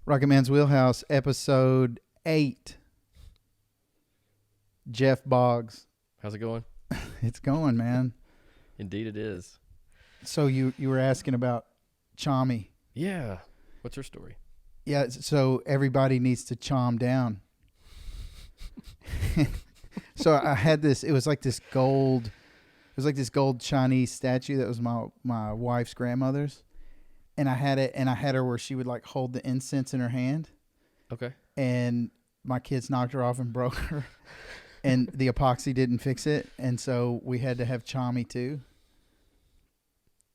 Rocket Man's Wheelhouse, episode 8. Jeff Boggs. How's it going? It's going, man. Indeed it is. So you were asking about Chommy. Yeah. What's her story? Yeah, so everybody needs to chom down. So I had this, it was like this gold Chinese statue that was my wife's grandmother's. And I had her where she would like hold the incense in her hand. Okay. And my kids knocked her off and broke her. And the epoxy didn't fix it. And so we had to have Chommy too.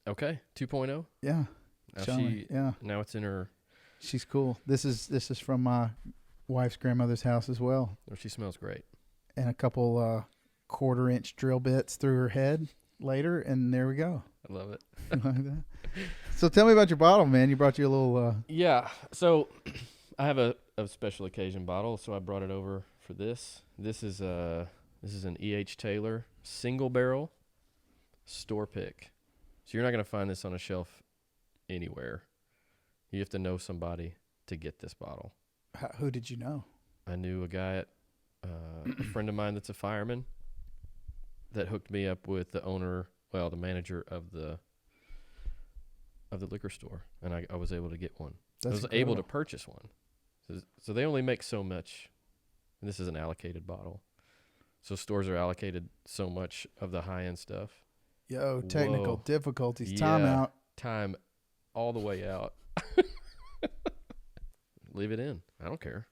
Okay. 2.0? Yeah. Now Now it's in her. She's cool. This is from my wife's grandmother's house as well. Oh, she smells great. And a couple 1/4-inch drill bits through her head later, and there we go. I love it. So tell me about your bottle, man. You brought you a little... Yeah. So I have a special occasion bottle, so I brought it over for this. This is an E.H. Taylor single barrel store pick. So you're not going to find this on a shelf anywhere. You have to know somebody to get this bottle. Who did you know? I knew a guy at a friend of mine that's a fireman that hooked me up with the manager of the liquor store, and I was able to get one. I was able to purchase one. So they only make so much, and this is an allocated bottle. So stores are allocated so much of the high-end stuff. Yo, technical difficulties. Yeah, Time out. Time all the way out. Leave it in. I don't care.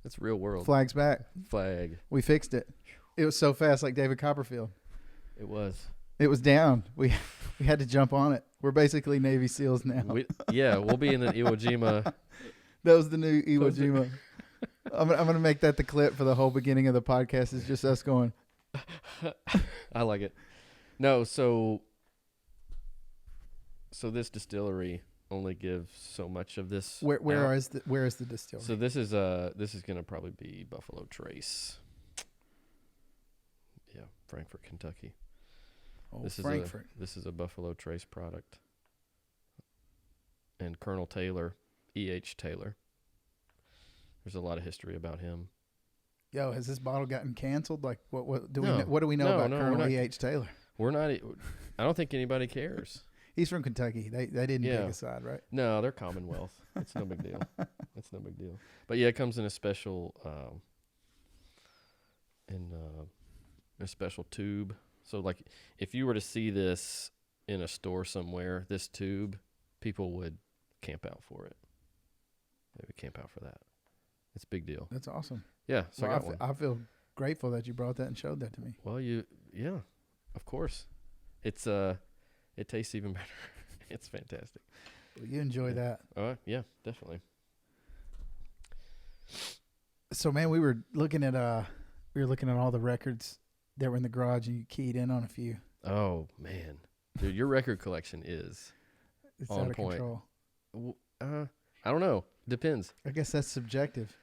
It's real world. Flag's back. Flag. We fixed it. It was so fast, like David Copperfield. It was. It was down. We had to jump on it. We're basically Navy SEALs now. We'll be in the Iwo Jima. That was the new Iwo Jima. I'm gonna make that the clip for the whole beginning of the podcast. It's just us going. I like it. No, so this distillery only gives so much of this. Where is the distillery? So this is gonna probably be Buffalo Trace. Yeah, Frankfort, Kentucky. Oh, Frankfort. This is a Buffalo Trace product. And Colonel Taylor, E.H. Taylor. There's a lot of history about him. Yo, has this bottle gotten canceled? Like, what do we know No, about Colonel E.H. Taylor? We're not. I don't think anybody cares. He's from Kentucky. They didn't pick a side, right? No, they're Commonwealth. It's no big deal. It's no big deal. But yeah, it comes in a special a special tube. So like, if you were to see this in a store somewhere, this tube, people would camp out for it. They would camp out for that. It's a big deal. That's awesome. Yeah. So I got one. I feel grateful that you brought that and showed that to me. Well, yeah, of course. It's it tastes even better. It's fantastic. Well, you enjoy that. Yeah, definitely. So man, we were looking at all the records that were in the garage, and you keyed in on a few. Oh man, dude, your record collection is it's on out of point. control. I don't know. Depends. I guess that's subjective.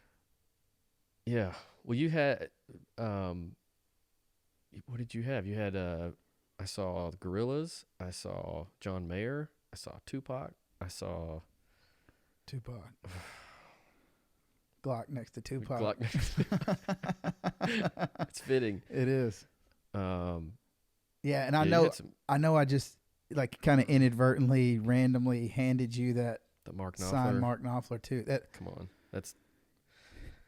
Yeah. Well, you had what did you have? You had I saw the Gorillaz. I saw John Mayer. I saw Tupac. I saw Tupac. Glock next to Tupac. Glock next to It's fitting. It is. Yeah, and I know I just like kind of inadvertently, randomly handed you that the Mark Knopfler. Signed Mark Knopfler too. Come on, that's.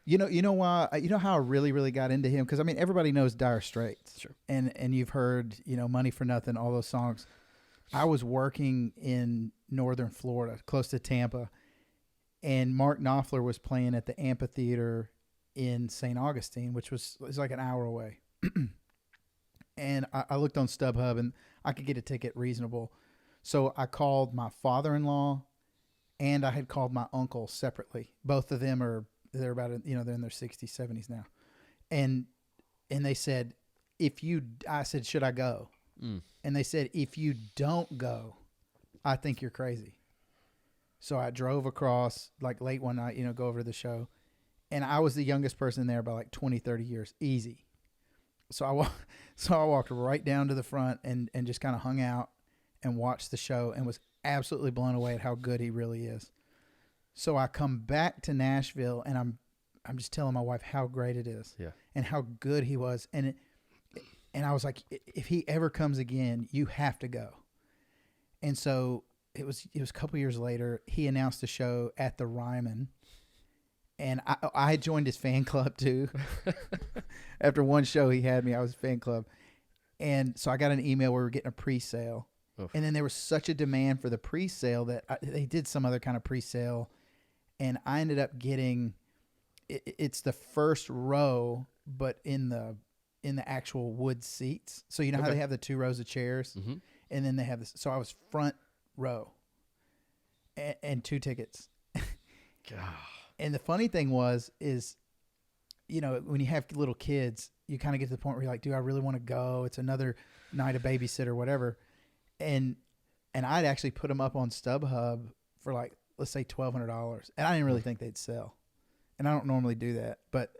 You know why? You know how I really, really got into him? Because I mean, everybody knows Dire Straits, sure, and you've heard Money for Nothing, all those songs. I was working in northern Florida, close to Tampa, and Mark Knopfler was playing at the amphitheater in St. Augustine, which was like an hour away. And I looked on StubHub, and I could get a ticket reasonable. So I called my father-in-law, and I had called my uncle separately. Both of them they're about they're in their 60s, 70s now, and they said, I said, should I go? And they said, if you don't go, I think you're crazy. So I drove across like late one night, go over to the show, and I was the youngest person there by like 20, 30 years, easy. So I walked right down to the front and just kind of hung out and watched the show and was absolutely blown away at how good he really is. So I come back to Nashville, and I'm just telling my wife how great it is, Yeah. and how good he was, and I was like, if he ever comes again, you have to go. And so it was a couple years later. He announced a show at the Ryman, and I joined his fan club too. After one show he had me, I was a fan club, and so I got an email where we were getting a pre-sale. Oof. And then there was such a demand for the pre-sale that they did some other kind of pre-sale, and I ended up getting it's the first row, but in the actual wood seats. So you know how Okay. they have the 2 rows of chairs, Mm-hmm. and then they have this. So I was front row, and 2 tickets. God. And the funny thing is, when you have little kids, you kind of get to the point where you're like, do I really want to go? It's another night of babysitter, whatever. And I'd actually put them up on StubHub for like, let's say $1,200. And I didn't really think they'd sell. And I don't normally do that, but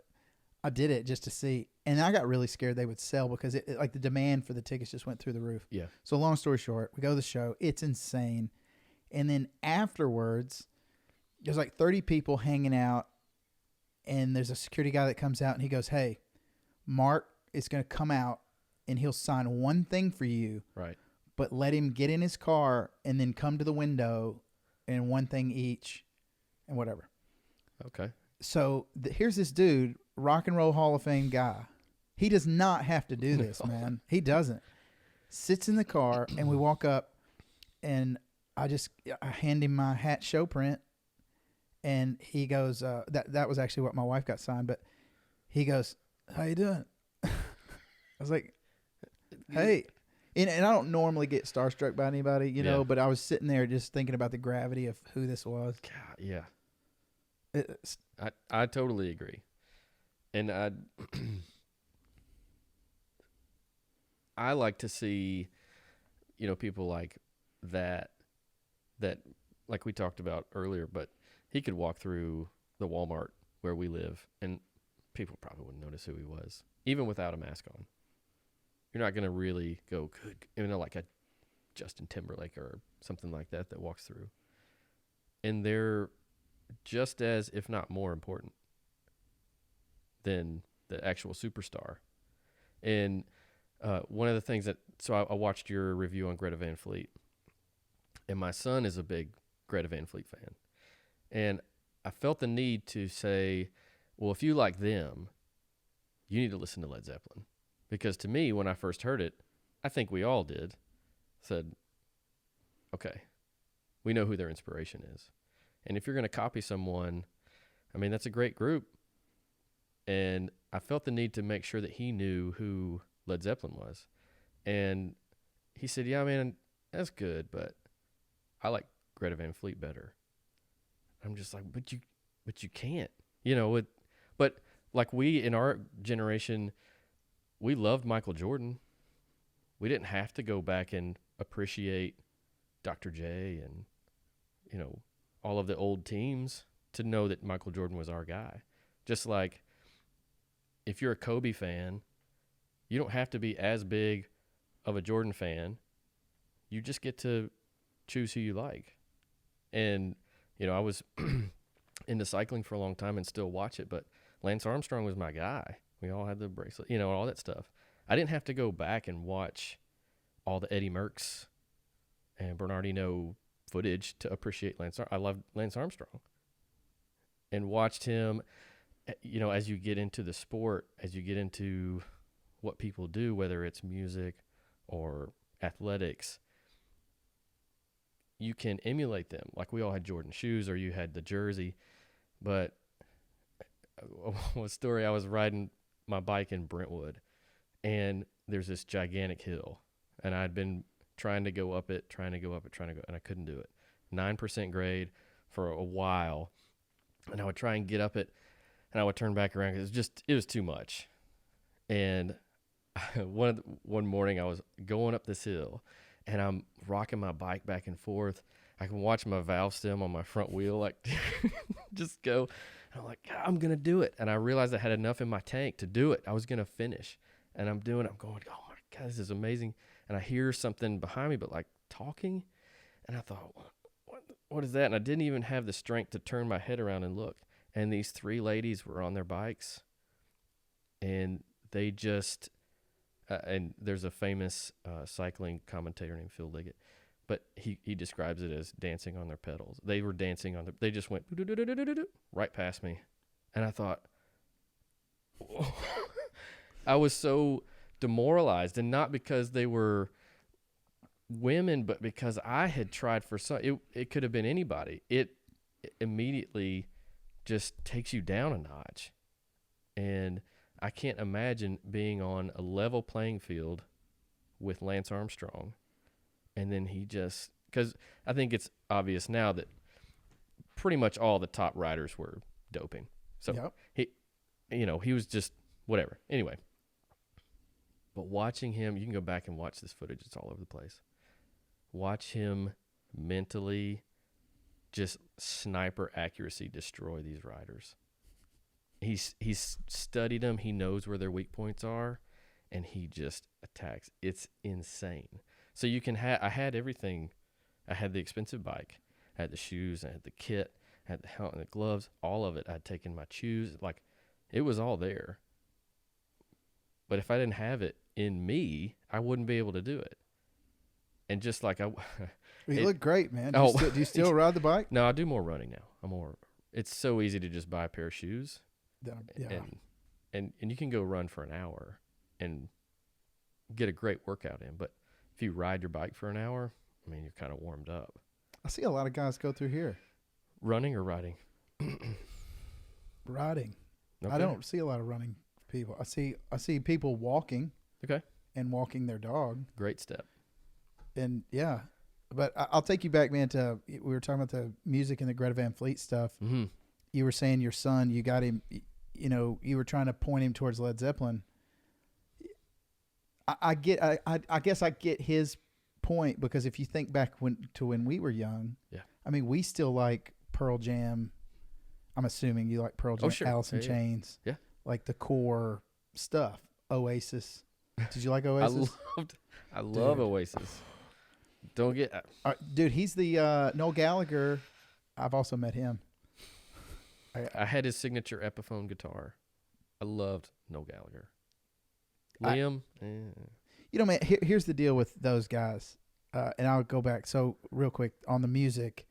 I did it just to see. And I got really scared they would sell because like the demand for the tickets just went through the roof. Yeah. So long story short, we go to the show. It's insane. And then afterwards, there's like 30 people hanging out, and there's a security guy that comes out, and he goes, hey, Mark is going to come out, and he'll sign one thing for you. Right. But let him get in his car and then come to the window and one thing each and whatever. Okay. So here's this dude, Rock and Roll Hall of Fame guy. He does not have to do this, man. He doesn't. Sits in the car, and we walk up, and I hand him my hat show print, and he goes, that was actually what my wife got signed, but he goes, how you doing? I was like, hey. And I don't normally get starstruck by anybody, Yeah. but I was sitting there just thinking about the gravity of who this was. God, yeah. It's, I totally agree. And I like to see, people like that like we talked about earlier, but he could walk through the Walmart where we live and people probably wouldn't notice who he was, even without a mask on. You're not going to really go, good, like a Justin Timberlake or something like that walks through. And they're just as, if not more important than the actual superstar. And one of the things so I watched your review on Greta Van Fleet, and my son is a big Greta Van Fleet fan. And I felt the need to say, well, if you like them, you need to listen to Led Zeppelin. Because to me, when I first heard it, I think we all did, said, okay, we know who their inspiration is. And if you're going to copy someone, that's a great group. And I felt the need to make sure that he knew who Led Zeppelin was. And he said, yeah, man, that's good, but I like Greta Van Fleet better. I'm just like, but you can't, but like we, in our generation, we loved Michael Jordan. We didn't have to go back and appreciate Dr. J and, all of the old teams to know that Michael Jordan was our guy. Just like if you're a Kobe fan, you don't have to be as big of a Jordan fan. You just get to choose who you like. And, I was into cycling for a long time and still watch it, but Lance Armstrong was my guy. We all had the bracelet, all that stuff. I didn't have to go back and watch all the Eddie Merckx and Bernardino footage to appreciate Lance. I loved Lance Armstrong and watched him, as you get into the sport, as you get into what people do, whether it's music or athletics, you can emulate them. Like we all had Jordan shoes or you had the jersey, but a story, I was riding my bike in Brentwood and there's this gigantic hill and I'd been trying to go up it, and I couldn't do it. 9% grade for a while. And I would try and get up it and I would turn back around because it was too much. And one morning I was going up this hill and I'm rocking my bike back and forth. I can watch my valve stem on my front wheel like just go. And I'm like, God, I'm going to do it. And I realized I had enough in my tank to do it. I was going to finish. And I'm going, oh my God, this is amazing. And I hear something behind me, but like talking. And I thought, what what is that? And I didn't even have the strength to turn my head around and look. And these 3 ladies were on their bikes, and they just, and there's a famous cycling commentator named Phil Liggett, but he describes it as dancing on their pedals. They were dancing on they just went right past me. And I thought, I was so demoralized, and not because they were women, but because I had tried for it could have been anybody. It immediately just takes you down a notch. And I can't imagine being on a level playing field with Lance Armstrong. And then because I think it's obvious now that pretty much all the top riders were doping. So he was just whatever. Anyway, but watching him, you can go back and watch this footage. It's all over the place. Watch him mentally just sniper accuracy destroy these riders. He's studied them. He knows where their weak points are, and he just attacks. It's insane. So you can I had everything. I had the expensive bike. I had the shoes. I had the kit. I had the helmet and the gloves. All of it. I'd taken my shoes. Like, it was all there. But if I didn't have it in me, I wouldn't be able to do it. And just like you look great, man. Do you still ride the bike? No, I do more running now. It's so easy to just buy a pair of shoes. Yeah. And you can go run for an hour and get a great workout in. But if you ride your bike for an hour, I mean, you're kind of warmed up. I see a lot of guys go through here. Running or riding? Riding. Okay. I don't see a lot of running people. I see people walking. Okay. And walking their dog. Great step. And yeah, but I'll take you back, man, to, we were talking about the music and the Greta Van Fleet stuff. Mm-hmm. You were saying your son, you got him, you were trying to point him towards Led Zeppelin. I guess I get his point, because if you think back when we were young, yeah, I mean, we still like Pearl Jam. I'm assuming you like Pearl Jam, sure. Alice in Chains, yeah, like the core stuff. Oasis. Did you like Oasis? I love Oasis. Don't get... dude, he's the Noel Gallagher. I've also met him. I had his signature Epiphone guitar. I loved Noel Gallagher. Liam? Man, here's the deal with those guys. And I'll go back. So, real quick, on the music,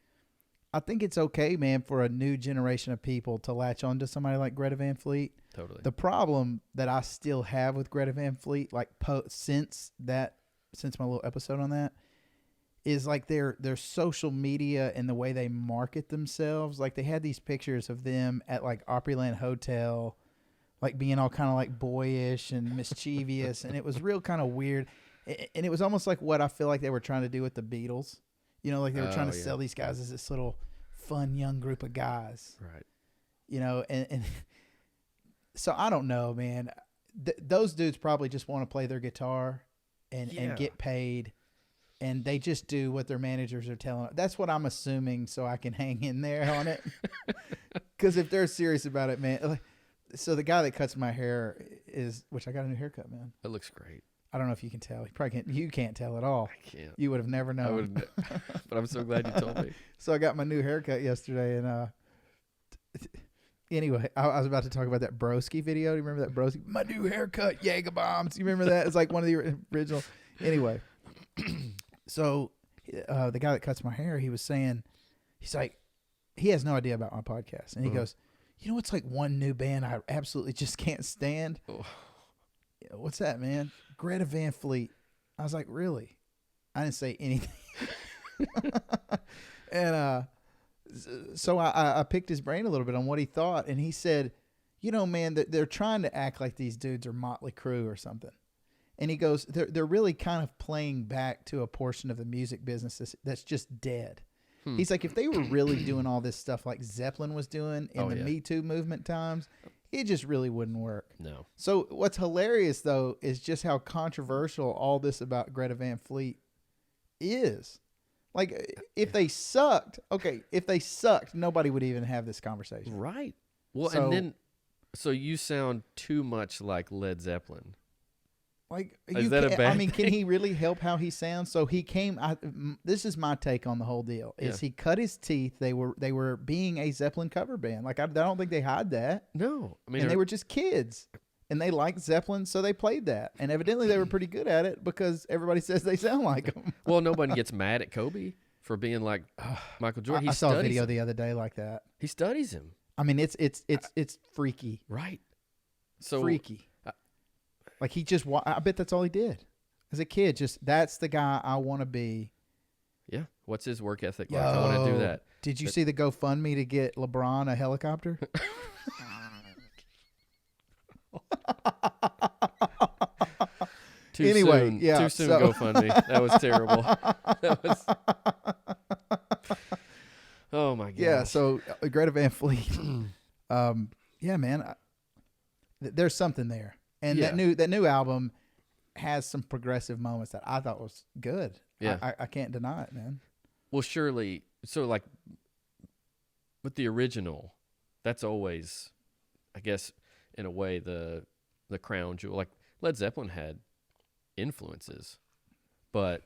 I think it's okay, man, for a new generation of people to latch on to somebody like Greta Van Fleet. Totally. The problem that I still have with Greta Van Fleet, like since my little episode on that, is like their social media and the way they market themselves. Like, they had these pictures of them at like Opryland Hotel, like being all kind of like boyish and mischievous, and it was real kind of weird. And it was almost like what I feel like they were trying to do with the Beatles. Like they were trying to sell these guys as this little fun young group of guys. Right. And so I don't know, man. Those dudes probably just want to play their guitar and get paid. And they just do what their managers are telling them. That's what I'm assuming, so I can hang in there on it. Because if they're serious about it, man. So the guy that cuts my hair which I got a new haircut, man. It looks great. I don't know if you can tell. You can't tell at all. I can't. You would have never known. But I'm so glad you told me. So I got my new haircut yesterday, and anyway, I was about to talk about that Broski video. Do you remember that Broski? My new haircut, Jaeger bombs. You remember that? It's like one of the original. Anyway. So, the guy that cuts my hair, he was saying, he's like, he has no idea about my podcast. And he goes, what's like one new band I absolutely just can't stand? Oh. What's that, man? Greta Van Fleet. I was like, really? I didn't say anything. And so I picked his brain a little bit on what he thought. And he said, man, they're trying to act like these dudes are Motley Crue or something. And he goes, they're really kind of playing back to a portion of the music business that's just dead. He's like, if they were really doing all this stuff like Zeppelin was doing in the Me Too movement times, it just really wouldn't work. No. So what's hilarious, though, is just how controversial all this about Greta Van Fleet is. Like, if they sucked, nobody would even have this conversation. Right. Well, so you sound too much like Led Zeppelin. Like, Is that a bad I mean, thing? can he really help how he sounds? So he came. This is my take on the whole deal: is he cut his teeth? They were being a Zeppelin cover band. Like, I don't think they hide that. No, I mean, And they were just kids, and they liked Zeppelin, so they played that. And evidently, they were pretty good at it because everybody says they sound like them. well, nobody gets mad at Kobe for being like Michael Jordan. I saw a video the other day like that. He studies him. I mean, it's freaky, Right. So freaky. Like he just, I bet that's all he did as a kid. Just that's the guy I want to be. yeah, what's his work ethic like? I want to do that. Did you see the GoFundMe to get LeBron a helicopter? Too Anyway, soon, yeah, too soon. so- GoFundMe. That was terrible. That was. Oh my god. Yeah. So Greta Van Fleet. Yeah, man. There's something there, and Yeah. that new album has some progressive moments that I thought was good. Yeah. I can't deny it, man. Well, surely. So, like, with the original, that's always, I guess, in a way, the crown jewel. Like Led Zeppelin had influences, but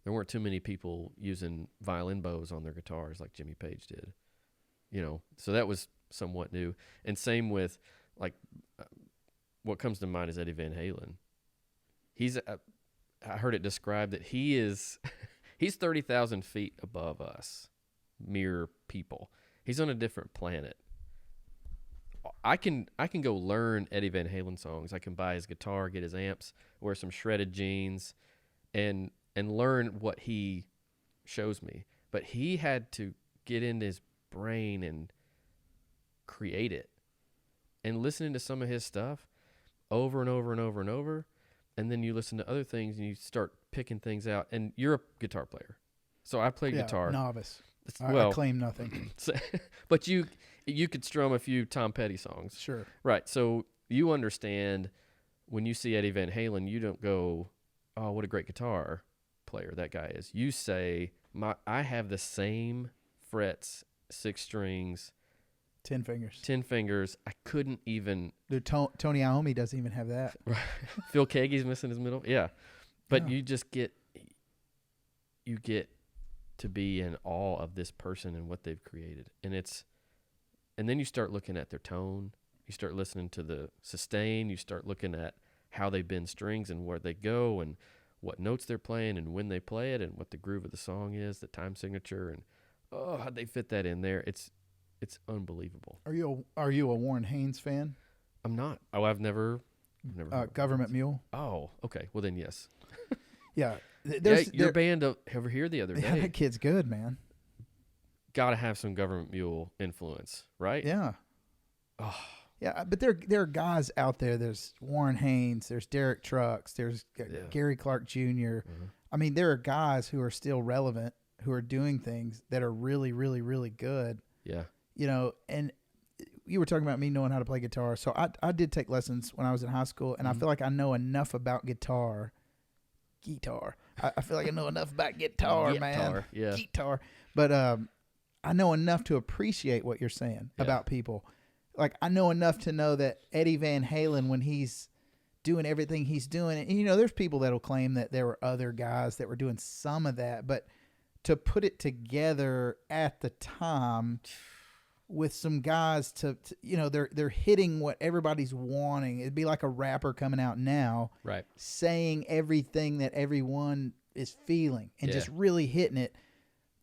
there weren't too many people using violin bows on their guitars like Jimmy Page did. You know, so that was somewhat new. And same with, like, what comes to mind is Eddie Van Halen. He's, I heard it described that he's 30,000 feet above us, mere people. He's on a different planet. I can go learn Eddie Van Halen songs. I can buy his guitar, get his amps, wear some shredded jeans, and learn what he shows me. But he had to get into his brain and create it. And listening to some of his stuff over and over and over and over, and then you listen to other things and you start picking things out. And you're a guitar player, so I play guitar. Novice. Well, I claim nothing. But you could strum a few Tom Petty songs. Sure. Right. So you understand when you see Eddie Van Halen, you don't go, oh, what a great guitar player that guy is. You say, I have the same frets, 6 strings, 10 fingers. 10 fingers. I couldn't even. Dude, Tony Iommi doesn't even have that. Phil Keaggy's missing his middle. Yeah. But Yeah. you get to be in awe of this person and what they've created. And then you start looking at their tone. You start listening to the sustain. You start looking at how they bend strings and where they go and what notes they're playing and when they play it and what the groove of the song is, the time signature, and how'd they fit that in there? It's unbelievable. Are you a Warren Haynes fan? I'm not. Oh, I've never heard of Government Mule. Oh, okay. Well then, yes. Yeah. Your band over here the other Yeah, day that kid's good, man. got to have some Government Mule influence, right? Yeah. Oh, Yeah, but there are guys out there. There's Warren Haynes. There's Derek Trucks. There's Gary Clark Jr. Mm-hmm. I mean, there are guys who are still relevant, who are doing things that are really, really, really good. yeah. You know, and you were talking about me knowing how to play guitar. So I did take lessons when I was in high school, and I feel like I know enough about guitar. I feel like I know enough about guitar, man. Yeah. Guitar. But I know enough to appreciate what you're saying about people. Like, I know enough to know that Eddie Van Halen, when he's doing everything he's doing, and you know, there's people that'll claim that there were other guys that were doing some of that, but to put it together at the time with some guys to you know, they're hitting what everybody's wanting. It'd be like a rapper coming out now, Right. saying everything that everyone is feeling and just really hitting it.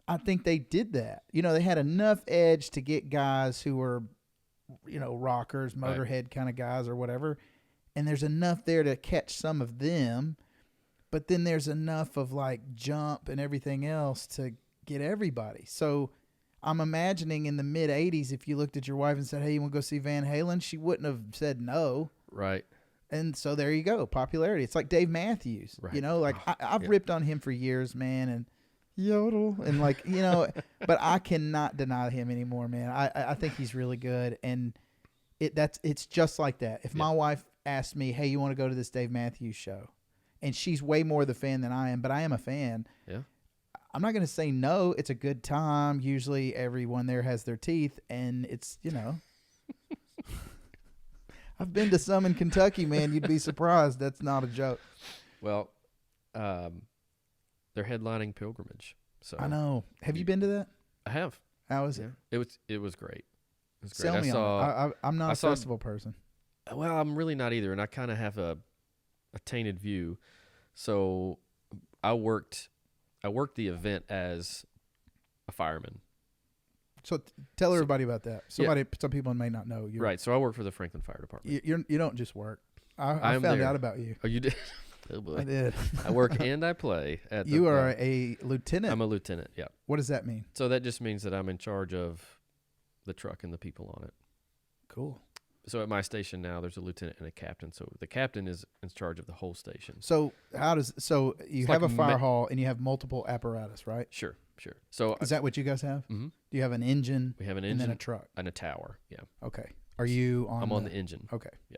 I think they did that. You know, they had enough edge to get guys who were, you know, rockers, Motorhead kind of guys or whatever. And there's enough there to catch some of them. But then there's enough of like Jump and everything else to get everybody. So I'm imagining in the mid 80s, if you looked at your wife and said, hey, you want to go see Van Halen? She wouldn't have said no. Right. And so there you go. Popularity. It's like Dave Matthews, Right. you know, like I've ripped on him for years, man. And yodel and like, you know, but I cannot deny him anymore, man. I think he's really good. And it's just like that. If my wife asked me, hey, you want to go to this Dave Matthews show? And she's way more the fan than I am, but I am a fan. Yeah. I'm not going to say no. It's a good time. Usually everyone there has their teeth, and it's, you know, I've been to some in Kentucky, man. You'd be surprised. That's not a joke. Well, they're headlining Pilgrimage. So I know. Have you been to that? I have. How is it? It was great. It was great. Sell me on it. I'm not a festival person. Well, I'm really not either, and I kind of have a tainted view. So I worked the event as a fireman. So tell everybody about that. Some people may not know. Right. So I work for the Franklin Fire Department. You don't just work. I found out about you. Oh, you did? Oh boy. I did. I work and I play. You are a lieutenant. I'm a lieutenant. Yeah. What does that mean? So that just means that I'm in charge of the truck and the people on it. Cool. So at my station now, there's a lieutenant and a captain. So the captain is in charge of the whole station. So you have a fire hall and you have multiple apparatus, right? Sure. So is that what you guys have? Mm-hmm. Do you have an engine? We have an engine and then a truck and a tower. Yeah. Okay. Are you on? I'm on the engine. Okay. Yeah.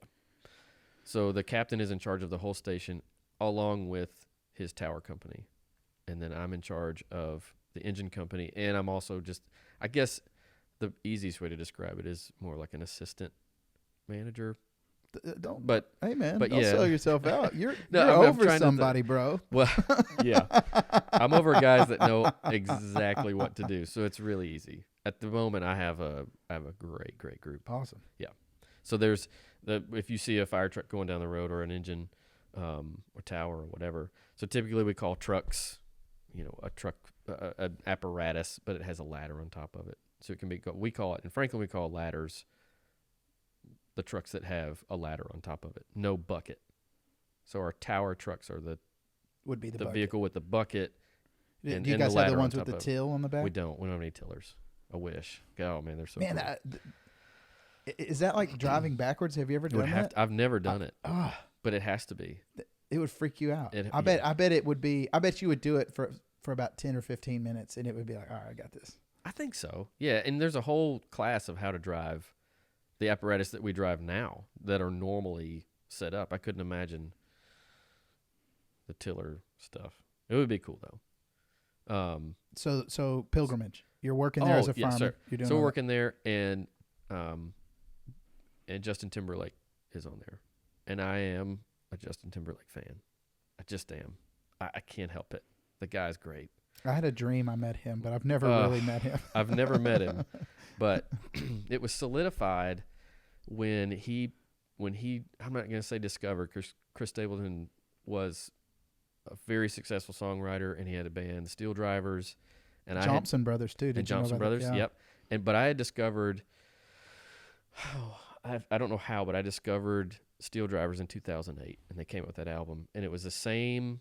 So the captain is in charge of the whole station, along with his tower company, and then I'm in charge of the engine company, and I'm also I guess the easiest way to describe it is more like an assistant manager. Hey man, don't yeah. sell yourself out. You're I'm over somebody, bro. Well, yeah, I'm over guys that know exactly what to do, so it's really easy. At the moment, I have a great group. Awesome. Yeah. So there's if you see a fire truck going down the road or an engine, or tower or whatever. So typically we call trucks, a truck, an apparatus, but it has a ladder on top of it. So it can be, we call it, in Franklin we call ladders the trucks that have a ladder on top of it, no bucket. So our tower trucks are the vehicle with the bucket. Do you guys have the ones with the till on the back? We don't have any tillers. I wish. Oh man, they're so cool. Is that like driving backwards? Have you ever done that? I've never done it, but it has to be. It would freak you out. I bet it would be. I bet you would do it for about 10 or 15 minutes, and it would be like, all right, I got this. I think so. Yeah, and there's a whole class of how to drive the apparatus that we drive now that are normally set up. I couldn't imagine the tiller stuff. It would be cool though. So Pilgrimage, you're working there as a fireman. Sir. You're doing so we're working there, and Justin Timberlake is on there, and I am a Justin Timberlake fan. I just am. I can't help it. The guy's great. I had a dream I met him, but I've never really met him. I've never met him, but it was solidified when he I'm not going to say discovered, because Chris Stapleton was a very successful songwriter, and he had a band, the Steel Drivers, and Johnson Brothers too. And Johnson Brothers, yeah. Yep. But I had discovered, I don't know how, but I discovered Steel Drivers in 2008, and they came up with that album, and it was the same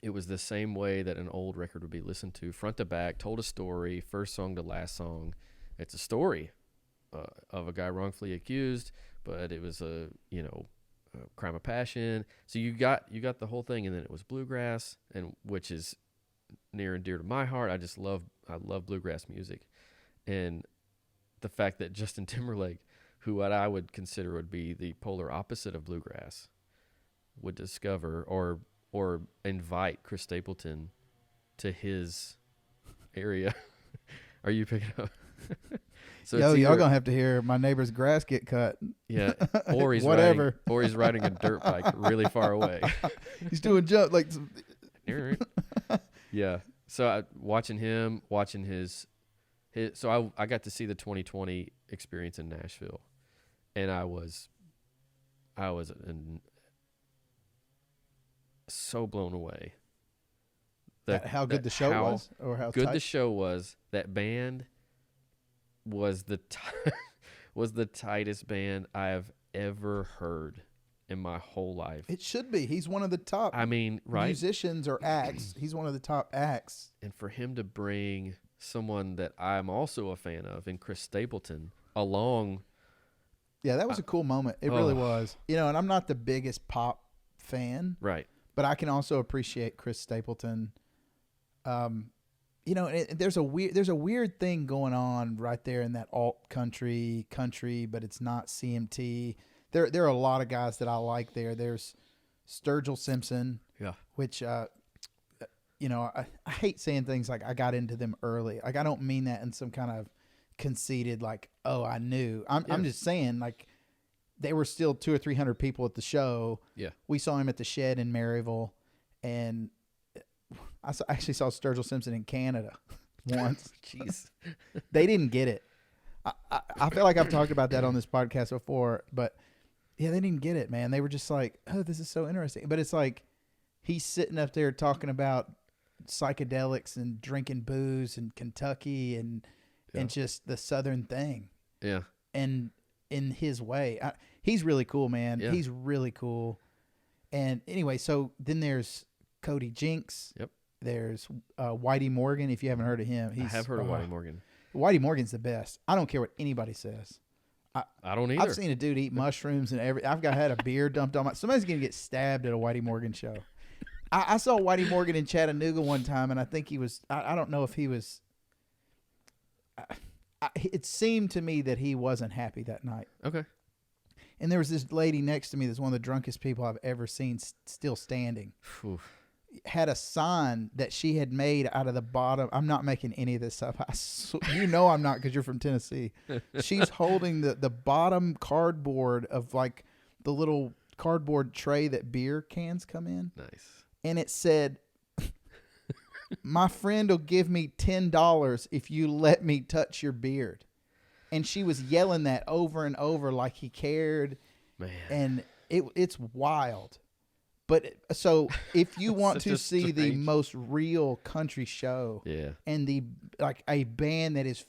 way that an old record would be listened to, front to back, told a story, first song to last song. It's a story of a guy wrongfully accused, but it was a crime of passion. So you got the whole thing, and then it was bluegrass, and which is near and dear to my heart. I love bluegrass music, and the fact that Justin Timberlake, who what I would consider would be the polar opposite of bluegrass, would discover or invite Chris Stapleton to his area. Are you picking up? So y'all gonna have to hear my neighbor's grass get cut. Yeah, or he's whatever, or he's riding a dirt bike really far away. He's doing jump like. Yeah. So watching his. So I got to see the 2020 experience in Nashville, and I was so blown away. How good the show was, or how good tight? The show was. That band was was the tightest band I have ever heard in my whole life. It should be. He's one of the top. Musicians or acts. He's one of the top acts. And for him to bring someone that I'm also a fan of, in Chris Stapleton, along. Yeah, that was a cool moment. It really was. And I'm not the biggest pop fan. Right. But I can also appreciate Chris Stapleton. There's a weird thing going on right there in that alt country, but it's not CMT. There are a lot of guys that I like there. There's Sturgill Simpson. Yeah. Which, I hate saying things like I got into them early. Like, I don't mean that in some kind of conceited, like, oh, I knew. I'm just saying, like, there were still 200 or 300 people at the show. Yeah. We saw him at the Shed in Maryville, and actually saw Sturgill Simpson in Canada once. Jeez. They didn't get it. I feel like I've talked about that on this podcast before, but yeah, they didn't get it, man. They were just like, oh, this is so interesting. But it's like he's sitting up there talking about psychedelics and drinking booze and Kentucky and just the Southern thing. Yeah. And in his way, he's really cool, man. Yeah. He's really cool. And anyway, so then there's Cody Jinks. Yep. There's Whitey Morgan. If you haven't heard of him, I have heard of Whitey Morgan. Whitey Morgan's the best. I don't care what anybody says. I don't either. I've seen a dude eat mushrooms and I've had a beer dumped on my. Somebody's gonna get stabbed at a Whitey Morgan show. I saw Whitey Morgan in Chattanooga one time, and I think he was. I don't know if he was. It seemed to me that he wasn't happy that night. Okay. And there was this lady next to me that's one of the drunkest people I've ever seen still standing. Whew. Had a sign that she had made out of the bottom. I'm not making any of this up. You know I'm not, because you're from Tennessee. She's holding the bottom cardboard of like the little cardboard tray that beer cans come in. Nice. And it said, my friend will give me $10 if you let me touch your beard. And she was yelling that over and over like he cared. Man. And it's wild. But so if you want to see the most real country show, and a band that is,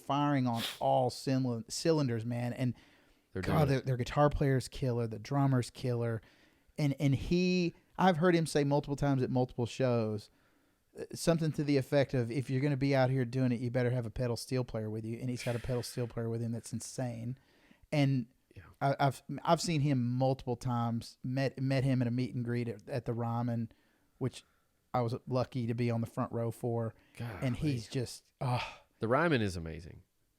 firing on all cylinders, man, and their guitar player's killer, the drummer's killer, and I've heard him say multiple times at multiple shows something to the effect of, if you're going to be out here doing it, you better have a pedal steel player with you, and he's got a pedal steel player with him that's insane, and. I've seen him multiple times. Met him at a meet and greet at the Ryman, which I was lucky to be on the front row for. Golly. And he's just the Ryman is amazing.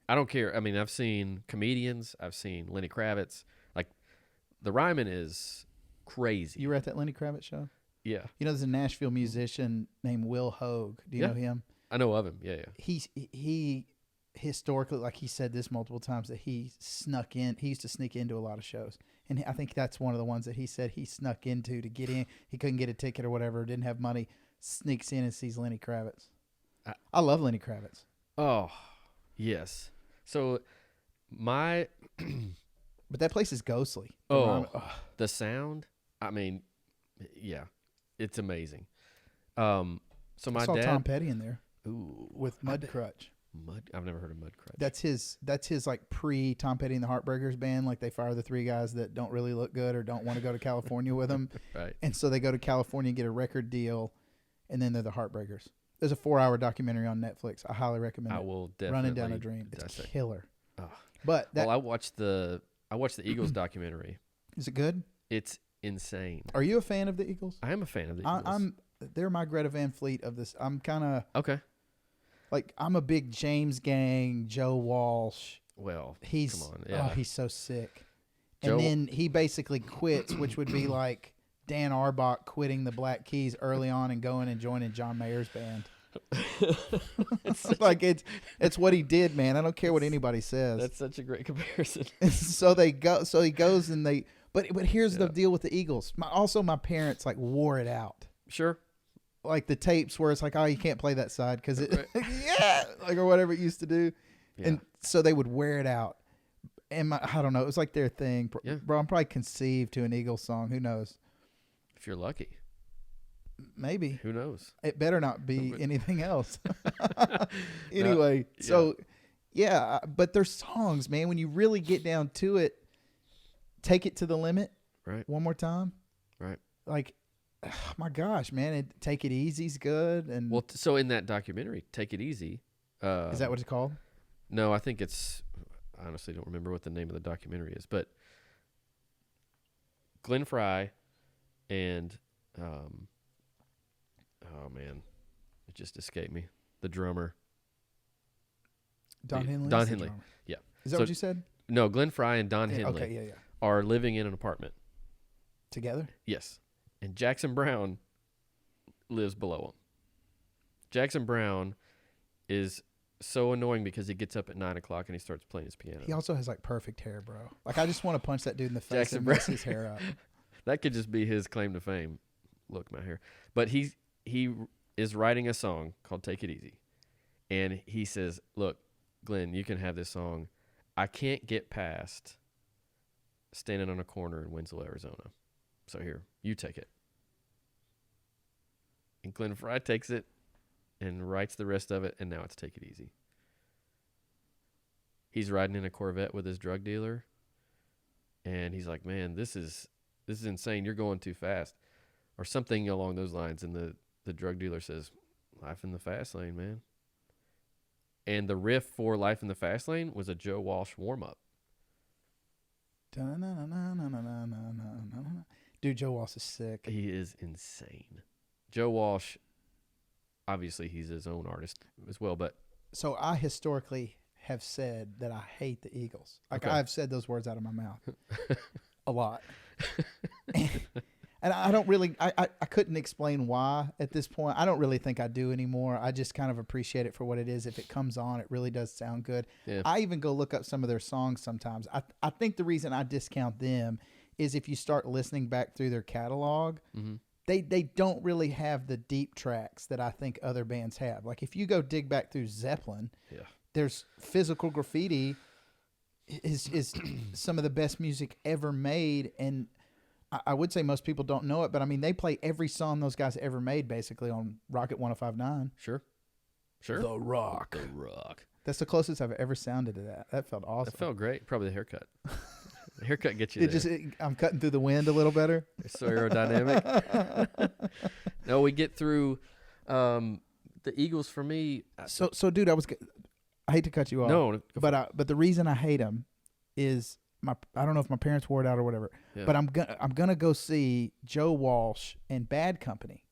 I don't care. I mean, I've seen comedians. I've seen Lenny Kravitz. Like, the Ryman is crazy. You were at that Lenny Kravitz show? Yeah. You know, there's a Nashville musician named Will Hogue. Do you know him? I know of him. Yeah. He historically, like he said this multiple times, that he used to sneak into a lot of shows, and I think that's one of the ones that he said he snuck into to get in. He couldn't get a ticket or whatever, didn't have money, sneaks in and sees Lenny Kravitz. I love Lenny Kravitz. Oh, yes. So but that place is ghostly. The sound, yeah, it's amazing. So I saw Tom Petty in there. Ooh, with Mudcrutch. I've never heard of Mudcrutch. That's his like pre Tom Petty and the Heartbreakers band. Like, they fire the three guys that don't really look good or don't want to go to California with them. Right. And so they go to California and get a record deal, and then they're the Heartbreakers. There's a 4-hour documentary on Netflix. I highly recommend it. I will definitely. Running Down a Dream. It's killer. Oh. But I watched the Eagles documentary. Is it good? It's insane. Are you a fan of the Eagles? I am a fan of the Eagles. They're my Greta Van Fleet of this. I'm kind of okay. Like, I'm a big James Gang, Joe Walsh. Well, come on. Yeah. He's so sick. And then he basically quits, which would be like Dan Arbach quitting the Black Keys early on and going and joining John Mayer's band. It's what he did, man. I don't care what anybody says. That's such a great comparison. So he goes and but here's the deal with the Eagles. My parents like wore it out. Sure. Like the tapes where it's like, oh, you can't play that side because it, or whatever it used to do. Yeah. And so they would wear it out. And I don't know. It was like their thing. Yeah. Bro, I'm probably conceived to an Eagles song. Who knows? If you're lucky. Maybe. Who knows? It better not be anything else. Anyway, but there's songs, man. When you really get down to it, Take It to the Limit. Right. One more time. Right. Like, oh my gosh, man! Take It Easy's good, and so in that documentary, Take It Easy, is that what it's called? No, I think it's. I honestly don't remember what the name of the documentary is, but Glenn Frey and oh man, it just escaped me. The drummer, Don Henley. Don Henley, yeah. Is that what you said? No, Glenn Frey and Don Henley are living in an apartment together. Yes. And Jackson Browne lives below him. Jackson Browne is so annoying because he gets up at 9 o'clock and he starts playing his piano. He also has like perfect hair, bro. Like I just want to punch that dude in the face Jackson and Brown. mess his hair up. That could just be his claim to fame. Look, my hair. But he is writing a song called "Take It Easy," and he says, "Look, Glenn, you can have this song. I can't get past standing on a corner in Winslow, Arizona. So here, you take it." And Glenn Fry takes it and writes the rest of it, and now it's "Take It Easy." He's riding in a Corvette with his drug dealer, and he's like, "Man, this is insane. You're going too fast," or something along those lines. And the drug dealer says, "Life in the fast lane, man." And the riff for "Life in the Fast Lane" was a Joe Walsh warm-up. Dude, Joe Walsh is sick. He is insane. Joe Walsh, obviously he's his own artist as well, but So I historically have said that I hate the Eagles. Like Okay. I've said those words out of my mouth a lot. And I don't really, I couldn't explain why at this point. I don't really think I do anymore. I just kind of appreciate it for what it is. If it comes on, it really does sound good. yeah. I even go look up some of their songs sometimes. I think the reason I discount them is if you start listening back through their catalog, Mm-hmm. they don't really have the deep tracks that I think other bands have. Like if you go dig back through Zeppelin, Yeah. there's Physical Graffiti is some of the best music ever made, and I would say most people don't know it, but I mean they play every song those guys ever made basically on Rocket 105.9. Sure. Sure. The Rock. The Rock. That's the closest I've ever sounded to that. That felt awesome. That felt great. Probably the haircut. The haircut gets you there. I'm cutting through the wind a little better. It's so aerodynamic. No, we get through the Eagles for me. So dude, I hate to cut you off. No, go for it. But the reason I hate them is I don't know if my parents wore it out or whatever. Yeah. But I'm gonna go see Joe Walsh and Bad Company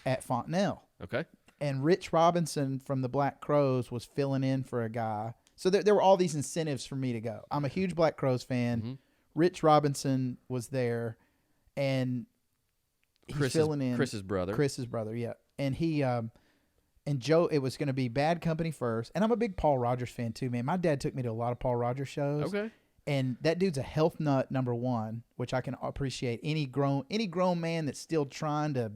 at Fontenelle. Okay. And Rich Robinson from the Black Crowes was filling in for a guy. So there were all these incentives for me to go. I'm a huge Black Crowes fan. Mhm. Rich Robinson was there, and he's filling in. Chris's brother. Chris's brother, yeah. And he and Joe, it was going to be Bad Company first. And I'm a big Paul Rogers fan too, man. My dad took me to a lot of Paul Rogers shows. Okay. And that dude's a health nut, number one, which I can appreciate. Any grown man that's still trying to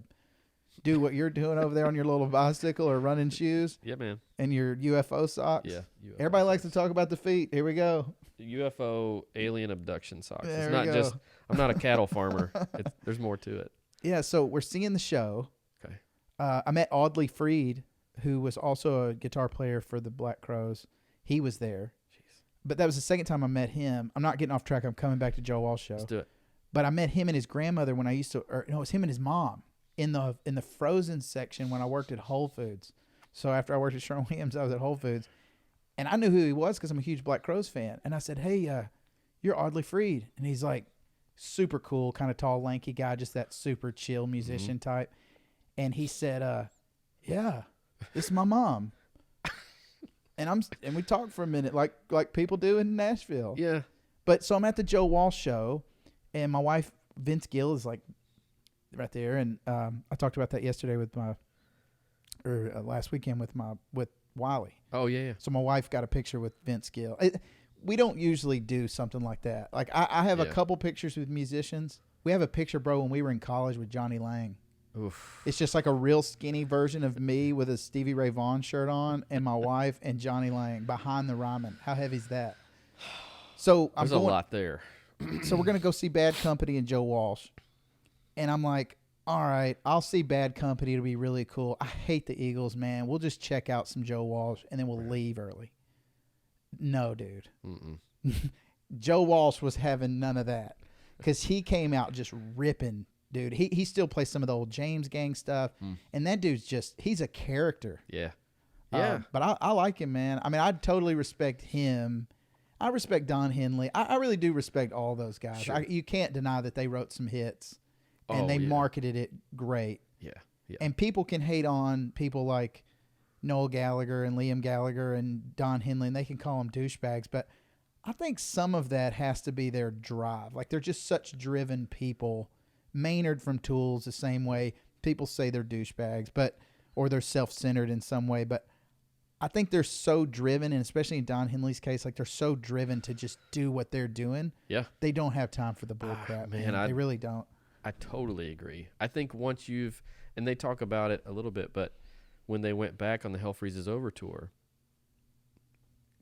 do what you're doing over there on your little bicycle or running shoes Yeah, man. and your UFO socks. Yeah. Everybody likes to talk about the feet. Here we go. UFO alien abduction socks. There It's we not go. just, I'm not a cattle farmer. There's more to it. Yeah, so we're seeing the show. Okay. I met Audley Freed, who was also a guitar player for the Black Crowes. He was there. Jeez. But that was the second time I met him. I'm not getting off track. I'm coming back to Joe Walsh show. Let's do it. But I met him and his grandmother when I used to, or no, it was him and his mom in the frozen section when I worked at Whole Foods. So after I worked at Sherwin-Williams, I was at Whole Foods. And I knew who he was because I'm a huge Black Crowes fan. And I said, hey, you're Audley Freed. And he's like, super cool, kind of tall, lanky guy, just that super chill musician type. And he said, yeah, this is my mom. And we talked for a minute like people do in Nashville. Yeah. But so I'm at the Joe Walsh show, and my wife, Vince Gill, is like right there. And I talked about that yesterday last weekend with Wiley. Oh, yeah, yeah. So my wife got a picture with Vince Gill. We don't usually do something like that. Like I have a Yeah. couple pictures with musicians. We have a picture, bro, when we were in college with Johnny Lang. Oof. It's just like a real skinny version of me with a Stevie Ray Vaughan shirt on, and my wife and Johnny Lang behind the Ryman. How heavy is that? So There's a lot there. So we're gonna go see Bad Company and Joe Walsh, and I'm like, all right, I'll see Bad Company. It'll be really cool. I hate the Eagles, man. We'll just check out some Joe Walsh, and then we'll leave early. No, dude. Mm-mm. Joe Walsh was having none of that because he came out just ripping, dude. He still plays some of the old James Gang stuff, and that dude's he's a character. Yeah. Yeah. But I like him, man. I mean, I totally respect him. I respect Don Henley. I really do respect all those guys. Sure. You can't deny that they wrote some hits, and Oh, they yeah. marketed it great. Yeah. Yeah. And people can hate on people like Noel Gallagher and Liam Gallagher and Don Henley, and they can call them douchebags. But I think some of that has to be their drive. Like, they're just such driven people. Maynard from Tool's the same way. People say they're douchebags, or they're self-centered in some way. But I think they're so driven, and especially in Don Henley's case, like they're so driven to just do what they're doing. Yeah. They don't have time for the bull crap, man. They really don't. I totally agree. I think once and they talk about it a little bit, but when they went back on the Hell Freezes Over tour,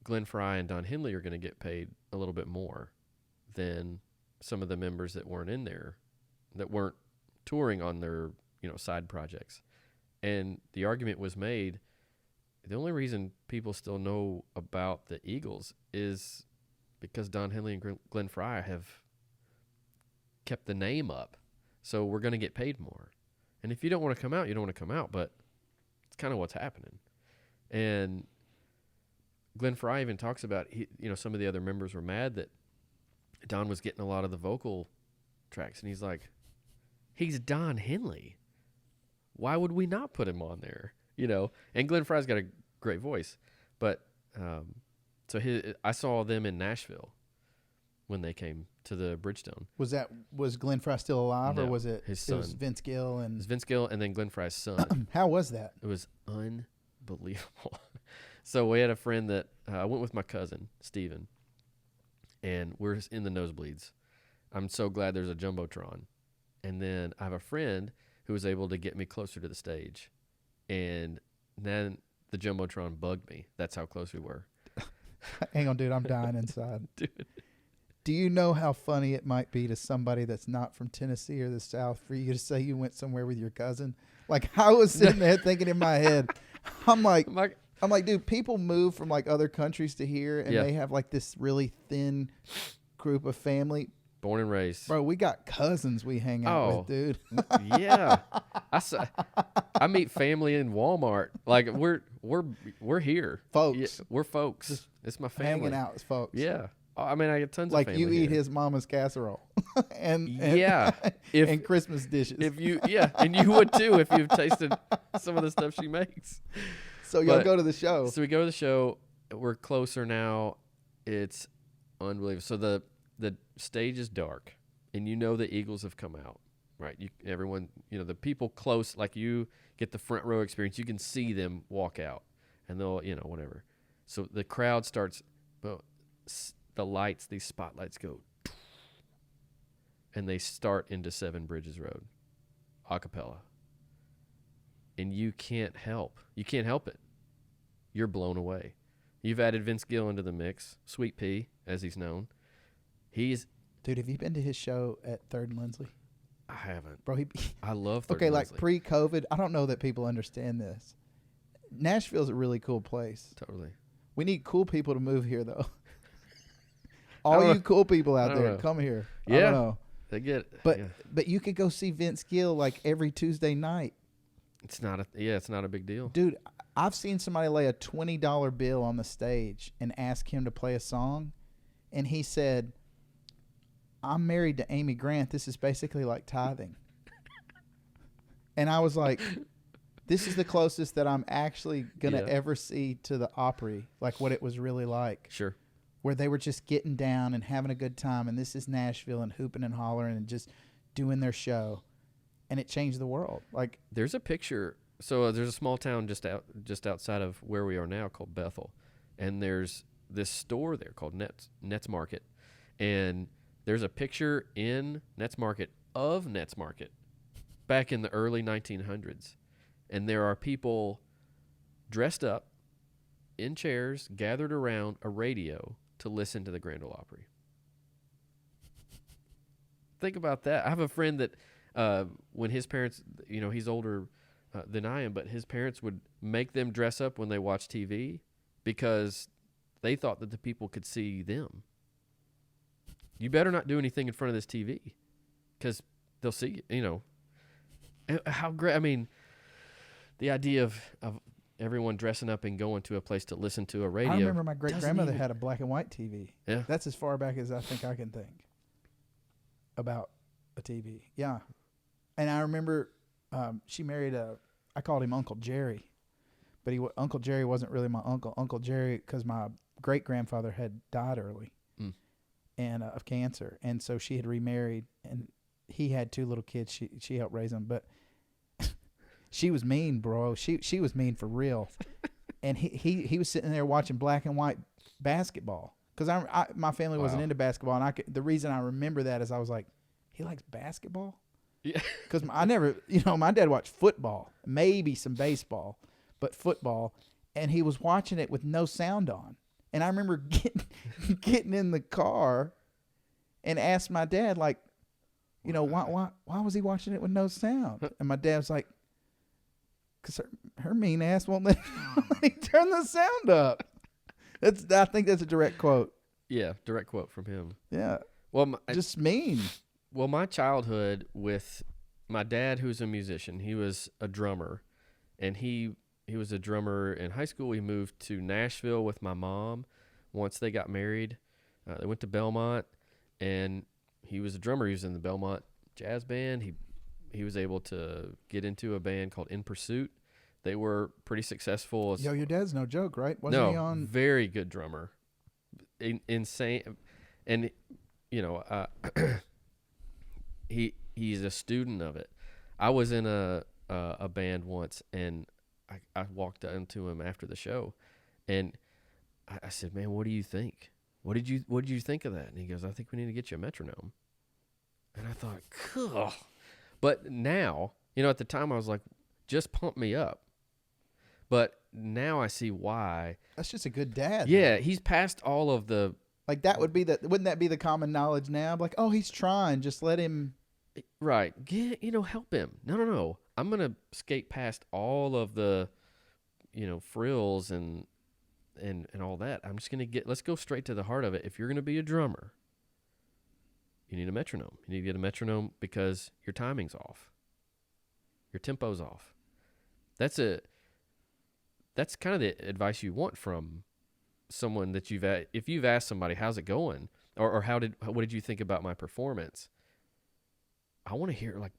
Glenn Frey and Don Henley are going to get paid a little bit more than some of the members that weren't in there, that weren't touring on their, side projects. And the argument was made, the only reason people still know about the Eagles is because Don Henley and Glenn Frey have kept the name up. So we're going to get paid more. And if you don't want to come out, you don't want to come out, but it's kind of what's happening. And Glenn Frey even talks about, some of the other members were mad that Don was getting a lot of the vocal tracks. And he's like, he's Don Henley. Why would we not put him on there? And Glenn Frey's got a great voice. But I saw them in Nashville when they came to the Bridgestone. Was Glenn Frey still alive, No, or was it his son? It was Vince Gill It was Vince Gill and then Glenn Frey's son. How was that? It was unbelievable. So we had a friend that I went with my cousin, Steven, and we're in the nosebleeds. I'm so glad there's a Jumbotron. And then I have a friend who was able to get me closer to the stage. And then the Jumbotron bugged me. That's how close we were. Hang on, dude. I'm dying inside. Dude. Do you know how funny it might be to somebody that's not from Tennessee or the South for you to say you went somewhere with your cousin? Like, I was sitting there thinking in my head, I'm like, dude, people move from like other countries to here, and they have like this really thin group of family. Born and raised. Bro, we got cousins we hang out with, dude. Yeah. I meet family in Walmart. Like, we're here. Folks. Yeah, we're folks. Just it's my family. Hanging out with folks. Yeah. I mean, I get tons like of family. Like you eat here. his mama's casserole. and and Christmas dishes. And you would too if you've tasted some of the stuff she makes. So y'all go to the show. So we go to the show. We're closer now. It's unbelievable. So the stage is dark, and the Eagles have come out, right? Everyone, the people close, like you get the front row experience. You can see them walk out, and they'll, whatever. So the crowd starts, the lights, these spotlights go, and they start into Seven Bridges Road, a cappella. And you can't help it. You're blown away. You've added Vince Gill into the mix, Sweet Pea, as he's known. Dude, have you been to his show at 3rd and Lindsley? I haven't. Bro, I love 3rd and Okay, like Lindsley. pre-COVID, I don't know that people understand this. Nashville's a really cool place. Totally. We need cool people to move here, though. All you cool people out there, come here. Yeah. I don't know. They get But you could go see Vince Gill like every Tuesday night. It's not a big deal. Dude, I've seen somebody lay a $20 bill on the stage and ask him to play a song, and he said, I'm married to Amy Grant. This is basically like tithing. And I was like, this is the closest that I'm actually going to ever see to the Opry, like what it was really like. Sure. Where they were just getting down and having a good time, and this is Nashville and hooping and hollering and just doing their show. And it changed the world. Like, there's a picture. So there's a small town just outside of where we are now called Bethel. And there's this store there called Nets Market. And there's a picture in Nets Market of Nets Market back in the early 1900s. And there are people dressed up in chairs gathered around a radio to listen to the Grand Ole Opry. Think about that. I have a friend that when his parents, he's older than I am, but his parents would make them dress up when they watch TV because they thought that the people could see them. You better not do anything in front of this TV because they'll see you. How great. I mean, the idea of everyone dressing up and going to a place to listen to a radio. I remember my great-grandmother had a black and white TV. Yeah. That's as far back as I think I can think about a TV. Yeah. And I remember she married I called him Uncle Jerry, but Uncle Jerry wasn't really my uncle. Uncle Jerry, because my great-grandfather had died early and of cancer. And so she had remarried, and he had 2 little kids. She helped raise them, but she was mean, bro. She was mean for real. and he was sitting there watching black and white basketball because my family wasn't Wow. into basketball, and the reason I remember that is I was like, he likes basketball. Yeah. Because I never, my dad watched football, maybe some baseball, but football, and he was watching it with no sound on. And I remember getting in the car and asked my dad, like, why was he watching it with no sound? And my dad was like, because her mean ass won't let me turn the sound up. I think that's a direct quote. Yeah, direct quote from him. Yeah. Well, Just mean. Well, my childhood with my dad, who's a musician, he was a drummer, and he was a drummer in high school. He moved to Nashville with my mom. Once they got married, they went to Belmont, and he was a drummer. He was in the Belmont Jazz Band. He was able to get into a band called In Pursuit. They were pretty successful. Yo, your dad's no joke, right? Wasn't he on? Very good drummer. Insane. And, he's a student of it. I was in a band once, and I walked into him after the show, and I said, "Man, what do you think? What did you think of that?" And he goes, "I think we need to get you a metronome." And I thought, cool. But now, at the time I was like, just pump me up. But now I see why. That's just a good dad. Yeah, he's past all of the. Like that wouldn't that be the common knowledge now? Like, oh, he's trying. Just let him. Right. Help him. No. I'm going to skate past all of the, frills and all that. I'm just going to let's go straight to the heart of it. If you're going to be a drummer, you need a metronome. You need to get a metronome because your timing's off. Your tempo's off. That's kind of the advice you want from someone that if you've asked somebody, how's it going? Or what did you think about my performance? I want to hear, like,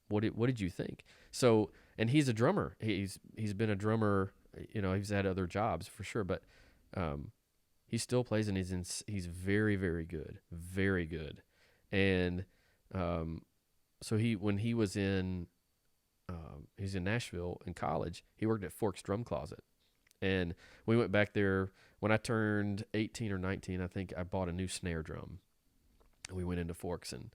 what did you think? So, and he's a drummer. He's been a drummer. He's had other jobs for sure, but he still plays, and he's very, very good, very good. And so when he was in he's in Nashville in college, he worked at Forks Drum Closet, and we went back there when I turned 18 or 19. I think I bought a new snare drum, and we went into Forks, and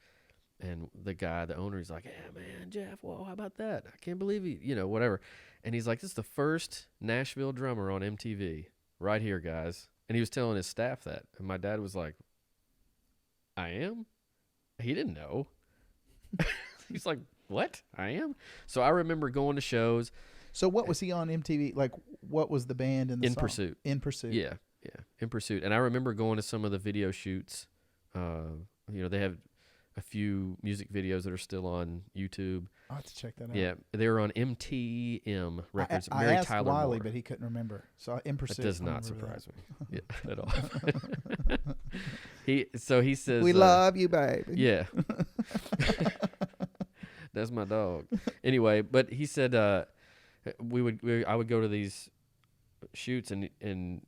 the owner, he's like, "Yeah, man, Jeff, whoa, how about that? I can't believe whatever." And he's like, "This is the first Nashville drummer on MTV right here, guys." And he was telling his staff that. And my dad was like, "I am?" He didn't know. He's like, "What? I am?" So I remember going to shows. So what was he on MTV? Like, what was the band and the In song? Pursuit. In Pursuit. Yeah, In Pursuit. And I remember going to some of the video shoots. They have a few music videos that are still on YouTube. I'll have to check that out. Yeah, they were on MTM Records. I Mary asked Tyler Wiley, Moore. but he couldn't remember. So In Pursuit. That does I not remember surprise me at all. He says, "We love you, baby." Yeah. That's my dog. Anyway, but he said I would go to these shoots, and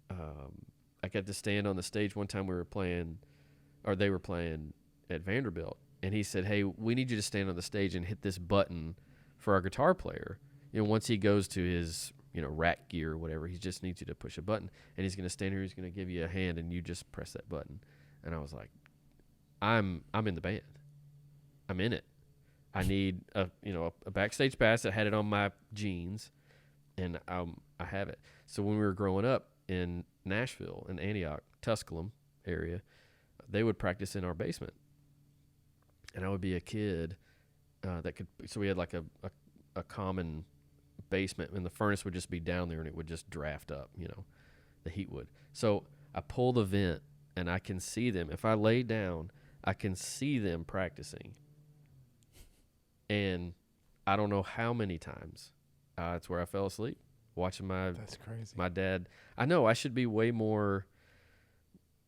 I got to stand on the stage one time. They were playing at Vanderbilt, and he said, "Hey, we need you to stand on the stage and hit this button for our guitar player. Once he goes to his rack gear or whatever, he just needs you to push a button, and he's going to stand here. He's going to give you a hand, and you just press that button." And I was like, "I'm in the band. I'm in it. I need a backstage pass." I had it on my jeans, and I have it. So when we were growing up in Nashville, in Antioch, Tusculum area, they would practice in our basement, and I would be a kid that could. So we had like a common basement, and the furnace would just be down there, and it would just draft up. The heat would. So I pull the vent, and I can see them. If I lay down, I can see them practicing. And I don't know how many times it's where I fell asleep watching That's crazy. my dad. I know I should be way more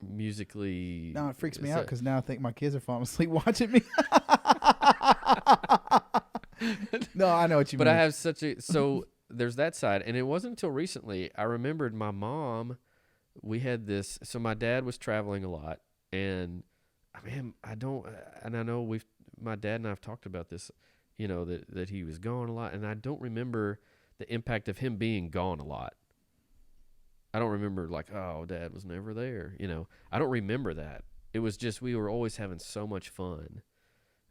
musically. No, it freaks me out because now I think my kids are falling asleep watching me. No, I know what you mean. But I have so there's that side, and it wasn't until recently I remembered my mom. We had this. So my dad was traveling a lot, and I know my dad and I have talked about this, that he was gone a lot, and I don't remember the impact of him being gone a lot. I don't remember like, oh, Dad was never there. I don't remember that. It was just we were always having so much fun,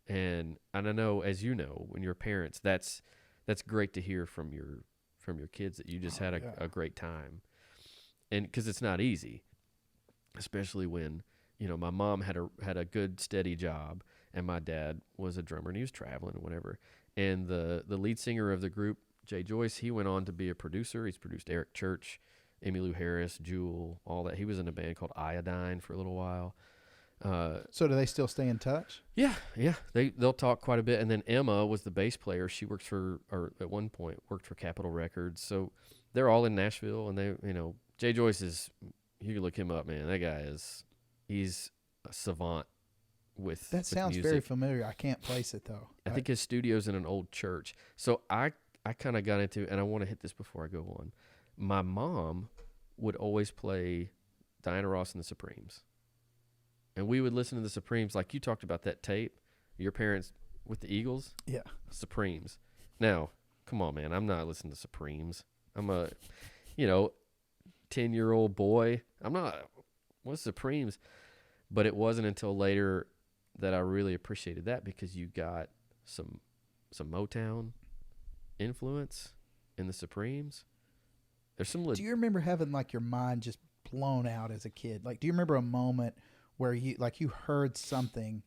and I know, as you know, when you're parents, that's great to hear from your kids that you just had a great time, and because it's not easy, especially when my mom had a good steady job, and my dad was a drummer and he was traveling and whatever, and the lead singer of the group, Jay Joyce, he went on to be a producer. He's produced Eric Church, Emmylou Harris, Jewel, all that. He was in a band called Iodine for a little while. So do they still stay in touch? Yeah. They'll talk quite a bit. And then Emma was the bass player. She works or at one point worked for Capitol Records. So they're all in Nashville. And Jay Joyce you can look him up, man. That guy he's a savant with That sounds music. very familiar. I can't place it though. I think his studio's in an old church. So I kind of got into, and I want to hit this before I go on. My mom would always play Diana Ross and the Supremes. And we would listen to the Supremes, like you talked about that tape, your parents with the Eagles. Yeah. Supremes. Now, come on, man. I'm not listening to Supremes. I'm a, 10-year-old boy. I'm not, what's Supremes? But it wasn't until later that I really appreciated that, because you got some Motown influence in the Supremes. There's some. Do you remember having like your mind just blown out as a kid? Like, do you remember a moment where you heard something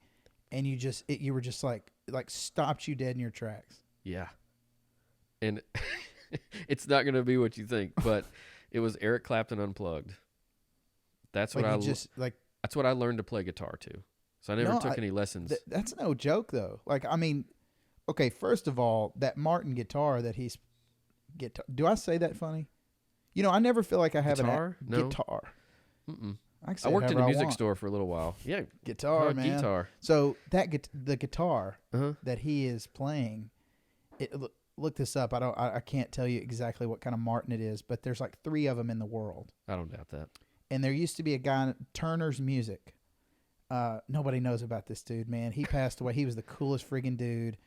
and you were just like stopped you dead in your tracks? Yeah. And it's not going to be what you think, but it was Eric Clapton Unplugged. That's what that's what I learned to play guitar to. So I never took any lessons. That's no joke though. Like, I mean, okay, first of all, that Martin guitar that he's do I say that funny? I never feel like I have guitar? No. Guitar. Mm-mm. I worked in a music store for a little while. Yeah. Guitar, man. Guitar. So the guitar that he is playing, look this up. I can't tell you exactly what kind of Martin it is, but there's like 3 of them in the world. I don't doubt that. And there used to be a guy, Turner's Music. Nobody knows about this dude, man. He passed away. He was the coolest friggin' dude.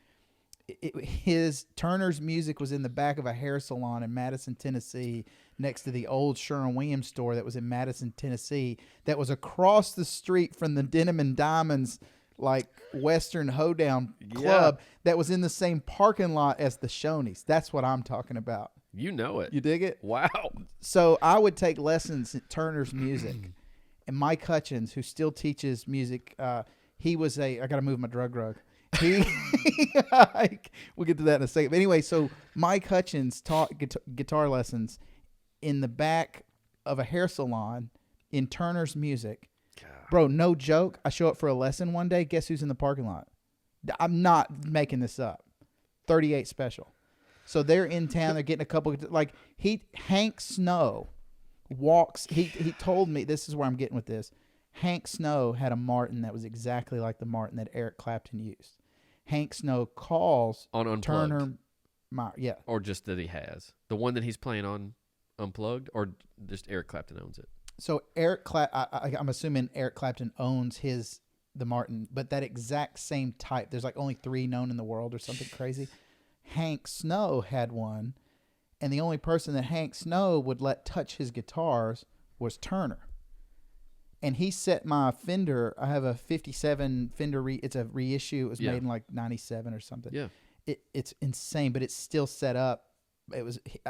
His Turner's Music was in the back of a hair salon in Madison, Tennessee, next to the old Sherwin-Williams store that was in Madison, Tennessee, that was across the street from the Denim and Diamonds, like Western Hoedown Club, that was in the same parking lot as the Shoney's. That's what I'm talking about. You know it. You dig it? Wow. So I would take lessons at Turner's Music, and Mike Hutchins, who still teaches music, he was I got to move my drug rug. We'll get to that in a second. But anyway, so Mike Hutchins taught guitar lessons in the back of a hair salon in Turner's Music. God. Bro, no joke. I show up for a lesson one day. Guess who's in the parking lot? I'm not making this up. 38 Special. So they're in town. They're getting a couple. Like Hank Snow walks. He told me, this is where I'm getting with this. Hank Snow had a Martin that was exactly like the Martin that Eric Clapton used. Hank Snow calls on Unplugged. Turner, yeah. Or just that he has. The one that he's playing on Unplugged, or just Eric Clapton owns it? So I'm assuming Eric Clapton owns the Martin, but that exact same type. There's like only 3 known in the world or something crazy. Hank Snow had one, and the only person that Hank Snow would let touch his guitars was Turner. And he set my Fender. I have a 57 Fender. It's a reissue. It was made in like 97 or something. Yeah. It's insane, but it's still set up.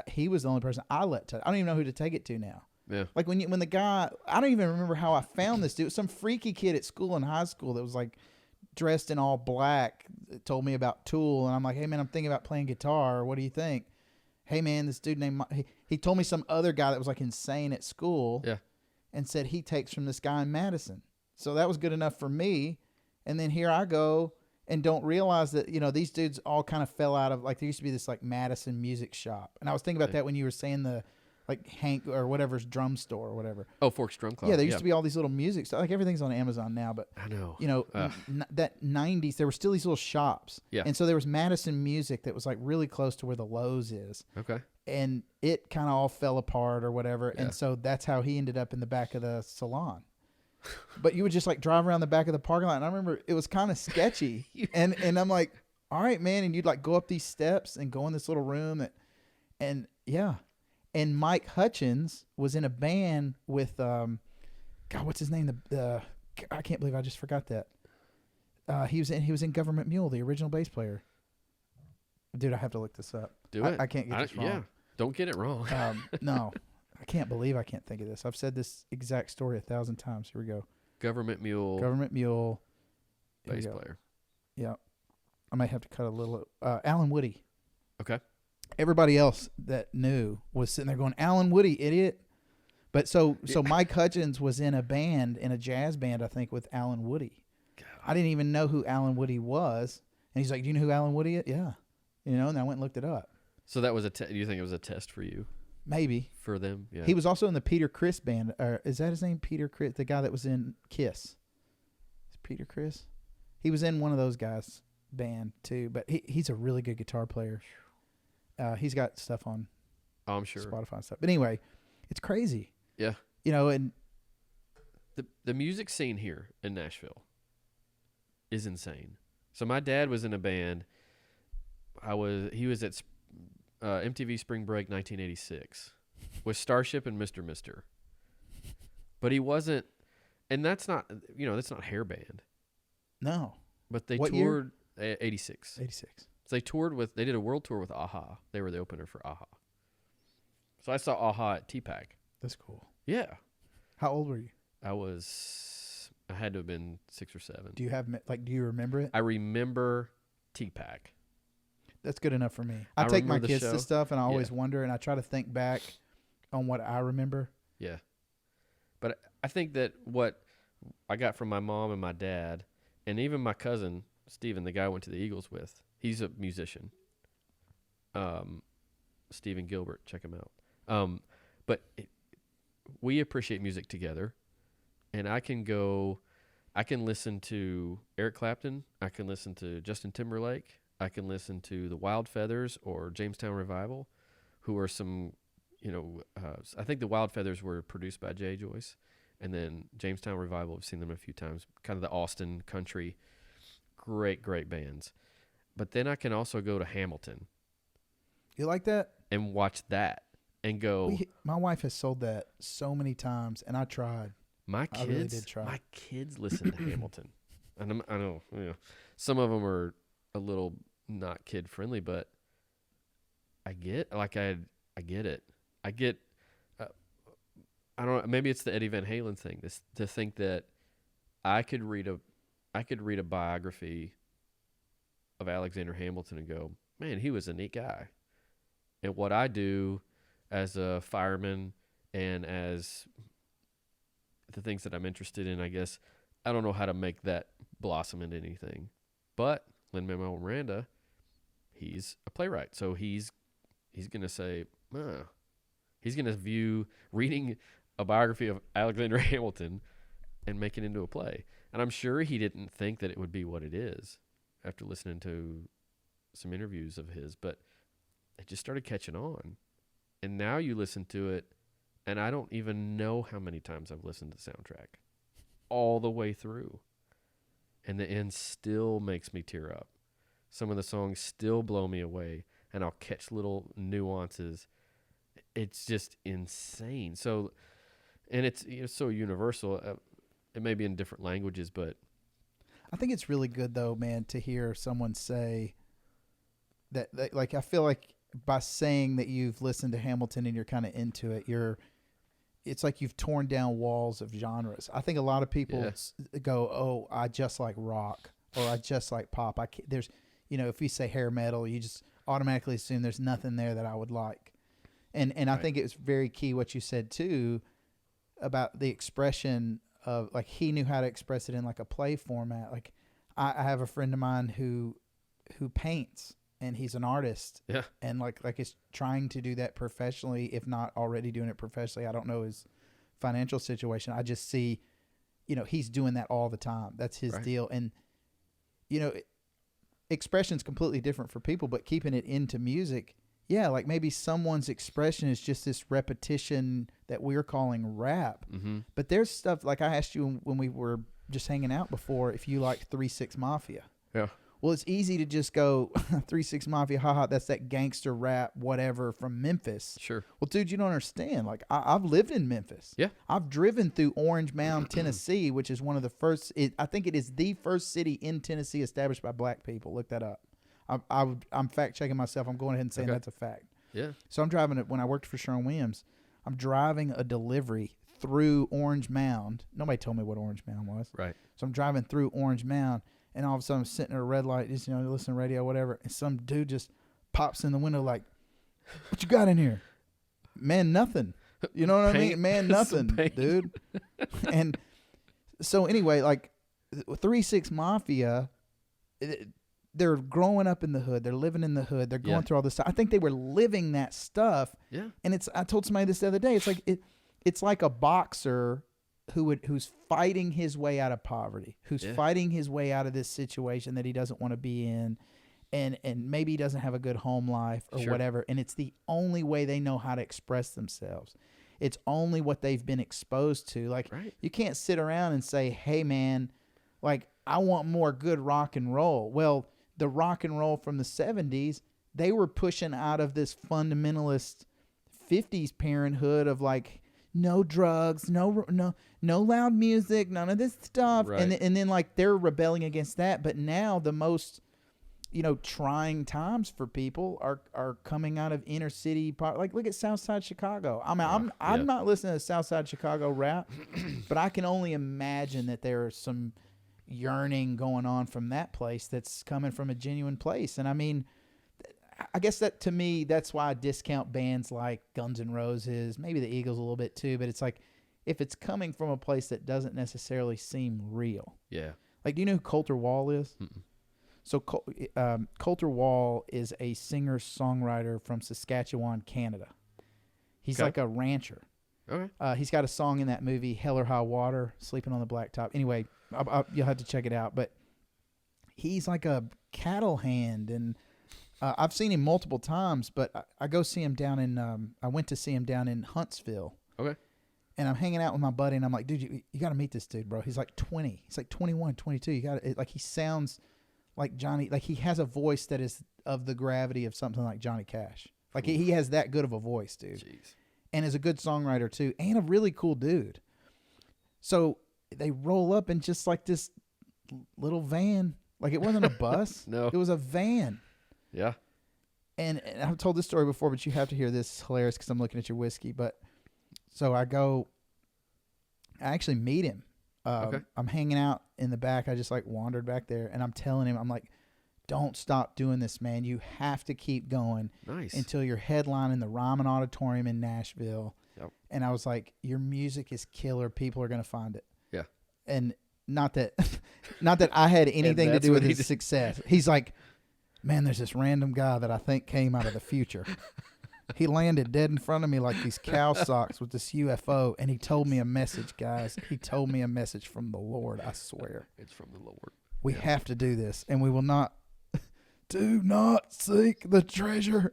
He was the only person I let touch. I don't even know who to take it to now. Yeah. Like when the guy, I don't even remember how I found this dude. It was some freaky kid at school in high school that was like dressed in all black, told me about Tool, and I'm like, hey man, I'm thinking about playing guitar. What do you think? Hey man, this dude named he told me some other guy that was like insane at school. Yeah. And said he takes from this guy in Madison. So that was good enough for me. And then here I go and don't realize that, these dudes all kind of fell out of, like, there used to be this, like, Madison music shop. And I was thinking about that when you were saying the, like, Hank or whatever's drum store or whatever. Oh, Forks Drum Club. Yeah, there used to be all these little music stuff. Like, everything's on Amazon now. But, I know. That 90s, there were still these little shops. Yeah. And so there was Madison music that was, like, really close to where the Lowe's is. Okay. And it kind of all fell apart or whatever. Yeah. And so that's how he ended up in the back of the salon. But you would just like drive around the back of the parking lot. And I remember it was kind of sketchy. and I'm like, all right, man. And you'd like go up these steps and go in this little room and yeah. And Mike Hutchins was in a band with God, what's his name? I can't believe I just forgot that. He was in Government Mule, the original bass player. Dude, I have to look this up. Do it. I can't get this wrong. Yeah, don't get it wrong. No, I can't believe I can't think of this. I've said this exact story 1,000 times. Here we go. Government Mule. Government Mule. Bass player. Yeah. I might have to cut a little. Alan Woody. Okay. Everybody else that knew was sitting there going, Alan Woody, idiot. But so Mike Hutchins was in a jazz band, I think, with Alan Woody. God. I didn't even know who Alan Woody was. And he's like, do you know who Alan Woody is? Yeah. And I went and looked it up. So that was do you think it was a test for you? Maybe. For them? Yeah. He was also in the Peter Criss band. Is that his name? Peter Criss, the guy that was in Kiss. Is Peter Criss? He was in one of those guys' band too, but he's a really good guitar player. He's got stuff on I'm sure. Spotify and stuff. But anyway, it's crazy. Yeah. And the music scene here in Nashville is insane. So my dad was in a band. He was at MTV Spring Break 1986 with Starship and Mr. Mister. But he wasn't, and that's not hair band. No. But they What toured 86. 86. So they did a world tour with Aha. They were the opener for Aha. So I saw Aha at T-Pack. That's cool. Yeah. How old were you? I had to have been 6 or 7. Do you remember it? I remember T-Pack. That's good enough for me. I I take my remember the kids show. to stuff and I always wonder and I try to think back on what I remember. Yeah. But I think that what I got from my mom and my dad, and even my cousin, Steven, the guy I went to the Eagles with, he's a musician. Steven Gilbert, check him out. We appreciate music together, and I can listen to Eric Clapton, I can listen to Justin Timberlake, I can listen to the Wild Feathers or Jamestown Revival, who are some, I think the Wild Feathers were produced by Jay Joyce, and then Jamestown Revival, I've seen them a few times, kind of the Austin country, great bands. But then I can also go to Hamilton. You like that? And watch that and go. My wife has sold that so many times, and I tried. I really did try. My kids listen to Hamilton, and I know some of them are a little not kid friendly, but I get it. I get. I don't know. Maybe it's the Eddie Van Halen thing. To think that I could read a biography of Alexander Hamilton and go, man, he was a neat guy. And what I do as a fireman and as the things that I'm interested in, I guess, I don't know how to make that blossom into anything. But Lin-Manuel Miranda, he's a playwright. So he's going to say, he's going to view reading a biography of Alexander Hamilton and make it into a play. And I'm sure he didn't think that it would be what it is after listening to some interviews of his, but it just started catching on. And now you listen to it, and I don't even know how many times I've listened to the soundtrack all the way through. And the end still makes me tear up. Some of the songs still blow me away, and I'll catch little nuances. It's just insane. So, and it's so universal. It may be in different languages, but I think it's really good though, man, to hear someone say that like, I feel like by saying that you've listened to Hamilton and you're kind of into it, it's like you've torn down walls of genres. I think a lot of people go, "Oh, I just like rock," or "I just like pop." There's, if you say hair metal, you just automatically assume there's nothing there that I would like. And I think it was very key what you said too about the expression of, like, he knew how to express it in like a play format. Like I have a friend of mine who paints, and he's an artist. Yeah. And like is trying to do that professionally, if not already doing it professionally. I don't know his financial situation. I just see, he's doing that all the time. That's his deal. And, expression's completely different for people, but keeping it into music, like maybe someone's expression is just this repetition that we're calling rap. Mm-hmm. But there's stuff, like I asked you when we were just hanging out before, if you liked 3 6 Mafia. Yeah. Well, it's easy to just go 3-6 Mafia, haha, that's that gangster rap, whatever, from Memphis. Sure. Well, dude, you don't understand. Like, I've lived in Memphis. Yeah. I've driven through Orange Mound, Tennessee, which is one of the first, I think it is the first city in Tennessee established by black people. Look that up. I'm fact-checking myself. I'm going ahead and saying that's a fact. Yeah. So I'm driving it when I worked for Sherwin-Williams. I'm driving a delivery through Orange Mound. Nobody told me what Orange Mound was. Right. So I'm driving through Orange Mound, and all of a sudden I'm sitting at a red light, just listening to radio, whatever, and some dude just pops in the window like, "What you got in here?" Man, nothing. You know what I mean? Man, nothing, dude. And so anyway, like 3-6 Mafia, they're growing up in the hood. They're living in the hood. They're going through all this stuff. I think they were living that stuff. Yeah. And I told somebody this the other day. It's like it's like a boxer who's fighting his way out of poverty, who's fighting his way out of this situation that he doesn't want to be in, and maybe he doesn't have a good home life or whatever, and it's the only way they know how to express themselves. It's only what they've been exposed to. Like, you can't sit around and say, "Hey, man, like, I want more good rock and roll." Well, the rock and roll from the 70s, they were pushing out of this fundamentalist 50s parenthood of like, no drugs, no loud music, none of this stuff. Right. And then like they're rebelling against that. But now the most, trying times for people are coming out of inner city. Like, look at Southside Chicago. I mean, I'm not listening to Southside Chicago rap, but I can only imagine that there are some yearning going on from that place that's coming from a genuine place. And I mean, I guess that to me, that's why I discount bands like Guns N' Roses, maybe the Eagles a little bit too, but it's like, if it's coming from a place that doesn't necessarily seem real. Yeah. Like, do you know who Colter Wall is? Mm-mm. So Colter Wall is a singer-songwriter from Saskatchewan, Canada. He's like a rancher. Okay. He's got a song in that movie, Hell or High Water, Sleeping on the Blacktop. Anyway, you'll have to check it out. But he's like a cattle hand, and I've seen him multiple times, but I go see him down in I went to see him down in Huntsville. Okay. And I'm hanging out with my buddy, and I'm like, dude, you got to meet this dude, bro. He's like 20. He's like 21, 22. You got to, like, he sounds like Johnny. Like, he has a voice that is of the gravity of something like Johnny Cash. Like, he has that good of a voice, dude. Jeez. And is a good songwriter, too, and a really cool dude. So they roll up in just like this little van. Like, it wasn't a bus. No. It was a van. Yeah. And I've told this story before, but you have to hear this. It's hilarious because I'm looking at your whiskey. But so I actually meet him. Okay. I'm hanging out in the back. I just like wandered back there, and I'm telling him, I'm like, don't stop doing this, man. You have to keep going. Nice. Until you're headlining the Ryman Auditorium in Nashville. Yep. And I was like, your music is killer. People are going to find it. Yeah. And not that I had anything to do with his success. He's like, man, there's this random guy that I think came out of the future. He landed dead in front of me like these cow socks with this UFO, and he told me a message, guys. He told me a message from the Lord, I swear. It's from the Lord. We have to do this, and we will not. Do not seek the treasure.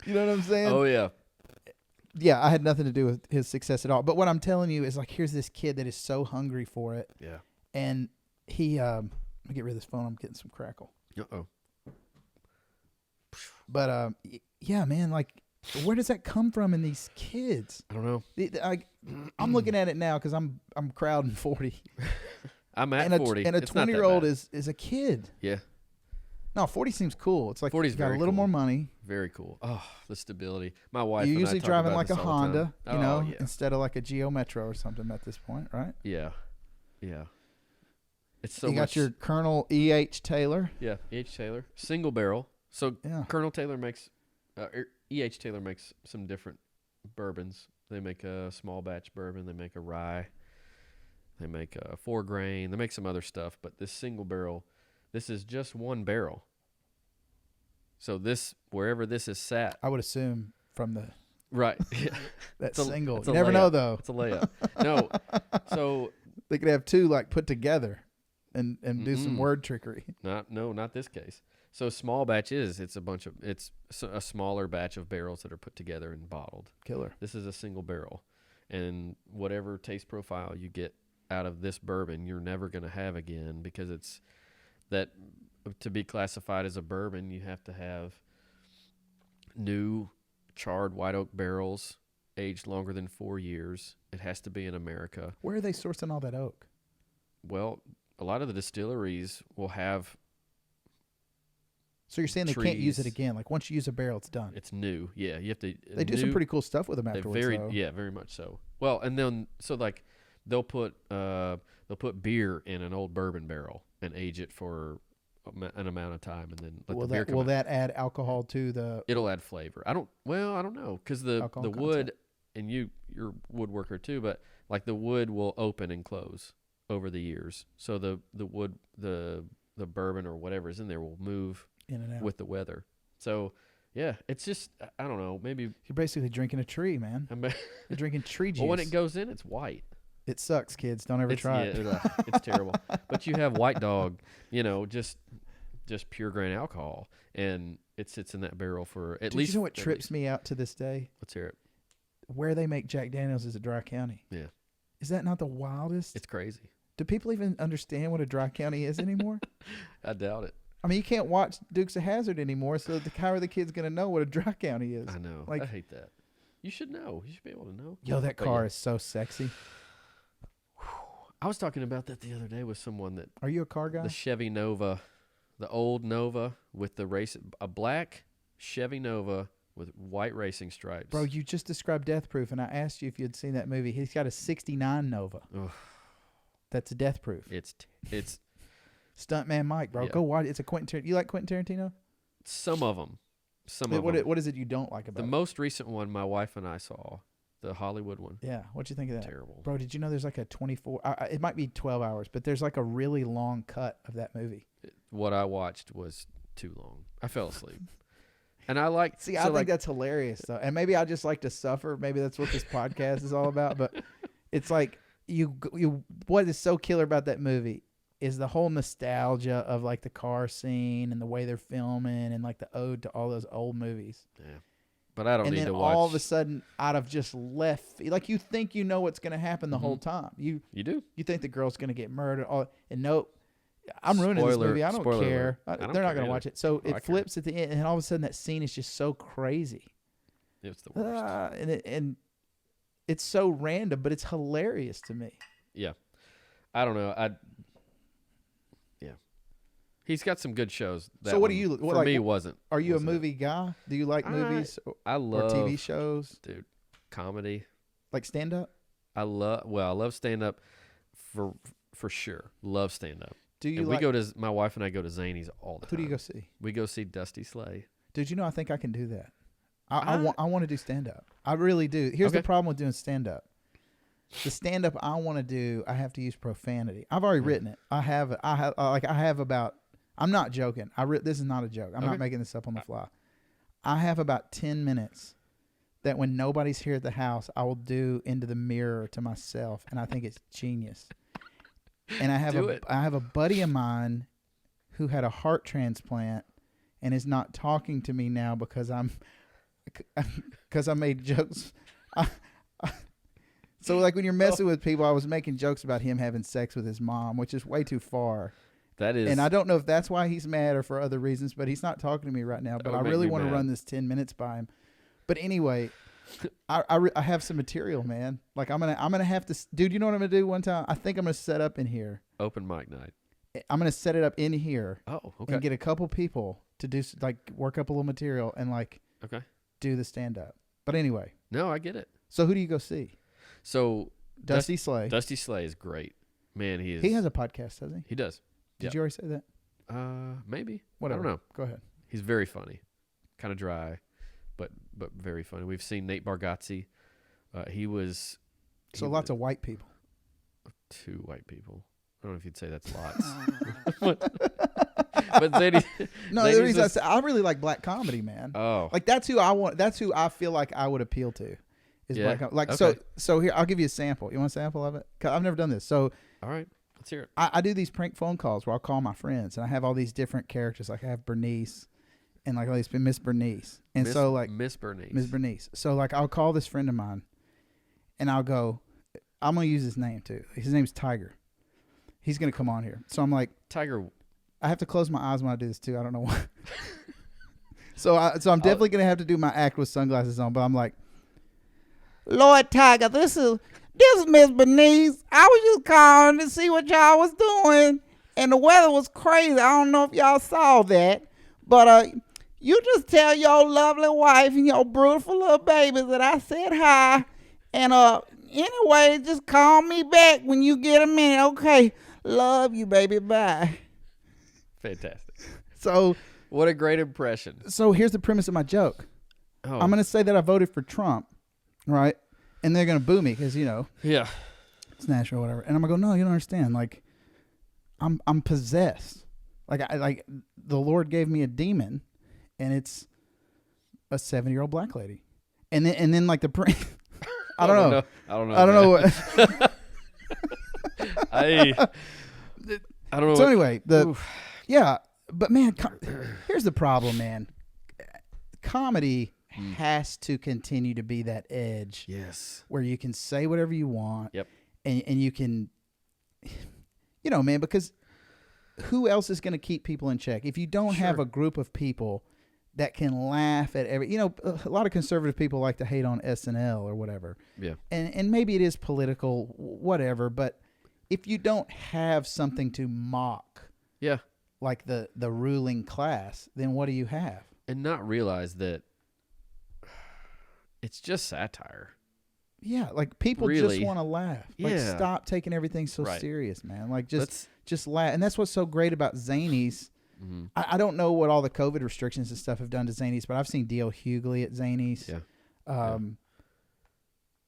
You know what I'm saying? Oh, yeah. Yeah, I had nothing to do with his success at all. But what I'm telling you is, like, here's this kid that is so hungry for it. Yeah. And he, let me get rid of this phone. I'm getting some crackle. Uh-oh. But, yeah, man, like, where does that come from in these kids? I don't know. I'm looking at it now because I'm crowding 40. I'm at 40. And a 20-year-old is a kid. Yeah. No, 40 seems cool. It's like 40's you got a very little cool. more money. Very cool. Oh, the stability. My wife You're and usually I talk driving about like a this all the Honda, time. Yeah. instead of like a Geo Metro or something at this point, right? Yeah. Yeah. It's so you got your Colonel E.H. Taylor. Yeah, E.H. Taylor. Single barrel. So Colonel Taylor makes, E.H. Taylor makes some different bourbons. They make a small batch bourbon. They make a rye. They make a 4-grain. They make some other stuff. But this single barrel, this is just one barrel. So this, wherever this is sat. I would assume from the. Right. That single. You never know, though. It's a layup. No. So. They could have two, like, put together and do some word trickery. Not this case. So small batch it's a smaller batch of barrels that are put together and bottled. Killer. This is a single barrel. And whatever taste profile you get out of this bourbon, you're never going to have again because that to be classified as a bourbon, you have to have new charred white oak barrels aged longer than 4 years. It has to be in America. Where are they sourcing all that oak? Well, a lot of the distilleries will have. So you're saying they can't use it again? Like once you use a barrel, it's done. It's new. Yeah, you have to. They do some pretty cool stuff with them afterwards. Very much so. Well, and then so like they'll put beer in an old bourbon barrel and age it for an amount of time, and then let the beer come out. Will that add alcohol to the? It'll add flavor. I don't know because the wood, and you're a woodworker too, but like the wood will open and close over the years. So the wood, the bourbon or whatever is in there will move in and out with the weather. So yeah, it's just I don't know. Maybe you're basically drinking a tree, man. You're drinking tree juice. Well, when it goes in, it's white. It sucks, kids. Don't ever try it. It's terrible. But you have White Dog, just pure grain alcohol, and it sits in that barrel for at least. You know what trips me out to this day? Let's hear it. Where they make Jack Daniels is a dry county. Yeah. Is that not the wildest? It's crazy. Do people even understand what a dry county is anymore? I doubt it. I mean, you can't watch Dukes of Hazzard anymore, so how are the kids going to know what a dry county is? I know. I hate that. You should know. You should be able to know. Yo, that car is so sexy. I was talking about that the other day with someone that. Are you a car guy? The Chevy Nova, the old Nova with a black Chevy Nova with white racing stripes. Bro, you just described Death Proof, and I asked you if you had seen that movie. He's got a '69 Nova. Ugh. That's Death Proof. It's Stuntman Mike, bro. Yeah. Go watch it. It's a Quentin Tarantino. You like Quentin Tarantino? Some of them. What is it you don't like about it? The most recent one my wife and I saw. The Hollywood one. Yeah. What'd you think of that? Terrible. Bro, did you know there's like a 24... it might be 12 hours, but there's like a really long cut of that movie. What I watched was too long. I fell asleep. And I like... See, I think that's hilarious, though. And maybe I just like to suffer. Maybe that's what this podcast is all about. But it's like, what is so killer about that movie is the whole nostalgia of like the car scene and the way they're filming and like the ode to all those old movies. Yeah. But I don't need to watch. And then all of a sudden, out of just left, like you think you know what's going to happen the whole time. You do. You think the girl's going to get murdered. And nope, I'm ruining this movie. I don't care. They're not going to watch it. So it flips at the end, and all of a sudden that scene is just so crazy. It's the worst. And it's so random, but it's hilarious to me. Yeah. I don't know. He's got some good shows. So what do you... For me, it wasn't. Are you a movie guy? Do you like movies I love, or TV shows? Dude, comedy. Like stand-up? I love stand-up for sure. Love stand-up. Do you my wife and I go to Zany's all the time. Who do you go see? We go see Dusty Slay. Dude, you know, I think I can do that. I want to do stand-up. I really do. Here's the problem with doing stand-up. The stand-up I want to do, I have to use profanity. I've already written it. I have about... I'm not joking. This is not a joke. I'm not making this up on the fly. I have about 10 minutes that when nobody's here at the house, I will do into the mirror to myself, and I think it's genius. And I have a buddy of mine who had a heart transplant and is not talking to me now because I made jokes. So like when you're messing with people, I was making jokes about him having sex with his mom, which is way too far. That is, and I don't know if that's why he's mad or for other reasons, but he's not talking to me right now. But I really want to run this 10 minutes by him. But anyway, I have some material, man. Like I'm gonna have to, dude. You know what I'm gonna do one time? I think I'm gonna set up in here. Open mic night. I'm gonna set it up in here. Oh, okay. And get a couple people to do like work up a little material and like do the stand up. But anyway, no, I get it. So who do you go see? So Dusty Slay. Dusty Slay is great, man. He has a podcast, doesn't he? He does. Did you already say that? Maybe. Whatever. I don't know. Go ahead. He's very funny, kind of dry, but very funny. We've seen Nate Bargatze. Lots of white people. 2 white people. I don't know if you'd say that's lots. But Zadie, no, the reason I really like black comedy, man. Oh, like that's who I want. That's who I feel like I would appeal to. Is black comedy. Like so here I'll give you a sample. You want a sample of it? 'Cause I've never done this. So all right. Let's hear it. I do these prank phone calls where I'll call my friends, and I have all these different characters. Like I have Bernice, and like all these Miss Bernice, and Miss Bernice. Miss Bernice. So like I'll call this friend of mine, and I'll go, I'm gonna use his name too. His name's Tiger. He's gonna come on here. So I'm like, Tiger. I have to close my eyes when I do this too. I don't know why. So I'm definitely gonna have to do my act with sunglasses on. But I'm like, Lord Tiger, this is Miss Bernice. I was just calling to see what y'all was doing, and the weather was crazy. I don't know if y'all saw that, but you just tell your lovely wife and your beautiful little babies that I said hi, and anyway, just call me back when you get a minute. Okay, love you, baby. Bye. Fantastic. So. What a great impression. So here's the premise of my joke. Oh. I'm going to say that I voted for Trump, right? And they're going to boo me because, yeah, it's Nashville or whatever. And I'm going to go, no, you don't understand. Like, I'm possessed. Like the Lord gave me a demon, and it's a 70-year-old black lady. And then like the I don't know. I don't know what. I don't know. So anyway, yeah. But man, here's the problem, man. Comedy has to continue to be that edge. Yes. Where you can say whatever you want. Yep. And you can, man, because who else is going to keep people in check? If you don't have a group of people that can laugh at every, a lot of conservative people like to hate on SNL or whatever. Yeah. And maybe it is political, whatever. But if you don't have something to mock. Yeah. Like the ruling class, then what do you have? And not realize that it's just satire. Yeah, like people really? just want to laugh. Like stop taking everything so serious, man. Like just laugh. And that's what's so great about Zanies. Mm-hmm. I don't know what all the COVID restrictions and stuff have done to Zanies, but I've seen D.L. Hughley at Zanies. Yeah.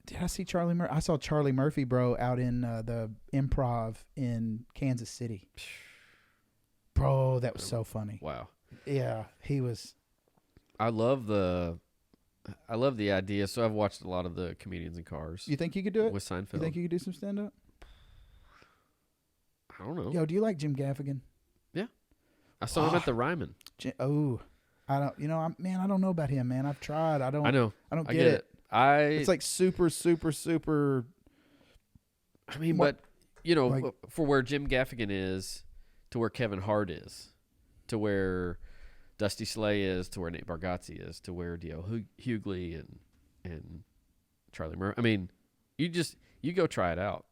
Did I see Charlie Murphy? I saw Charlie Murphy, bro, out in the Improv in Kansas City. Bro, that was so funny. Wow. Yeah, he was. I love the idea. So I've watched a lot of the Comedians in Cars. You think you could do it? With Seinfeld. You think you could do some stand-up? I don't know. Yo, do you like Jim Gaffigan? Yeah. I saw him at the Ryman. I don't. I don't know about him, man. I've tried. I don't get it. It's like super, super, super. I mean, but for where Jim Gaffigan is, to where Kevin Hart is, to where Dusty Slay is, to where Nate Bargatze is, to where D.L. Hughley and Charlie Murphy. I mean, you go try it out.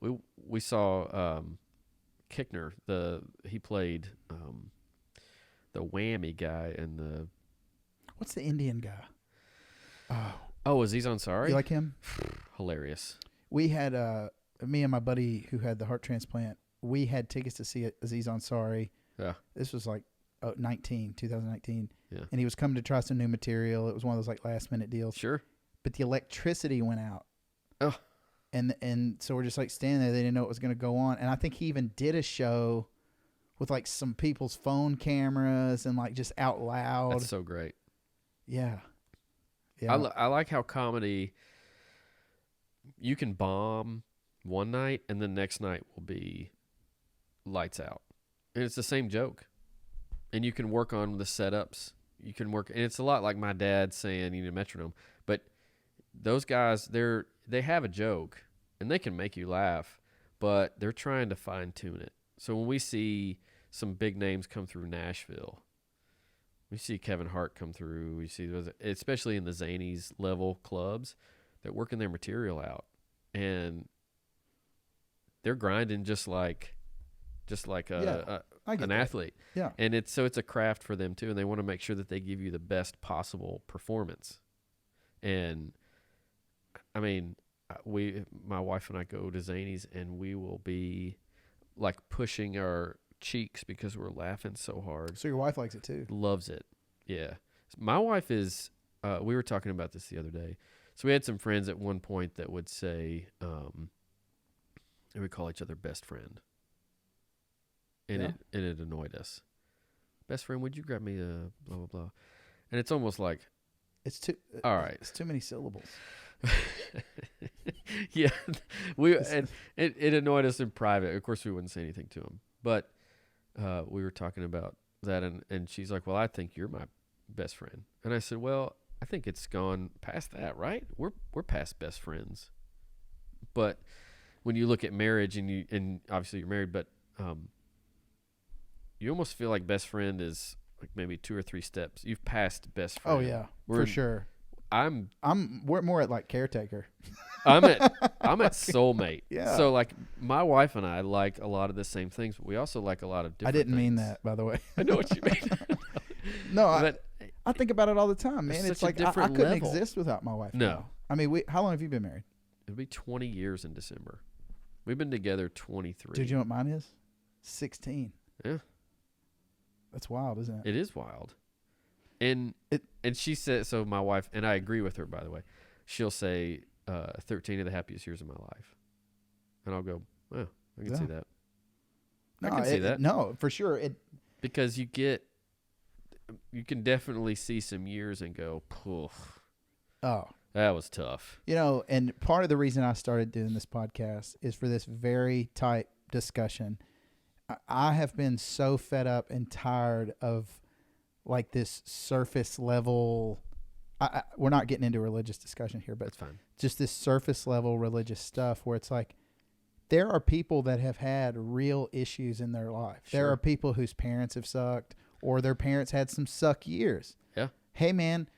We saw Kickner. He played the whammy guy and the. What's the Indian guy? Oh, Aziz Ansari? You like him? Hilarious. We had me and my buddy who had the heart transplant. We had tickets to see Aziz Ansari. Yeah. This was like 2019. Yeah. And he was coming to try some new material. It was one of those like last minute deals. Sure. But the electricity went out. Oh. And so we're just like standing there. They didn't know what was going to go on. And I think he even did a show with like some people's phone cameras and like just out loud. That's so great. Yeah. Yeah. I like how comedy, you can bomb one night and the next night will be lights out. And it's the same joke. And you can work on the setups. You can work, and it's a lot like my dad saying you need a metronome. But those guys, they have a joke and they can make you laugh, but they're trying to fine tune it. So when we see some big names come through Nashville, we see Kevin Hart come through. We see those, especially in the Zanies level clubs, they're working their material out, and they're grinding just like an athlete. Yeah. And it's a craft for them too, and they want to make sure that they give you the best possible performance. And I mean, my wife and I go to Zanies, and we will be like pushing our cheeks because we're laughing so hard. So your wife likes it too. Loves it. Yeah. My wife is, we were talking about this the other day. So we had some friends at one point that would say, we would call each other best friend. And it annoyed us. Best friend, would you grab me a blah, blah, blah. And it's almost like, it's too, all right. It's too many syllables. Yeah. And it annoyed us in private. Of course, we wouldn't say anything to him. But we were talking about that, and she's like, well, I think you're my best friend. And I said, well, I think it's gone past that, right? We're past best friends. But when you look at marriage, and obviously you're married, but you almost feel like best friend is like maybe 2 or 3 steps. You've passed best friend. Oh yeah, for sure. We're more at like caretaker. I'm at soulmate. Yeah. So like my wife and I like a lot of the same things, but we also like a lot of different I didn't mean things. that, by the way. I know what you mean. No, but I think about it all the time, man. It's It's such a like I different couldn't level. exist without my wife. No. now. I mean, how long have you been married? it'll be 20 years in December. We've been together 23. Dude, you know what mine is? 16. Yeah. That's wild, isn't it? It is wild. And she said, so my wife, and I agree with her, by the way, she'll say 13 of the happiest years of my life. And I'll go, oh, I can see that. I can see that. No, for sure. Because you can definitely see some years and go, poof. Oh. That was tough. You know, and part of the reason I started doing this podcast is for this very tight discussion. I have been so fed up and tired of like this surface level. We're not getting into religious discussion here, but that's fine. Just this surface level religious stuff where it's like there are people that have had real issues in their life. Sure. There are people whose parents have sucked or their parents had some suck years. Yeah. Hey, man,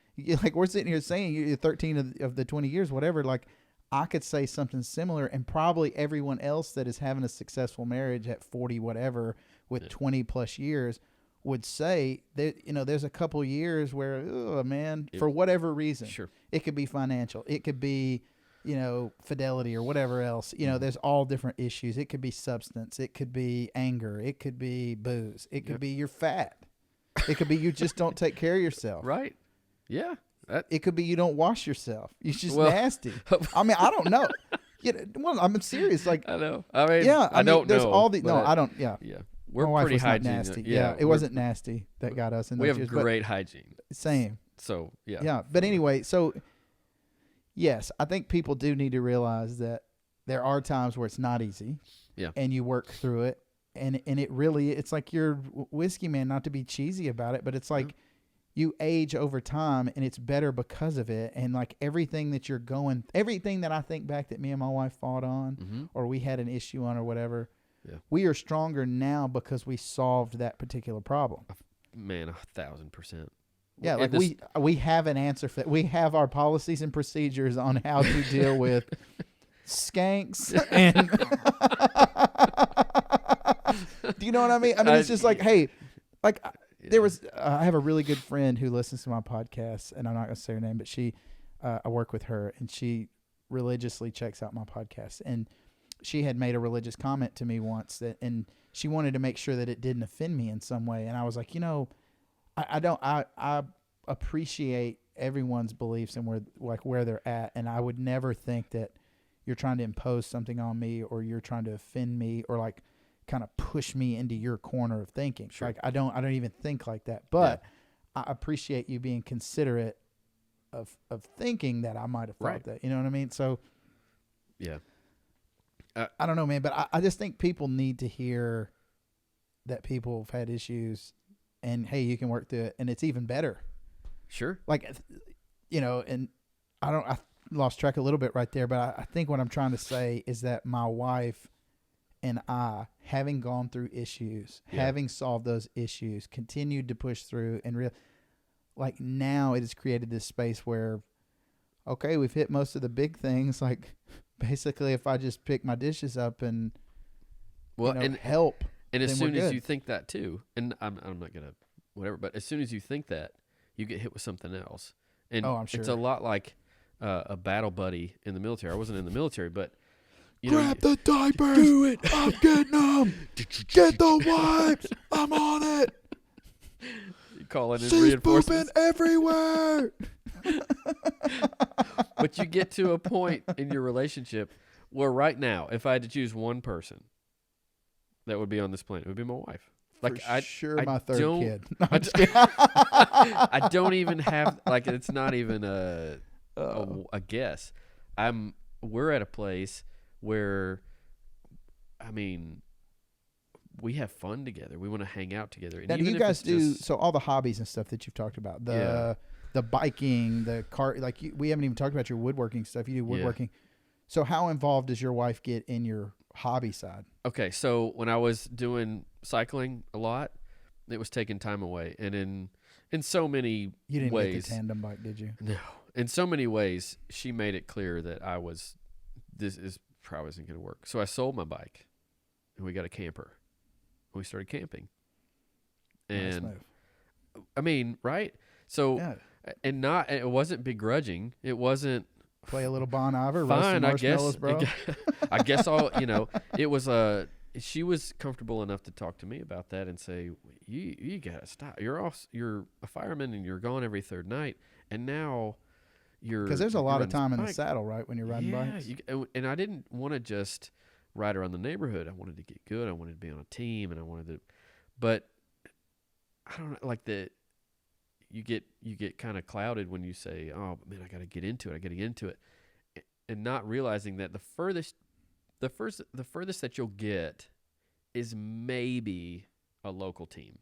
like we're sitting here saying you're 13 of the 20 years, whatever, like I could say something similar and probably everyone else that is having a successful marriage at 40, whatever, with 20 plus years would say that, you know, there's a couple years where, oh man, for whatever reason, sure, it could be financial. It could be, you know, fidelity or whatever else, you know, there's all different issues. It could be substance. It could be anger. It could be booze. It could be you're fat. It could be you just don't take care of yourself. Right. Yeah. It could be you don't wash yourself. You're just nasty. I mean, I don't know. Well, I'm serious. Like I know. I mean, I don't there's know. all the no. I don't. Yeah. Yeah. We're my wife pretty was not hygiene. nasty. Yeah. It wasn't nasty that got us in those we have years, great hygiene. Same. So yeah. Yeah. But anyway, so yes, I think people do need to realize that there are times where it's not easy. Yeah. And you work through it, and it really it's like you're whiskey man. Not to be cheesy about it, but it's like. You age over time and it's better because of it. And like everything that everything that I think back that me and my wife fought on or we had an issue on or whatever, we are stronger now because we solved that particular problem. Man, 1,000%. Yeah, like we have an answer for that. We have our policies and procedures on how to deal with skanks and do you know what I mean? I mean, it's just like, hey, like there was, I have a really good friend who listens to my podcast, and I'm not going to say her name, but I work with her, and she religiously checks out my podcast. And she had made a religious comment to me once and she wanted to make sure that it didn't offend me in some way. And I was like, you know, I appreciate everyone's beliefs and where they're at. And I would never think that you're trying to impose something on me or you're trying to offend me or like kind of push me into your corner of thinking. Sure. Like I don't even think like that, but I appreciate you being considerate of thinking that I might have thought that, you know what I mean? So yeah, I don't know, man, but I just think people need to hear that people have had issues and hey, you can work through it and it's even better. Sure. Like, you know, and I lost track a little bit right there, but I think what I'm trying to say is that my wife and I, having gone through issues, having solved those issues, continued to push through and like now it has created this space where, okay, we've hit most of the big things. Like basically if I just pick my dishes up and, and help. And as soon as you think that too, and I'm not going to whatever, but as soon as you think that, you get hit with something else. And I'm sure. It's a lot like a battle buddy in the military. I wasn't in the military, but grab the diapers. Do it. I'm getting them. Get the wipes. I'm on it. You call in she's reinforcements. Pooping everywhere. But you get to a point in your relationship where right now, if I had to choose one person that would be on this planet, it would be my wife. Like my third kid. No, I don't even have like it's not even a guess. We're at a place where, I mean, we have fun together. We want to hang out together. And now, do you guys do so? All the hobbies and stuff that you've talked about, the biking, the car, like we haven't even talked about your woodworking stuff. You do woodworking. Yeah. So how involved does your wife get in your hobby side? Okay, so when I was doing cycling a lot, It was taking time away, and in so many You didn't ways, get the tandem bike, did you? no, in so many ways, she made it clear that this is probably isn't going to work. So I sold my bike, and we got a camper. We started camping, Nice and move. I mean, right? So, Yeah. and it wasn't begrudging. It wasn't Play a little Bon Iver, roast some fine. I guess, marshmallows, bro. I guess it was she was comfortable enough to talk to me about that and say, you gotta stop. You're a fireman and you're gone every third night, and now you're Because there's a you're lot of riding this time in the bike." saddle, right, when you're riding bikes. And I didn't want to just ride around the neighborhood. I wanted to get good. I wanted to be on a team, and I wanted to, but I don't know, like you get kind of clouded when you say, "Oh man, I got to get into it. I got to get into it," and not realizing that the furthest that you'll get is maybe a local team.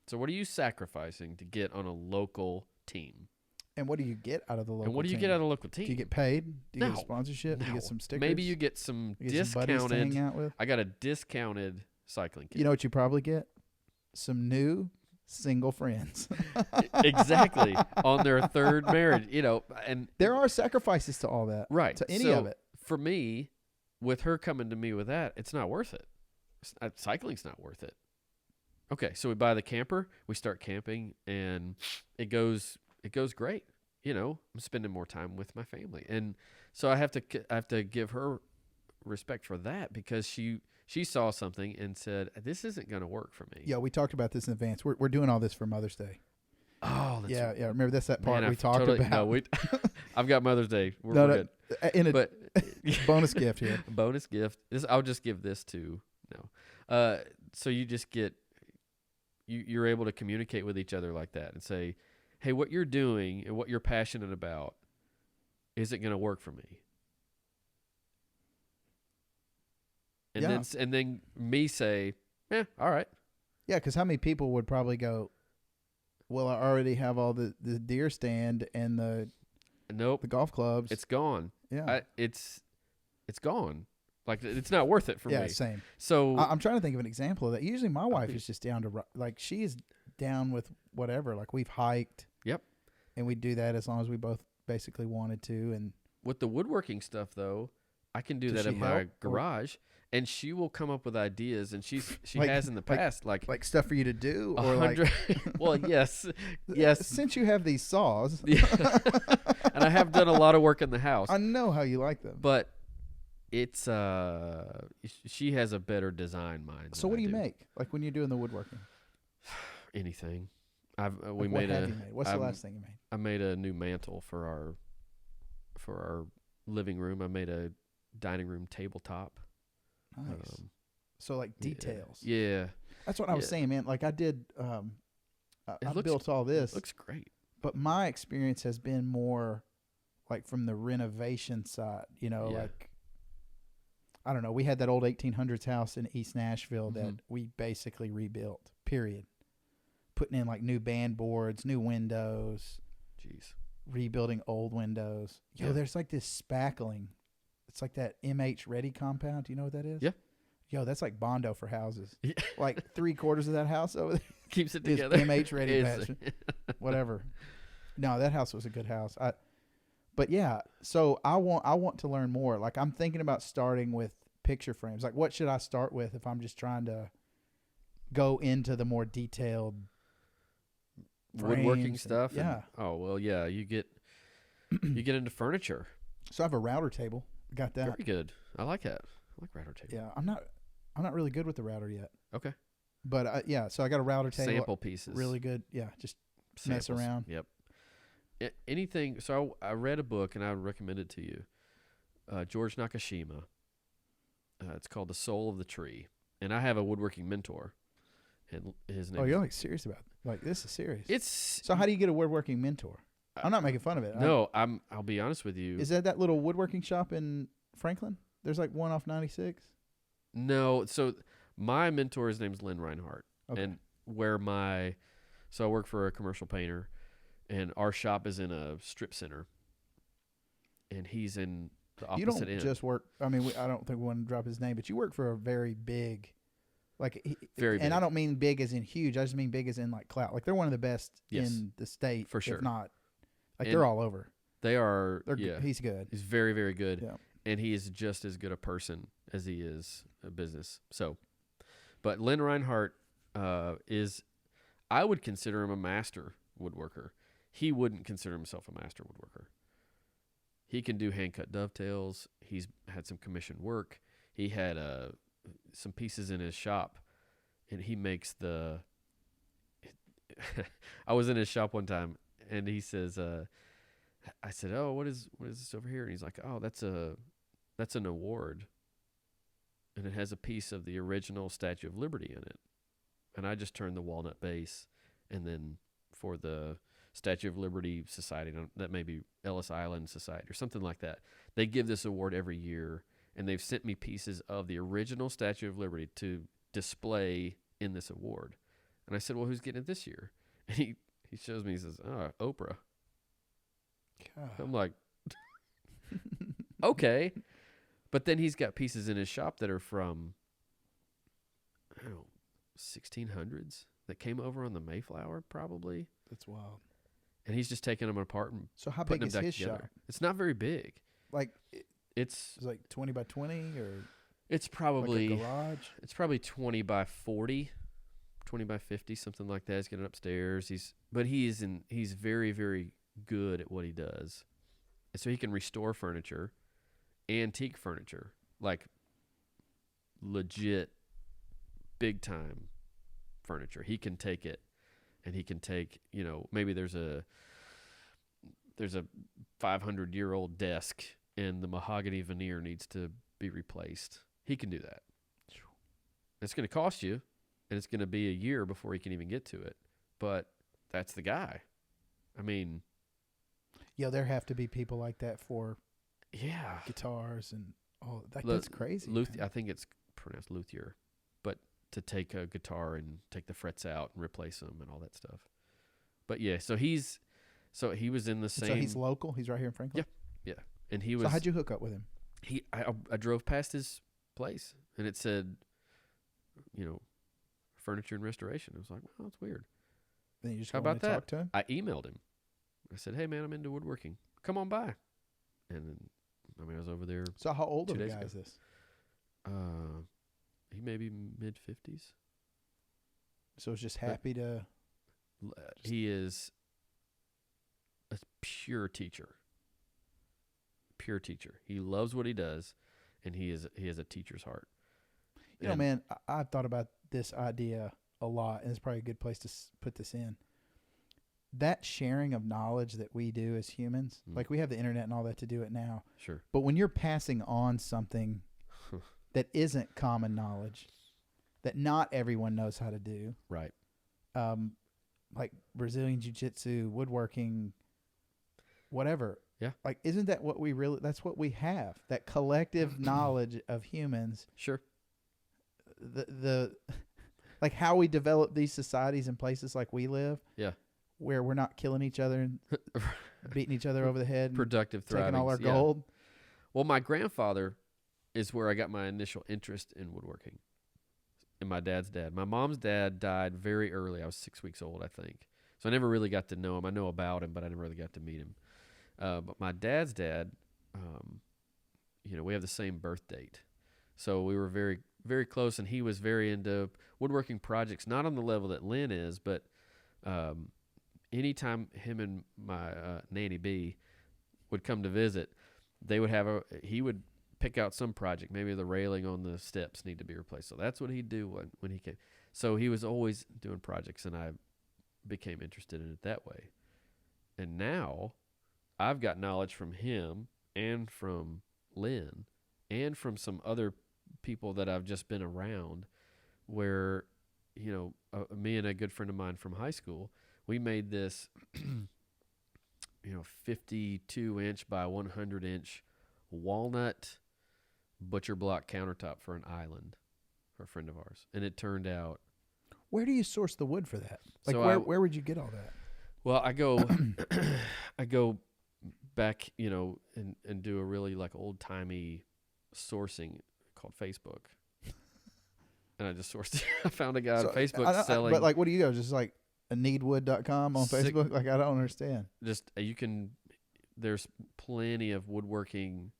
So what are you sacrificing to get on a local team? And what do you get out of the local And what do you team? get out of a local team? Do you get paid? Do you get No. a sponsorship? Do you No. get some stickers? Maybe you get some You get some buddies to hang discounted. out with? I got a discounted cycling kit. You know what you probably get? Some new single friends. Exactly. On their third marriage, and There are sacrifices to all that. right. To any So of it. for me, with her coming to me with that, it's not worth it. Cycling's not worth it. Okay, so we buy the camper, we start camping, and it goes great. I'm spending more time with my family, and so I have to give her respect for that, because she saw something and said, "This isn't going to work for me." Yeah, we talked about this in advance. We're doing all this for Mother's Day. Oh, that's Yeah. Remember that part man, we talked totally, about? No, I've got Mother's Day. We're No, good. In a But bonus gift here. bonus gift. I'll just give this to no. So you just get you're able to communicate with each other like that and say, "Hey, what you're doing and what you're passionate about, is it going to work for me?" And Yeah. then me say, "Yeah, all right." Yeah, because how many people would probably go, well, I already have all the deer stand and the Nope, golf clubs. it's gone. Yeah. It's gone. Like, it's not worth it for yeah, me. same. So I'm trying to think of an example of that. Usually my wife be- is just down to, like, she is down with whatever. Like, we've hiked. Yep. And we do that as long as we both basically wanted to. And with the woodworking stuff, though, I can do Does that she in my help, or- garage, and she will come up with ideas, and she Like- has in the past, like stuff for you to do, or 100. Well, yes, yes. Since you have these saws, Yeah. And I have done a lot of work in the house, I know how you like them. but it's she has a better design mind. So than what I do you make? Like when you're doing the woodworking? Anything. We Like, what made have you made? What's the last thing you made? I made a new mantle for our living room. I made a dining room tabletop. Nice. So like details. Yeah. That's what I was Yeah. saying, man. Like I did, I looks- built all this, It looks great. but my experience has been more like from the renovation side. Yeah. Like I don't know. We had that old 1800s house in East Nashville that Mhm. we basically rebuilt. Period. Putting in like new band boards, new windows, Jeez. rebuilding old windows. Yeah. There's like this spackling. It's like that MH Ready compound. Do you know what that is? Yeah. That's like Bondo for houses. Yeah. Like 3/4 of that house over there Keeps it is together. MH Ready Is- patch. Whatever. No, that house was a good house. But yeah, so I want to learn more. Like I'm thinking about starting with picture frames. Like what should I start with if I'm just trying to go into the more detailed Woodworking frames stuff. yeah. Oh well, yeah. You get into furniture. So I have a router table. Got that. Very good. I like that. I like router table. Yeah, I'm not really good with the router yet. Okay. But yeah, so I got a router table. Sample pieces. Really good. Yeah, just mess Samples. around. Yep. Anything. So I read a book, and I would recommend it to you. George Nakashima. It's called The Soul of the Tree, and I have a woodworking mentor, and his name. Oh, you're like serious about it. Like this is serious. It's So how do you get a woodworking mentor? I'm not making fun of it. no. I'll be honest with you. Is that little woodworking shop in Franklin? There's like one off 96. No. So my mentor, his name's Lynn Reinhardt, Okay. and so I work for a commercial painter, and our shop is in a strip center, and he's in the opposite You don't end. just work. I mean, I don't think we want to drop his name, but you work for a very big Like, Very big. and I don't mean big as in huge. I just mean big as in like clout. Like they're one of the best Yes. in the state, For sure. if not, like And they're all over. They are. He's good. He's very, very good. Yeah. And he is just as good a person as he is a business. So, but Lynn Reinhardt is, I would consider him a master woodworker. He wouldn't consider himself a master woodworker. He can do hand-cut dovetails. He's had some commissioned work. He had some pieces in his shop, and he makes the. I was in his shop one time, and he says, "I said, oh, what is this over here?" And he's like, "Oh, that's an award, and it has a piece of the original Statue of Liberty in it." And I just turned the walnut base, and then for the Statue of Liberty Society, that may be Ellis Island Society or something like that, they give this award every year, and they've sent me pieces of the original Statue of Liberty to display in this award. And I said, "Well, who's getting it this year?" And he shows me, he says, "Oh, Oprah." God. I'm like, okay. But then he's got pieces in his shop that are from, I don't know, 1600s that came over on the Mayflower, probably. That's wild. And he's just taking them apart and So how putting big them is back his together. shop? It's not very big. Like It's like 20 by 20 or it's probably like a garage? It's probably 20 by 40, 20 by 50, something like that. He's getting upstairs. He's very, very good at what he does. And so he can restore furniture, antique furniture, like legit big time furniture. He can take it, and he can take, maybe there's a 500-year-old desk and the mahogany veneer needs to be replaced. He can do that. It's going to cost you, and it's going to be a year before he can even get to it. But that's the guy. I mean, Yeah, there have to be people like that for yeah, guitars and all. That's crazy. I think it's pronounced luthier, but to take a guitar and take the frets out and replace them and all that stuff. But yeah, so he was in the same. So he's local. He's right here in Franklin. Yeah, and he was. So how'd you hook up with him? I drove past his place and it said, furniture and restoration. I was like, well, that's weird. Then you just How go in about and that? talk to him. I emailed him. I said, "Hey man, I'm into woodworking. Come on by." And then, I was over there. So how old 2 of a days guy ago. is this? He may be mid-50s. So it's just happy to. He is a pure teacher. Pure teacher. He loves what he does, and he has a teacher's heart. Man, I've thought about this idea a lot, and it's probably a good place to put this in. That sharing of knowledge that we do as humans, like we have the internet and all that to do it now. Sure. But when you're passing on something that isn't common knowledge, that not everyone knows how to do, Right. like Brazilian jiu-jitsu, woodworking, whatever. Yeah. Like, isn't that what that's what we have, that collective knowledge of humans. Sure. The like how we develop these societies in places like we live. Yeah. Where we're not killing each other and beating each other over the head. Productive thriving. Taking all our gold. Well, my grandfather is where I got my initial interest in woodworking. And my dad's dad. My mom's dad died very early. I was 6 weeks old, I think. So I never really got to know him. I know about him, but I never really got to meet him. But my dad's dad, we have the same birth date. So we were very, very close, and he was very into woodworking projects, not on the level that Lynn is, but anytime him and my Nanny B would come to visit, he would pick out some project. Maybe the railing on the steps need to be replaced. So that's what he'd do when he came. So he was always doing projects, and I became interested in it that way. And now I've got knowledge from him and from Lynn and from some other people that I've just been around where, me and a good friend of mine from high school, we made this, 52-inch by 100-inch walnut butcher block countertop for an island for a friend of ours. And it turned out. Where do you source the wood for that? Like, So where would you get all that? Well, I go back, and do a really like old-timey sourcing called Facebook. and I just sourced it. I found a guy on So, Facebook selling. But like, what do you go? Just like a needwood.com on Facebook? Like, I don't understand. Just you can. There's plenty of woodworking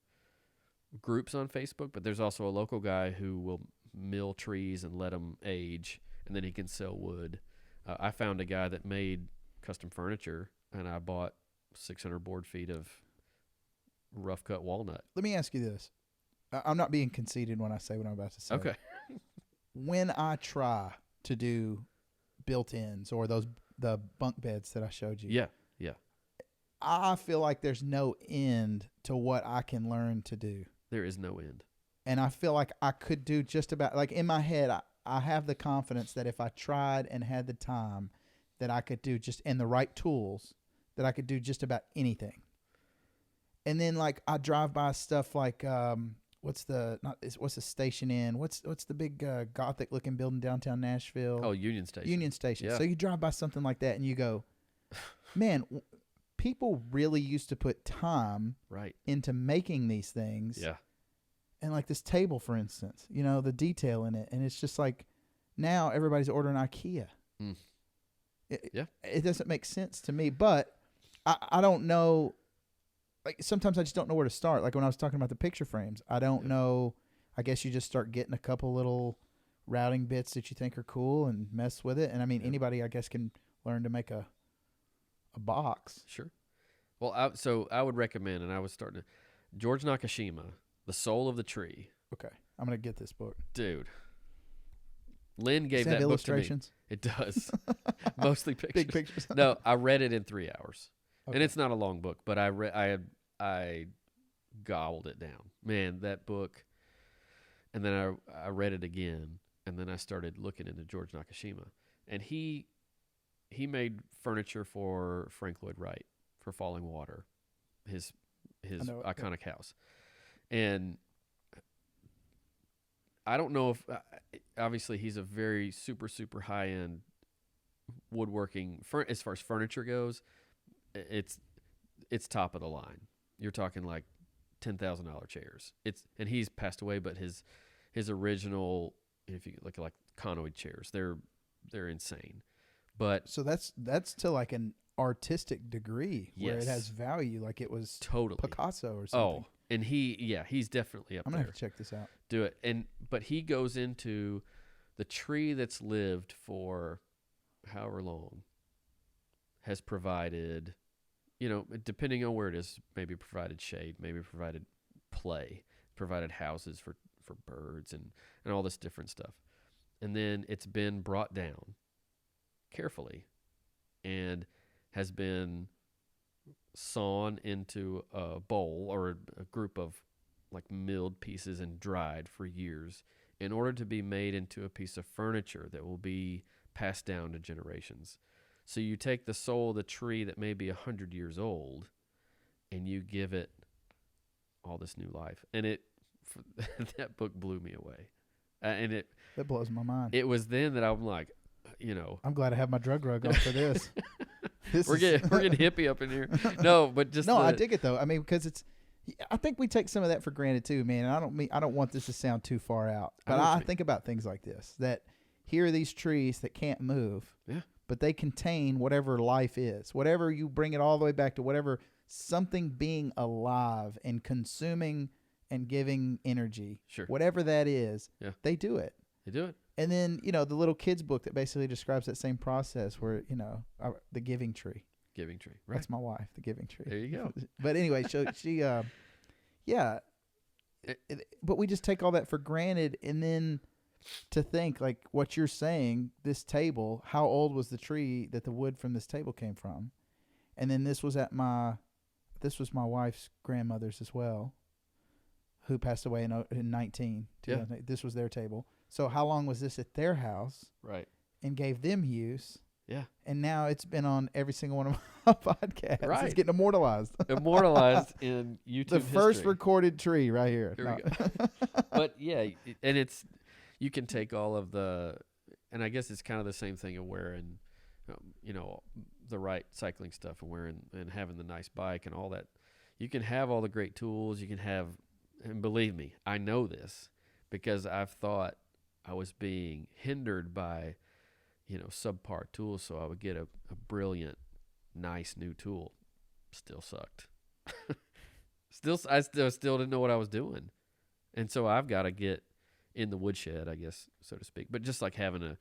groups on Facebook, but there's also a local guy who will mill trees and let them age, and then he can sell wood. I found a guy that made custom furniture, and I bought 600 board feet of rough cut walnut. Let me ask you this. I'm not being conceited when I say what I'm about to say. Okay. When I try to do built-ins or the bunk beds that I showed you, Yeah. I feel like there's no end to what I can learn to do. There is no end. And I feel like I could do just about, like in my head, I have the confidence that if I tried and had the time, that I could do just, and the right tools, that I could do just about anything. And then like I drive by stuff like, what's the Station Inn? What's the big Gothic looking building downtown Nashville? Oh, Union Station. Union Station. Yeah. So you drive by something like that and you go, man, people really used to put time Right. into making these things. Yeah. And like this table, for instance, you know, the detail in it. And it's just like now everybody's ordering IKEA. Mm. It doesn't make sense to me, but I don't know. Like sometimes I just don't know where to start. Like when I was talking about the picture frames, I don't know. I guess you just start getting a couple little routing bits that you think are cool and mess with it. And I mean, anybody I guess can learn to make a box. Sure. Well, I would recommend, and I was starting to, George Nakashima, The Soul of the Tree. Okay, I'm gonna get this book, Dude. Lynn gave Does it have that book illustrations? to me. It does. Mostly pictures. Big pictures. No, I read it in 3 hours. Okay. And it's not a long book, but I gobbled it down. Man, that book. And then I read it again, and then I started looking into George Nakashima. And he made furniture for Frank Lloyd Wright for Falling Water, his iconic house. And I don't know if obviously he's a very super super high end woodworking as far as furniture goes. It's top of the line. You're talking like $10,000 chairs. And he's passed away, but his original, if you look like conoid chairs, they're insane. But so that's to like an artistic degree where it has value, like it was totally Picasso or something. Oh, and he's definitely up there. I'm gonna have to check this out. Do it. But he goes into the tree that's lived for however long has provided, depending on where it is, maybe provided shade, maybe provided play, provided houses for birds and all this different stuff. And then it's been brought down carefully and has been sawn into a bowl or a group of like milled pieces and dried for years in order to be made into a piece of furniture that will be passed down to generations. So you take the soul of the tree that may be 100 years old and you give it all this new life. And that book blew me away. That blows my mind. It was then that I'm like, I'm glad I have my drug rug on for this. We're getting hippie up in here. No, but just I dig it though. I mean, because I think we take some of that for granted too, man. And I don't want this to sound too far out, but I think about things like this. That here are these trees that can't move, but they contain whatever life is. Whatever you bring it all the way back to whatever something being alive and consuming and giving energy. Sure. Whatever that is, they do it. They do it. And then, the little kid's book that basically describes that same process where, the giving tree. Giving tree. Right. That's my wife, the giving tree. There you go. But anyway, she but we just take all that for granted. And then to think like what you're saying, this table, how old was the tree that the wood from this table came from? And then this was my wife's grandmother's as well, who passed away in 19. Yeah. This was their table. So how long was this at their house? Right. And gave them use. Yeah. And now it's been on every single one of my podcasts. Right. It's getting immortalized. Immortalized in YouTube The first history. recorded tree right here. Here we go. But yeah, and you can take all of and I guess it's kind of the same thing of wearing, the right cycling stuff and wearing and having the nice bike and all that. You can have all the great tools. You can have, and believe me, I know this because I've thought I was being hindered by, subpar tools. So I would get a brilliant, nice new tool. Still sucked. I still didn't know what I was doing. And so I've got to get in the woodshed, I guess, so to speak. But just like having a,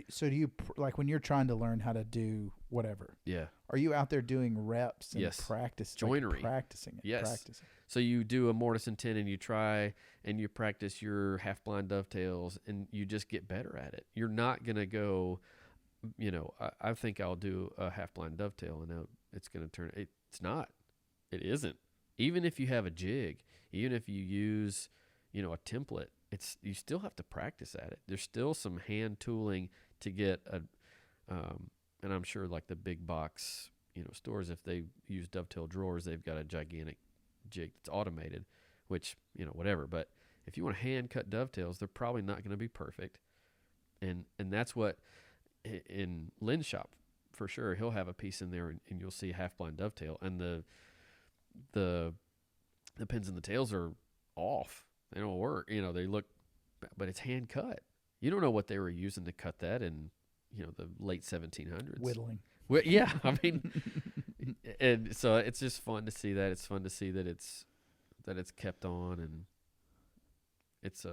So do you, like when you're trying to learn how to do whatever, yeah. are you out there doing reps and Yes. practice? Joinery. Like practicing it. Yes. Practicing. So you do a mortise and tenon, you try and you practice your half-blind dovetails, and you just get better at it. You're not going to go, I think I'll do a half-blind dovetail, and it's going to turn. It's not. It isn't. Even if you have a jig, even if you use, a template, you still have to practice at it. There's still some hand tooling to get and I'm sure like the big box, stores, if they use dovetail drawers, they've got a gigantic jig that's automated, which, whatever. But if you want to hand cut dovetails, they're probably not going to be perfect. And that's what in Lynn's shop, for sure, he'll have a piece in there and you'll see a half blind dovetail, and the pins and the tails are off. They don't work. They look, but it's hand cut. You don't know what they were using to cut that in, the late 1700s. Whittling. Well, yeah, I mean, and so it's just fun to see that. It's fun to see that it's kept on, and it's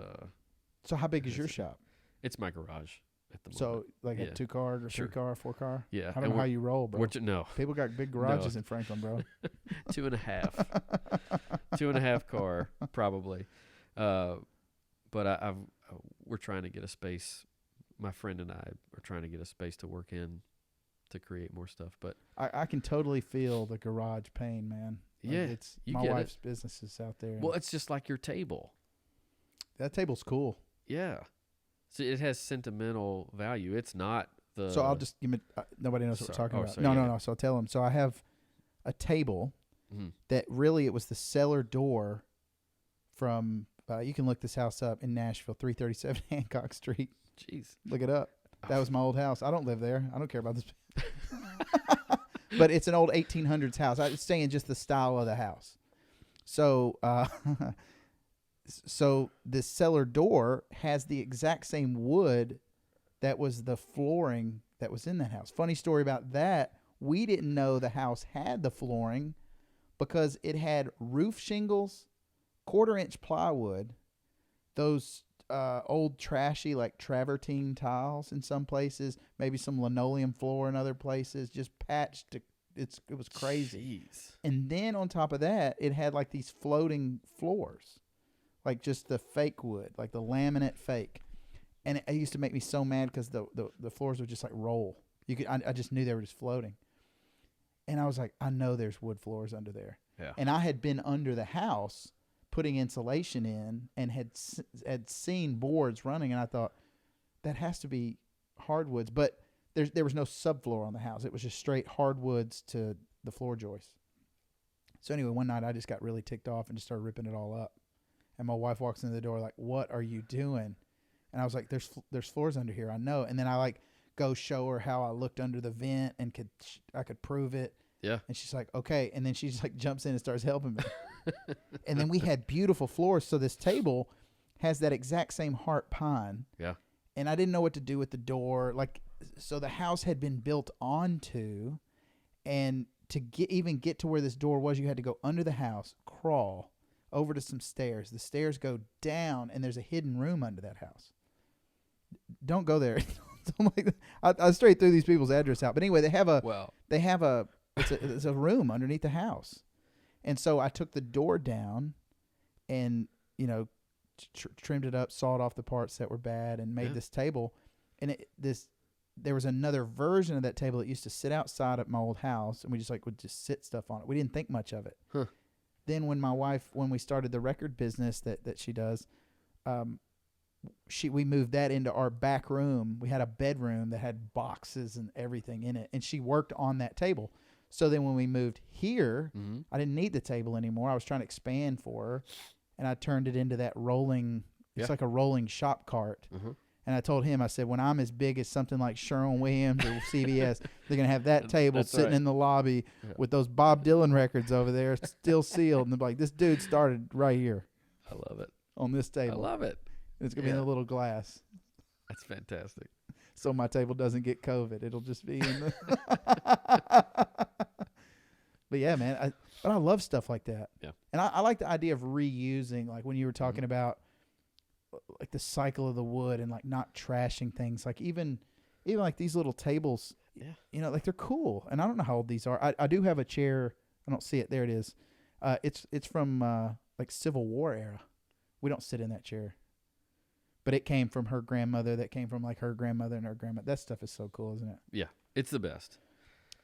So how big is your shop? It's my garage at the moment. So like a 2-car or Sure. 3-car, 4-car? Yeah, I don't know how you roll, bro. No, People got big garages in Franklin, bro. 2.5, 2.5 car probably. But we're trying to get a space. My friend and I are trying to get a space to work in to create more stuff. But I can totally feel the garage pain, man. Like yeah, it's you my get wife's it. business is out there. Well, it's just like your table. That table's cool. Yeah, so it has sentimental value. It's not the. So I'll just give it. Nobody knows what we're talking about. sorry, No. So I'll tell them. So I have a table that really it was the cellar door from. You can look this house up in Nashville, 337 Hancock Street. Jeez, look it up. That was my old house. I don't live there. I don't care about this. But it's an old 1800s house. I was saying just the style of the house. So, so this cellar door has the exact same wood that was the flooring that was in that house. Funny story about that. We didn't know the house had the flooring because it had roof shingles, 1/4-inch plywood, those old trashy like travertine tiles in some places, maybe some linoleum floor in other places, just patched. It was crazy. Jeez. And then on top of that, it had like these floating floors, like just the fake wood, like the laminate fake. And it used to make me so mad because the floors would just like roll. I just knew they were just floating. And I was like, I know there's wood floors under there. Yeah. And I had been under the house putting insulation in and had seen boards running, and I thought that has to be hardwoods, but there was no subfloor on the house. It was just straight hardwoods to the floor joists. So anyway, one night I just got really ticked off and just started ripping it all up. And my wife walks into the door like, "What are you doing?" And I was like, "There's floors under here. I know." And then I like go show her how I looked under the vent and I could prove it. Yeah. And she's like, "Okay." And then she just like jumps in and starts helping me. And then we had beautiful floors. So this table has that exact same heart pine. Yeah. And I didn't know what to do with the door. Like, so the house had been built onto, and to get to where this door was, you had to go under the house, crawl over to some stairs. The stairs go down, and there's a hidden room under that house. Don't go there. I straight threw these people's address out. But anyway, it's a room underneath the house. And so I took the door down and, trimmed it up, sawed off the parts that were bad, and made this table. And there was another version of that table that used to sit outside at my old house, and we just would just sit stuff on it. We didn't think much of it. Huh. Then when we started the record business that she does, we moved that into our back room. We had a bedroom that had boxes and everything in it, and she worked on that table. So then when we moved here, I didn't need the table anymore. I was trying to expand for her, and I turned it into that rolling, it's like a rolling shop cart. And I told him, I said, when I'm as big as something like Sherwin-Williams or CVS, they're going to have that table sitting in the lobby with those Bob Dylan records over there, still sealed. And they're like, this dude started right here. I love it. On this table. I love it. It's going to be in a little glass. That's fantastic. So my table doesn't get COVID. It'll just be in the... But yeah, man, I love stuff like that. Yeah. And I like the idea of reusing, like when you were talking about like the cycle of the wood and like not trashing things. Like even like these little tables, you know, like they're cool. And I don't know how old these are. I do have a chair. I don't see it. There it is. It's from like Civil War era. We don't sit in that chair. But it came from her grandmother. That came from like her grandmother and her grandmother. That stuff is so cool, isn't it? Yeah, it's the best.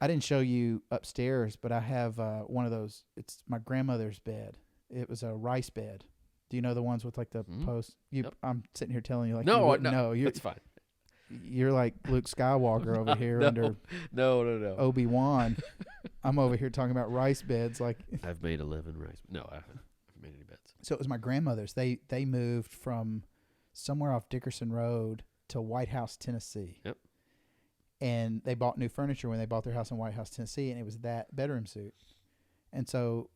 I didn't show you upstairs, but I have one of those. It's my grandmother's bed. It was a rice bed. Do you know the ones with like the post? Yep. I'm sitting here telling you like no, that's fine. You're like Luke Skywalker over here under No. Obi-Wan. I'm over here talking about rice beds. Like I've made 11 rice. No, I haven't made any beds. So it was my grandmother's. They moved from somewhere off Dickerson Road to White House, Tennessee. Yep. And they bought new furniture when they bought their house in White House, Tennessee, and it was that bedroom suite. And so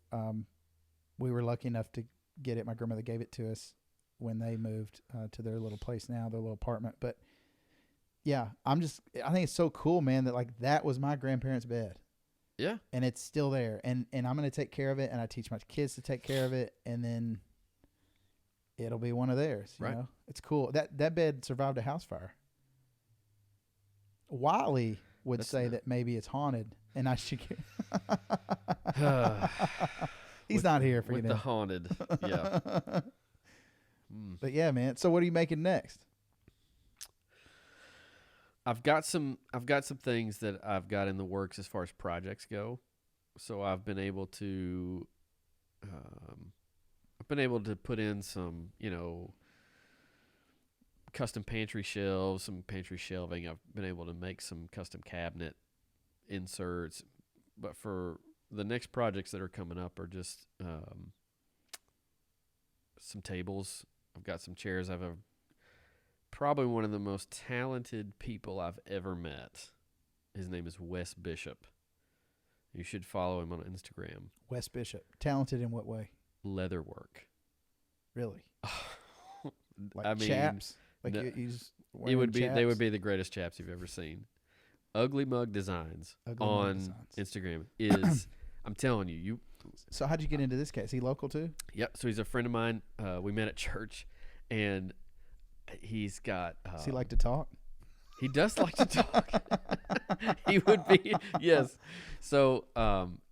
we were lucky enough to get it. My grandmother gave it to us when they moved to their little place now, their little apartment. But yeah, I think it's so cool, man, that like that was my grandparents' bed. Yeah. And it's still there. And I'm going to take care of it, and I teach my kids to take care of it, and then it'll be one of theirs. You know? It's cool. That bed survived a house fire. Wiley would say that maybe it's haunted, and I should get... He's not here for with the haunted. Yeah. But yeah, man. So what are you making next? I've got some things that I've got in the works as far as projects go. So I've been able to put in some, you know, custom pantry shelves, some pantry shelving. I've been able to make some custom cabinet inserts. But for the next projects that are coming up are just some tables. I've got some chairs. I've probably one of the most talented people I've ever met. His name is Wes Bishop. You should follow him on Instagram. Wes Bishop. Talented in what way? Leatherwork. Really? Like I mean, chaps? Like no, he's they would chaps? be the greatest chaps you've ever seen. Ugly Mug Designs Instagram is I'm telling you. So how'd you get into this guy? Is he local too? Yep. So he's a friend of mine. We met at church, and he's got. Does he like to talk? He does like to talk. He would be, yes. So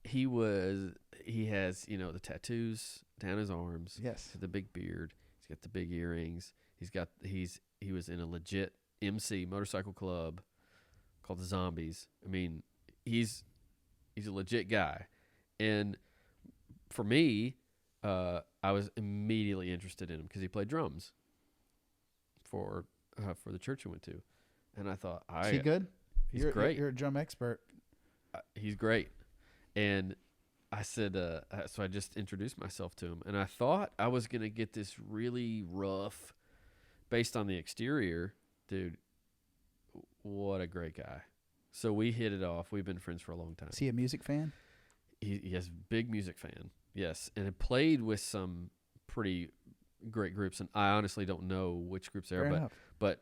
he has, you know, the tattoos down his arms. Yes. The big beard. He's got the big earrings. He was in a legit MC motorcycle club called the Zombies. I mean, he's a legit guy. And for me, I was immediately interested in him because he played drums for the church we went to. And I thought, is he good? He's great. You're a drum expert. He's great. And I said, so I just introduced myself to him. And I thought I was going to get this really rough, based on the exterior. Dude, what a great guy. So we hit it off. We've been friends for a long time. Is he a music fan? He's a big music fan, yes. And it played with some pretty great groups. And I honestly don't know which groups they are, but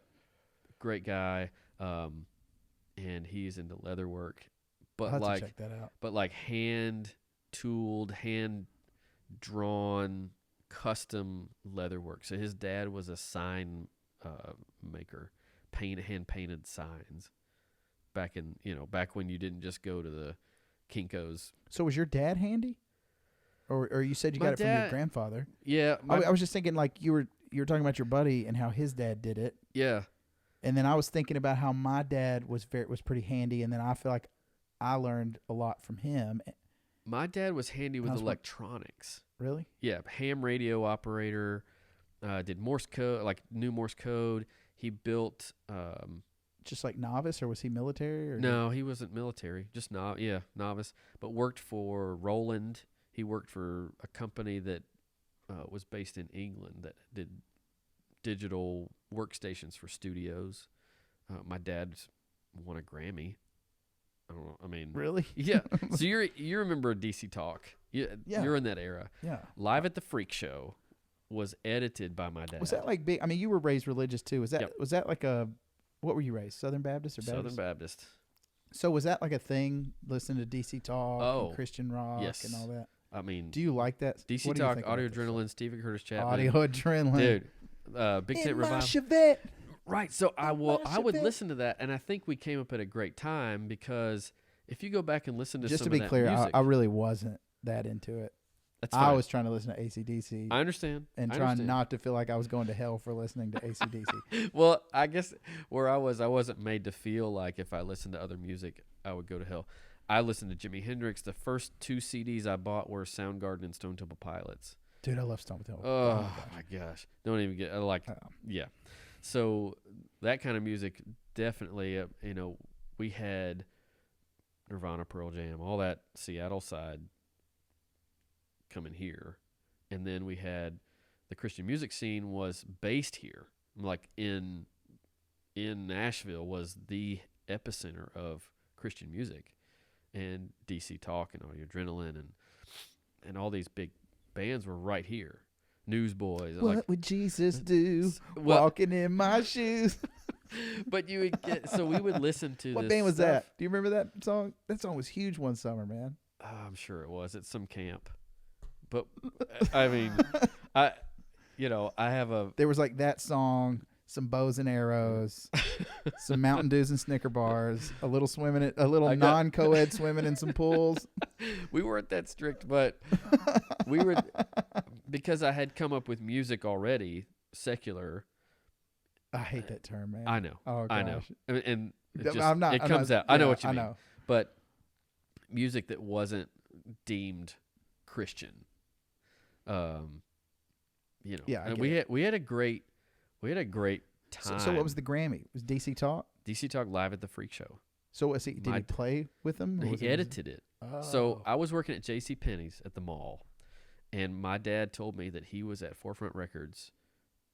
great guy. And he's into leather work. But I'll have to check that out. But like hand tooled, hand drawn, custom leather work. So his dad was a sign maker, hand painted signs. Back when you didn't just go to the Kinko's. So was your dad handy? Or you said you got it from your grandfather? Yeah. I was just thinking like you were talking about your buddy and how his dad did it. Yeah. And then I was thinking about how my dad was pretty handy, and then I feel like I learned a lot from him. My dad was handy with electronics. Really? Yeah, ham radio operator. Did Morse code, like new Morse code. He built. Just like novice, or was he military? Or no, he wasn't military. Just novice. But worked for Roland. He worked for a company that was based in England that did digital workstations for studios. My dad's won a Grammy. I don't know. I mean, really? Yeah. So you remember DC Talk? Yeah. You're in that era. Yeah. Live at the Freak Show. was edited by my dad. Was that like big? I mean, you were raised religious too. Yep. Was that like a, what were you raised? Southern Baptist or Baptist? Southern Baptist. So was that like a thing? Listening to DC Talk and Christian rock yes. and all that. I mean, do you like that? DC Talk, Audio Adrenaline, Stephen Curtis Chapman. Audio Adrenaline, dude. Big Tent Revival. Chevette. Right. So I would listen to that, and I think we came up at a great time because if you go back and listen to just some to be of that clear, music, I really wasn't that into it. That's fine. I was trying to listen to AC/DC. I understand. And trying not to feel like I was going to hell for listening to AC/DC. Well, I guess where I wasn't made to feel like if I listened to other music, I would go to hell. I listened to Jimi Hendrix. The first 2 CDs I bought were Soundgarden and Stone Temple Pilots. Dude, I love Stone Temple. Oh my gosh. Don't even get, yeah. So that kind of music, definitely, we had Nirvana, Pearl Jam, all that Seattle side coming here. And then we had the Christian music scene was based here. Like in Nashville was the epicenter of Christian music. And DC Talk and Audio Adrenaline and all these big bands were right here. Newsboys. What would Jesus do walking in my shoes? But you would get, so we would listen to what this band was stuff. that? Do you remember that song? That song was huge one summer, man. I'm sure it was at some camp. But I mean, I have a. There was like that song, some bows and arrows, some Mountain Dews and Snicker bars, a little non-co-ed swimming in some pools. We weren't that strict, but we were, because I had come up with music already, secular. I hate that term, man. I know. Oh, gosh. I know. And it I'm comes not, out. I know what you I mean. know. But music that wasn't deemed Christian. Yeah, we had a great time. So what was the Grammy? Was DC Talk? DC Talk Live at the Freak Show. So was he? Did he play with them? He edited it. Oh. So I was working at J.C. Penney's at the mall, and my dad told me that he was at Forefront Records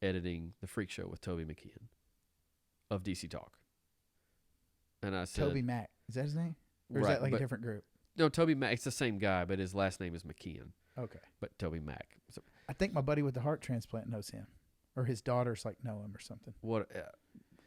editing the Freak Show with Toby McKeon of DC Talk. And I said, Toby Mac, is that his name? Or is that like a different group? No, Toby Mac. It's the same guy, but his last name is McKeon. Okay. But Toby Mac. So, I think my buddy with the heart transplant knows him, or his daughters know him or something. What?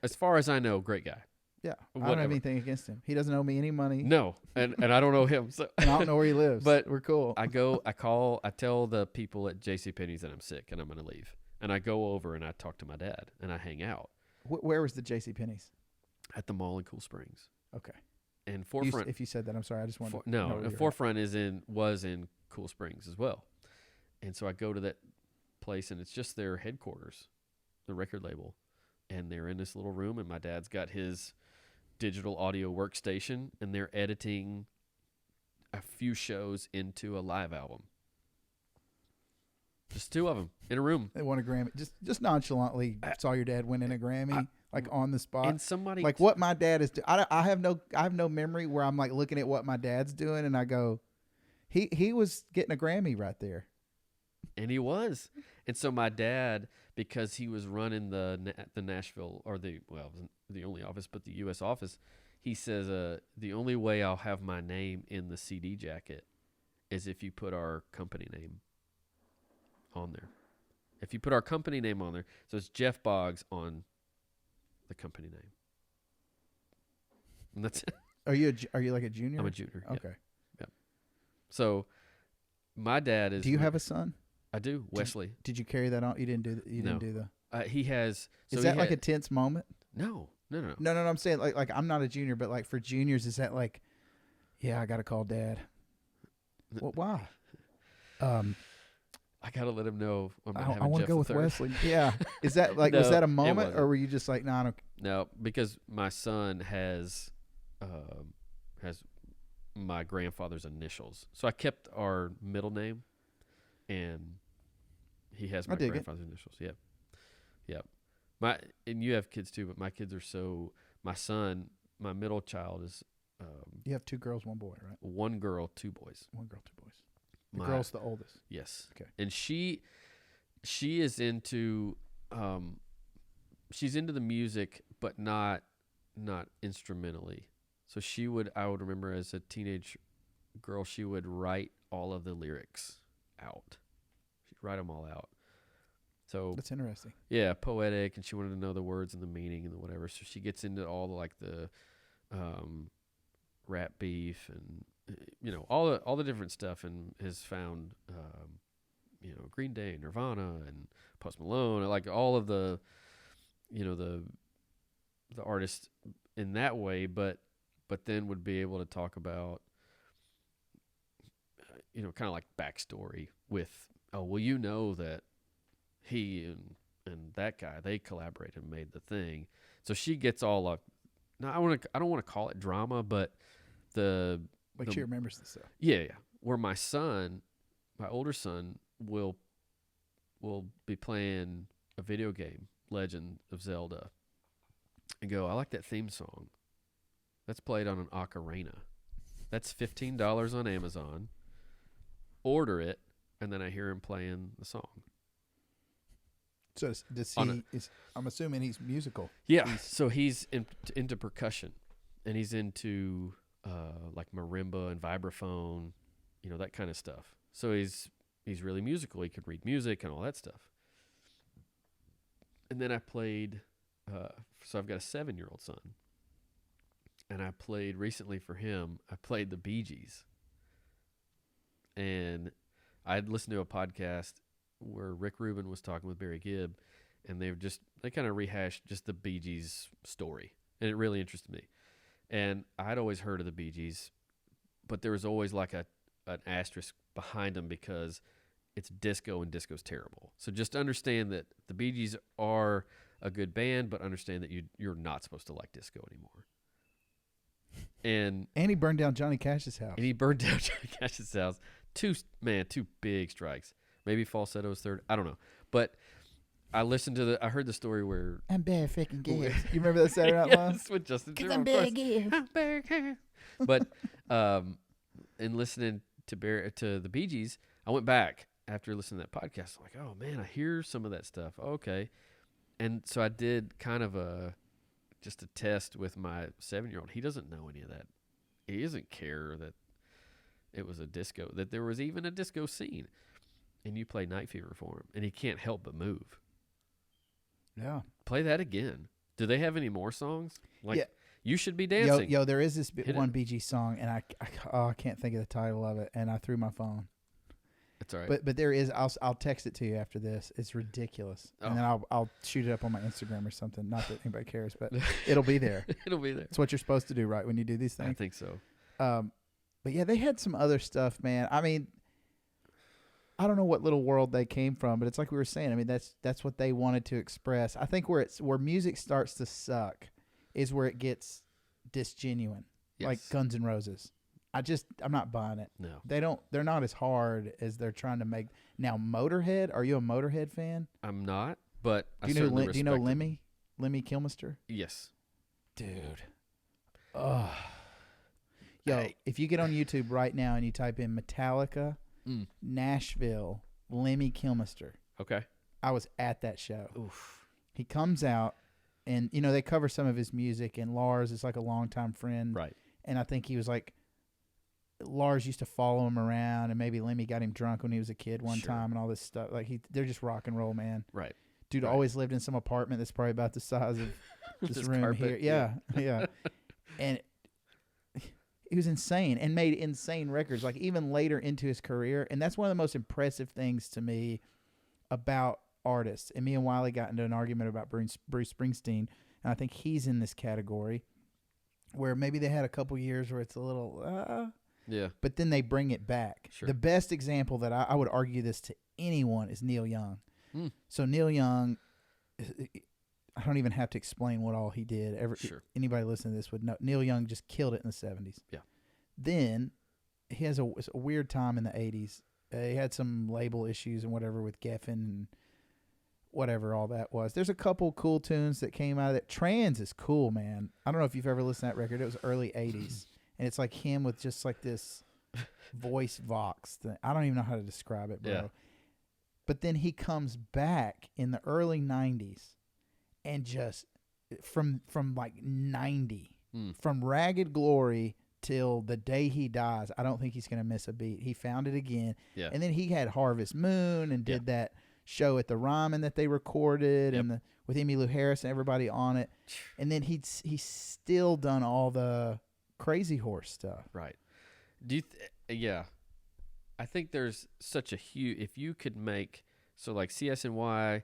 As far as I know, great guy. Yeah, I don't have anything against him. He doesn't owe me any money. No, and I don't know him. So and I don't know where he lives. But we're cool. I tell the people at JCPenney's that I'm sick and I'm going to leave. And I go over and I talk to my dad and I hang out. Where was the JCPenney's? At the mall in Cool Springs. Okay. And Forefront. If you said that, I'm sorry. I just wanted to know. No, Forefront was in Cool Springs as well. And so I go to that place and it's just their headquarters, the record label. And they're in this little room and my dad's got his digital audio workstation and they're editing a few shows into a live album. Just 2 of them in a room. They won a Grammy. Just nonchalantly saw your dad win in a Grammy, like on the spot. And somebody like what my dad is doing. I have no memory where I'm like looking at what my dad's doing and I go, he was getting a Grammy right there. And he was. And so my dad, because he was running the Nashville, or the only office, but the U.S. office, he says, the only way I'll have my name in the CD jacket is if you put our company name on there. If you put our company name on there, so it's Jeff Boggs on the company name. And that's it. Are you like a junior? I'm a junior. Okay. Yep. So my dad is. Do you have a son? I do, Wesley. Did you carry that on? You didn't do that. Didn't do the. He has. So is that like a tense moment? No. No. I'm saying like I'm not a junior, but like for juniors, is that like, yeah, I got to call dad. Well, why? I gotta let him know. I want to go with Wesley. Yeah. Is that like was that a moment, or were you just like, no, I don't? No, because my son has my grandfather's initials, so I kept our middle name, and he has my grandfather's initials. Yep. And you have kids too, but my kids are so. My son, my middle child is. You have 2 girls, 1 boy, right? 1 girl, 2 boys. 1 girl, 2 boys. The girl's the oldest. Yes. Okay. And she is into she's into the music, but not instrumentally. So I would remember as a teenage girl, she would write all of the lyrics out. She'd write them all out. So That's interesting. yeah, poetic, and she wanted to know the words and the meaning and the whatever. So she gets into all the rat beef and all the different stuff, and has found Green Day, Nirvana, and Post Malone, like all of the the artists in that way, but then would be able to talk about kind of like backstory with that he and that guy, they collaborated and made the thing. So she gets all up. Now I don't want to call it drama, but she remembers the stuff. Yeah. Where my older son will be playing a video game, Legend of Zelda, and go, I like that theme song. That's played on an ocarina. That's $15 on Amazon. Order it, and then I hear him playing the song. So I'm assuming he's musical. Yeah, so he's into percussion, and he's into like marimba and vibraphone, that kind of stuff. So he's really musical. He could read music and all that stuff. And then I played, so I've got a 7-year-old son, and I played recently for him. I played the Bee Gees, and I'd listened to a podcast where Rick Rubin was talking with Barry Gibb, and they kind of rehashed just the Bee Gees story, and it really interested me. And I'd always heard of the Bee Gees, but there was always like an asterisk behind them because it's disco, and disco's terrible. So just understand that the Bee Gees are a good band, but understand that you're not supposed to like disco anymore. And he burned down Johnny Cash's house. Two big strikes. Maybe falsetto's third. I don't know. But I heard the story where I'm bare freaking Gibbs. You remember that Saturday Night Live? Yes, with Justin Timberlake. I'm bare Gibbs. But in listening to the Bee Gees, I went back after listening to that podcast. I'm like, oh man, I hear some of that stuff. Okay. And so I did kind of just a test with my 7-year-old. He doesn't know any of that. He doesn't care that it was a disco, that there was even a disco scene. And you play Night Fever for him, and he can't help but move. Yeah. Play that again. Do they have any more songs? Like, yeah. You Should Be Dancing. Yo, there is this one Bee Gees song, and I can't think of the title of it, and I threw my phone. That's all right. But there is. I'll text it to you after this. It's ridiculous, and then I'll shoot it up on my Instagram or something. Not that anybody cares, but it'll be there. It'll be there. It's what you're supposed to do, right, when you do these things. I think so. But yeah, they had some other stuff, man. I mean, I don't know what little world they came from, but it's like we were saying. I mean, that's what they wanted to express. I think where music starts to suck is where it gets disgenuine, like Guns N' Roses. I'm not buying it. No, they're not as hard as they're trying to make. Now, Motorhead, are you a Motorhead fan? I'm not, but do you know Lemmy Kilmister? Yes, dude. Oh, yo, if you get on YouTube right now and you type in Metallica, Nashville, Lemmy Kilmister. Okay, I was at that show. Oof. He comes out, and they cover some of his music, and Lars is like a longtime friend, right? And I think he was like, Lars used to follow him around, and maybe Lemmy got him drunk when he was a kid one time and all this stuff. Like they're just rock and roll, man. Right. Dude always lived in some apartment that's probably about the size of this room carpet, here. Yeah. And he was insane and made insane records, like even later into his career. And that's one of the most impressive things to me about artists. And me and Wiley got into an argument about Bruce Springsteen, and I think he's in this category where maybe they had a couple years where it's a little yeah. But then they bring it back. Sure. The best example that I would argue this to anyone is Neil Young. So Neil Young, I don't even have to explain what all he did. Anybody listening to this would know. Neil Young just killed it in the 70s. Yeah. Then he has a weird time in the 80s. He had some label issues and whatever with Geffen and whatever all that was. There's a couple cool tunes that came out of it. Trans is cool, man. I don't know if you've ever listened to that record. It was early 80s. And it's like him with just like this voice vox thing. I don't even know how to describe it, bro. Yeah. But then he comes back in the early 90s and just from like 90, from Ragged Glory till the day he dies, I don't think he's going to miss a beat. He found it again. Yeah. And then he had Harvest Moon and did that show at the Ryman that they recorded and with Emmylou Harris and everybody on it. And then he's still done all the Crazy Horse stuff. Right. Do you yeah. I think there's such a huge, if you could make, so like CSNY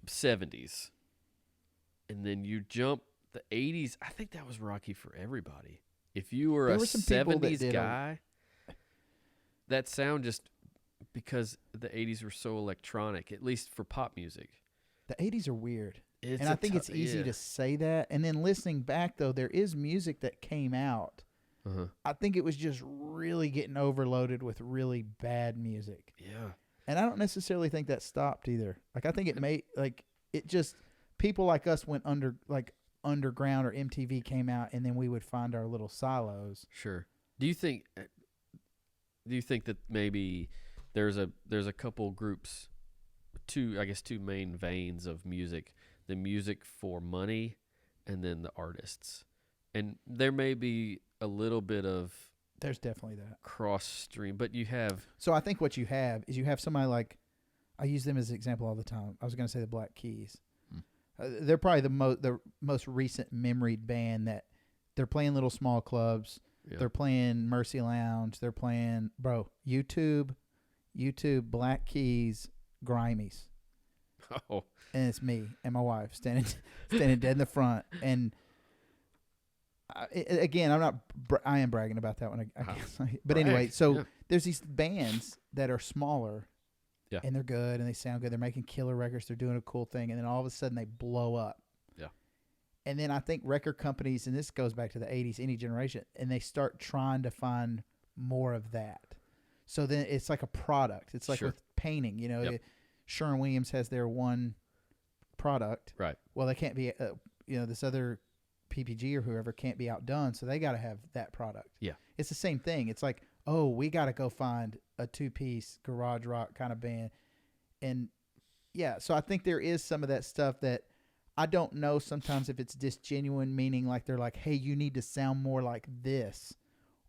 70s, and then you jump the 80s, I think that was rocky for everybody. If you were a 70s guy, that sound just, because the 80s were so electronic, at least for pop music. The 80s are weird. And I think it's easy to say that. And then listening back, though, there is music that came out. I think it was just really getting overloaded with really bad music. Yeah. And I don't necessarily think that stopped either. Like, I think it made, like, it just, people like us went underground, or MTV came out, and then we would find our little silos. Sure. Do you think that maybe there's a couple groups, two main veins of music, the music for money and then the artists, and there may be a little bit of, there's definitely that cross stream, but you have, so I think what you have is you have somebody like, I use them as an example all the time. I was going to say the Black Keys. They're probably the most recent memoried band that they're playing little small clubs. They're playing Mercy Lounge. They're playing, YouTube, Black Keys, Grimies. Oh. And it's me and my wife standing dead in the front. And again, I am bragging about that one. I guess. But anyway, so there's these bands that are smaller. Yeah. And they're good and they sound good. They're making killer records. They're doing a cool thing. And then all of a sudden they blow up. Yeah. And then I think record companies, and this goes back to the 80s, any generation, and they start trying to find more of that. So then it's like a product. It's like with painting, Sherwin-Williams has their one product. Right. Well, they can't be, this other PPG or whoever can't be outdone. So they got to have that product. Yeah. It's the same thing. It's like, oh, we got to go find a two-piece garage rock kind of band. And, so I think there is some of that stuff that I don't know sometimes if it's disgenuine, meaning like they're like, hey, you need to sound more like this.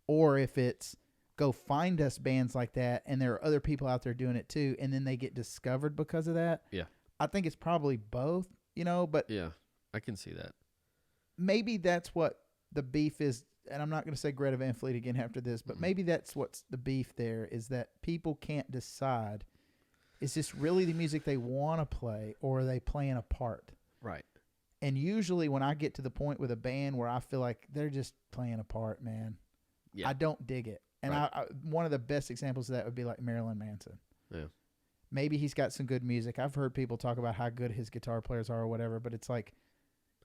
Or if it's go find us bands like that, and there are other people out there doing it too, and then they get discovered because of that. Yeah. I think it's probably both, but... Yeah, I can see that. Maybe that's what the beef is. And I'm not going to say Greta Van Fleet again after this, but maybe that's what's the beef there, is that people can't decide, is this really the music they want to play, or are they playing a part? Right. And usually when I get to the point with a band where I feel like they're just playing a part, man, I don't dig it. And I one of the best examples of that would be like Marilyn Manson. Yeah. Maybe he's got some good music. I've heard people talk about how good his guitar players are or whatever, but it's like,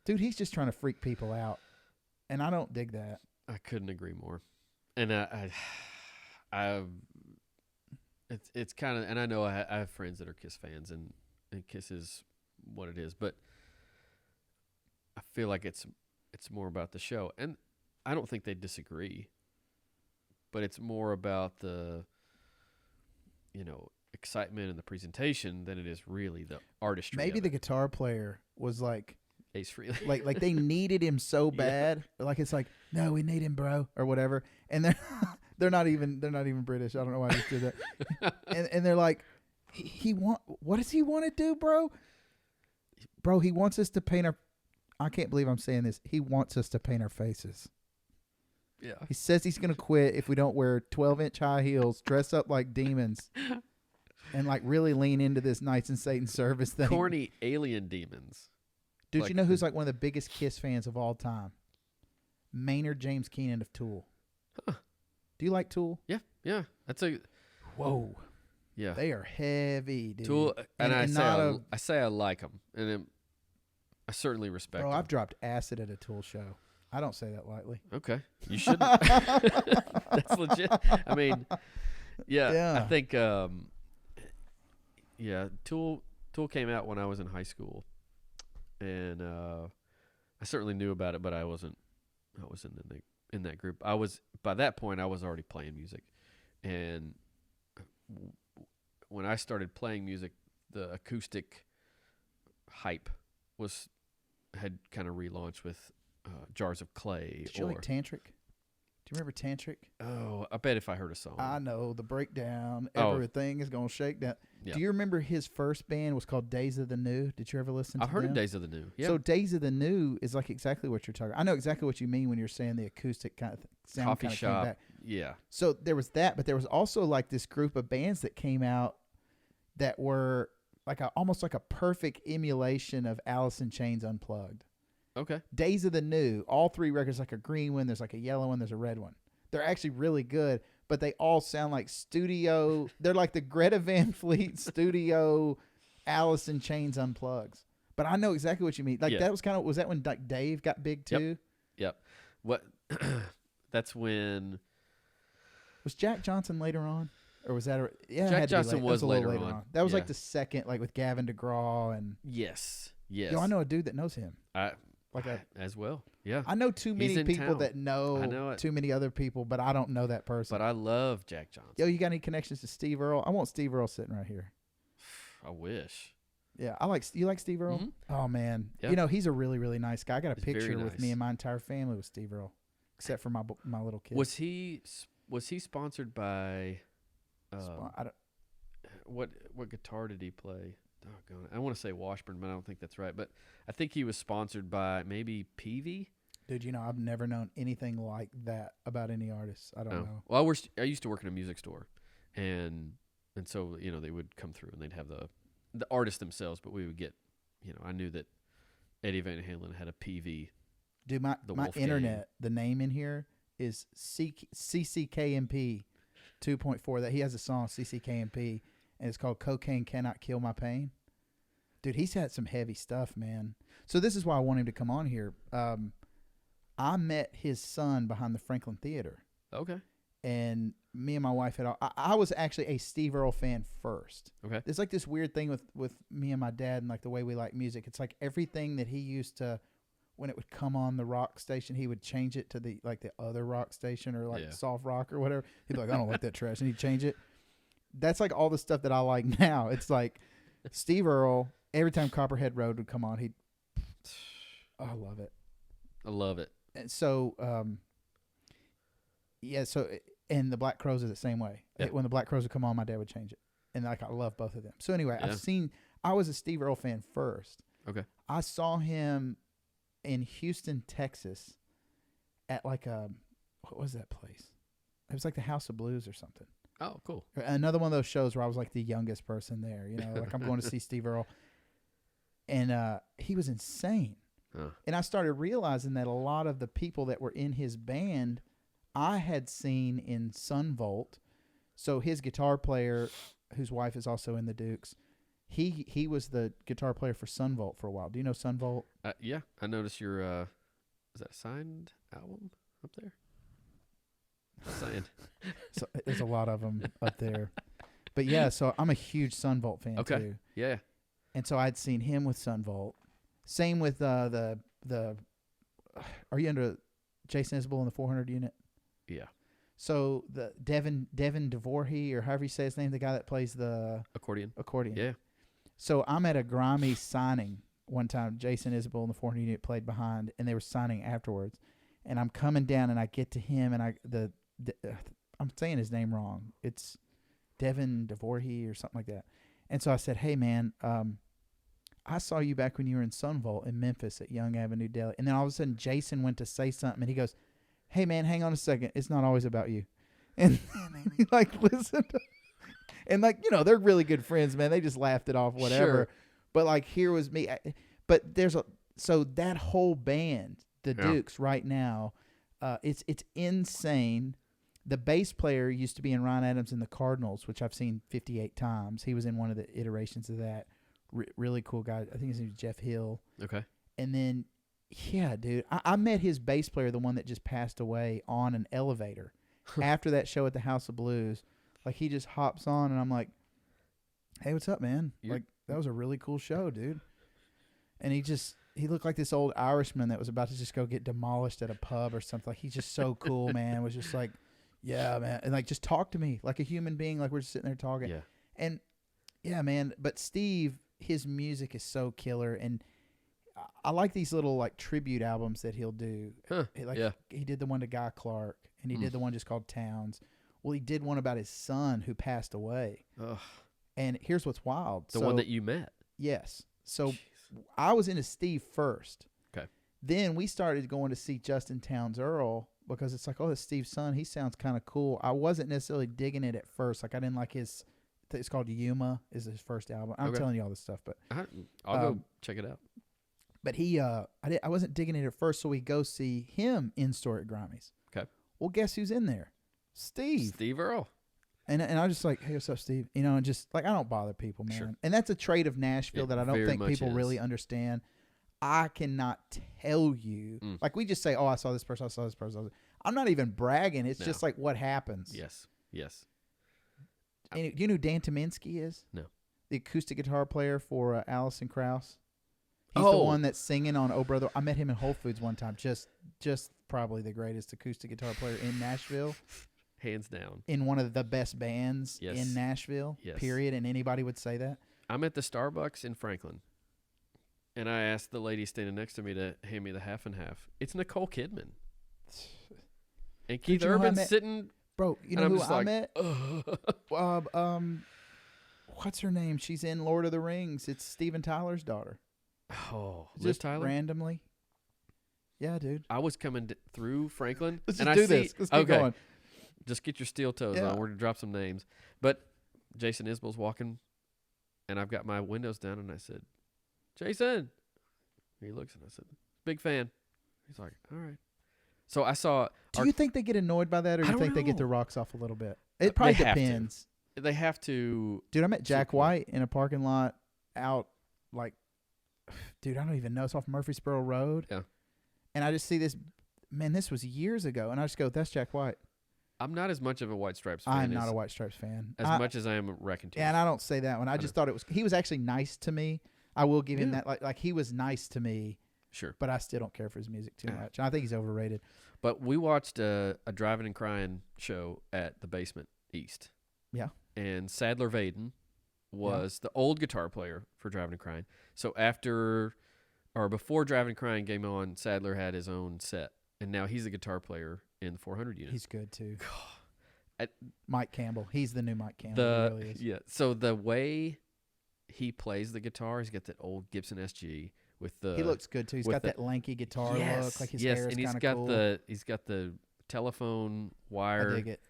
dude, he's just trying to freak people out. And I don't dig that. I couldn't agree more. And it's kind of, and I know I have friends that are Kiss fans, and Kiss is what it is, but I feel like it's more about the show. And I don't think they disagree, but it's more about the, excitement and the presentation than it is really the artistry. Maybe the guitar player was like, Ace Frehley. like they needed him so bad. Like it's like, no, we need him, bro, or whatever. And they're not even British. I don't know why I just did that. and they're like, what does he want to do, bro? Bro, he wants us to paint I can't believe I'm saying this. He wants us to paint our faces. Yeah. He says he's gonna quit if we don't wear 12-inch high heels, dress up like demons, and like really lean into this Knights and Satan service thing. Corny alien demons. Dude, like, you know who's like one of the biggest Kiss fans of all time? Maynard James Keenan of Tool. Huh. Do you like Tool? Yeah. That's a... Whoa. Yeah. They are heavy, dude. Tool, and I say I like them, and I certainly respect them. Bro, I've dropped acid at a Tool show. I don't say that lightly. Okay. You shouldn't. That's legit. I mean, I think, Tool came out when I was in high school. And I certainly knew about it, but I wasn't in that group. By that point I was already playing music, and when I started playing music, the acoustic hype had kind of relaunched with Jars of Clay. Did you like Tantric? Do you remember Tantric? Oh, I bet if I heard a song. I know the breakdown. Oh. Everything is gonna shake down. Yeah. Do you remember his first band was called Days of the New? Did you ever listen to I've heard them? of Days of the New. Yeah. So Days of the New is like exactly what you're talking. I know exactly what you mean when you're saying the acoustic kind of sound. Coffee kind of shop. came back. Yeah. So there was that, but there was also like this group of bands that came out that were like almost like a perfect emulation of Alice in Chains Unplugged. Okay. Days of the New, all 3 records, like a green one, there's like a yellow one, there's a red one. They're actually really good, but they all sound like studio. They're like the Greta Van Fleet studio Alice in Chains Unplugs. But I know exactly what you mean. Like that was kind of, was that when like Dave got big too? Yep. What? That's when. Was Jack Johnson later on? Or was that? Jack Johnson was a little later on. That was Yeah. like the second, like with Gavin DeGraw and. Yes. Yes. Yo, I know a dude that knows him. As well. Yeah. I know too many in people town. that know too many other people, but I don't know that person. But I love Jack Johnson. Yo, you got any connections to Steve Earle? I want Steve Earle sitting right here. I wish. Yeah, you like Steve Earle? Mhm. Oh man, Yeah. you know he's a really really nice guy. I got a He's very picture with me nice. and my entire family with Steve Earle, except for my little kid. Was he sponsored by? I don't, What guitar did he play? Doggone it. I want to say Washburn, but I don't think that's right. But I think he was sponsored by maybe Peavey. dude, you know I've never known anything like that about any artist. I don't know. Well, I used to work in a music store, and so they would come through and they'd have the artists themselves, but we would get, I knew that Eddie Van Halen had a PV. Dude, my Wolf internet, the name in here is CCKMP 2.4. That he has a song CCKMP, and it's called "Cocaine Cannot Kill My Pain." Dude, he's had some heavy stuff, man. So this is why I want him to come on here. I met his son behind the Franklin Theater. Okay. And me and my wife I was actually a Steve Earle fan first. Okay. It's like this weird thing with me and my dad and like the way we like music. It's like everything that he used to, when it would come on the rock station, he would change it to the other rock station or like soft rock or whatever. He'd be like, I don't like that trash. And he'd change it. That's like all the stuff that I like now. It's like Steve Earle, every time Copperhead Road would come on, I love it. I love it. And so, and the Black Crowes are the same way. Yeah. When the Black Crowes would come on, my dad would change it. And like I love both of them. So anyway, I was a Steve Earle fan first. Okay. I saw him in Houston, Texas at like what was that place? It was like the House of Blues or something. Oh, cool. Another one of those shows where I was like the youngest person there, like I'm going to see Steve Earle. And he was insane. Huh. And I started realizing that a lot of the people that were in his band I had seen in Sunvolt. So his guitar player, whose wife is also in the Dukes, he was the guitar player for Sunvolt for a while. Do you know Sunvolt? Yeah, I noticed your is that a signed album up there? Signed. So there's a lot of them up there. But yeah, so I'm a huge Sunvolt fan too. Yeah. And so I'd seen him with Sunvolt. Same with the are you under Jason Isbell in the 400 unit? Yeah. So the Devin DeVorhe, or however you say his name, the guy that plays the accordion. Yeah. So I'm at a grimy signing one time. Jason Isbell in the 400 unit played behind, and they were signing afterwards. And I'm coming down, and I get to him, and I'm saying his name wrong. It's Devin DeVorhe or something like that. And so I said, "Hey man, I saw you back when you were in Sunvolt in Memphis at Young Avenue Deli." And then all of a sudden, Jason went to say something, and he goes, "Hey man, hang on a second. It's not always about you." And he like listened, and like they're really good friends, man. They just laughed it off, whatever. Sure. But like here was me. But so that whole band, the Dukes, right now, it's insane. The bass player used to be in Ryan Adams and the Cardinals, which I've seen 58 times. He was in one of the iterations of that. Really cool guy. I think his name is Jeff Hill. Okay. And then, yeah, dude, I met his bass player, the one that just passed away, on an elevator after that show at the House of Blues. Like, he just hops on, and I'm like, "Hey, what's up, man?" Like, that was a really cool show, dude. And he looked like this old Irishman that was about to just go get demolished at a pub or something. Like, he's just so cool, man. Was just like, "Yeah, man," and like just talk to me like a human being, like we're just sitting there talking. Yeah. And yeah, man. But Steve, his music is so killer, and I like these little like tribute albums that he'll do. Huh. He did the one to Guy Clark, and he did the one just called Towns. Well, he did one about his son who passed away. Ugh. And here's what's wild. The one that you met. Yes. So Jeez. I was into Steve first. Okay. Then we started going to see Justin Towns Earl because it's like, oh, that's Steve's son. He sounds kind of cool. I wasn't necessarily digging it at first. Like I didn't like his. It's called Yuma. Is his first album. I'm telling you all this stuff, but I'll go check it out. But I wasn't digging it at first, so we go see him in store at Grammys. Okay. Well, guess who's in there? Steve Earle. And I was just like, hey, what's up, Steve? You know, and just like I don't bother people, man. Sure. And that's a trait of Nashville that I don't think people really understand. I cannot tell you. Like we just say, oh, I saw this person, I saw this person. I'm not even bragging. It's just like what happens. Yes. And do you know who Dan Tyminski is? No. The acoustic guitar player for Alison Krauss. He's the one that's singing on Oh Brother. I met him in Whole Foods one time. Just probably the greatest acoustic guitar player in Nashville. Hands down. In one of the best bands in Nashville, period. And anybody would say that. I'm at the Starbucks in Franklin, and I asked the lady standing next to me to hand me the half and half. It's Nicole Kidman. And Keith Urban's sitting. Bro, you know who I met? What's her name? She's in Lord of the Rings. It's Steven Tyler's daughter. Oh, just Tyler? Randomly. Yeah, dude. I was coming through Franklin. Let's just do this. Let's keep going. Just get your steel toes on. We're going to drop some names. But Jason Isbell's walking, and I've got my windows down, and I said, Jason. He looks, and I said, big fan. He's like, all right. So I saw. Do you think they get annoyed by that, or do you think they get their rocks off a little bit? It probably depends. They have to. Dude, I met Jack White in a parking lot out, like, dude, I don't even know. It's off Murfreesboro Road. Yeah. And I just see this. Man, this was years ago, and I just go, that's Jack White. I'm not as much of a White Stripes fan. I'm not a White Stripes fan. As much as I am a Wrecking Team. Yeah, and I don't say that one. I just thought he was actually nice to me. I will give him that. Like he was nice to me. Sure. But I still don't care for his music too much. I think he's overrated. But we watched a Driving and Crying show at the Basement East. Yeah. And Sadler Vaden was the old guitar player for Driving and Crying. So before Driving and Crying came on, Sadler had his own set. And now he's a guitar player in the 400 unit. He's good too. Mike Campbell. He's the new Mike Campbell. He really is. Yeah. So the way he plays the guitar, he's got that old Gibson SG. He looks good too. He's got that lanky guitar look, like his hair is kind of cool. He's got the telephone wire. I dig it.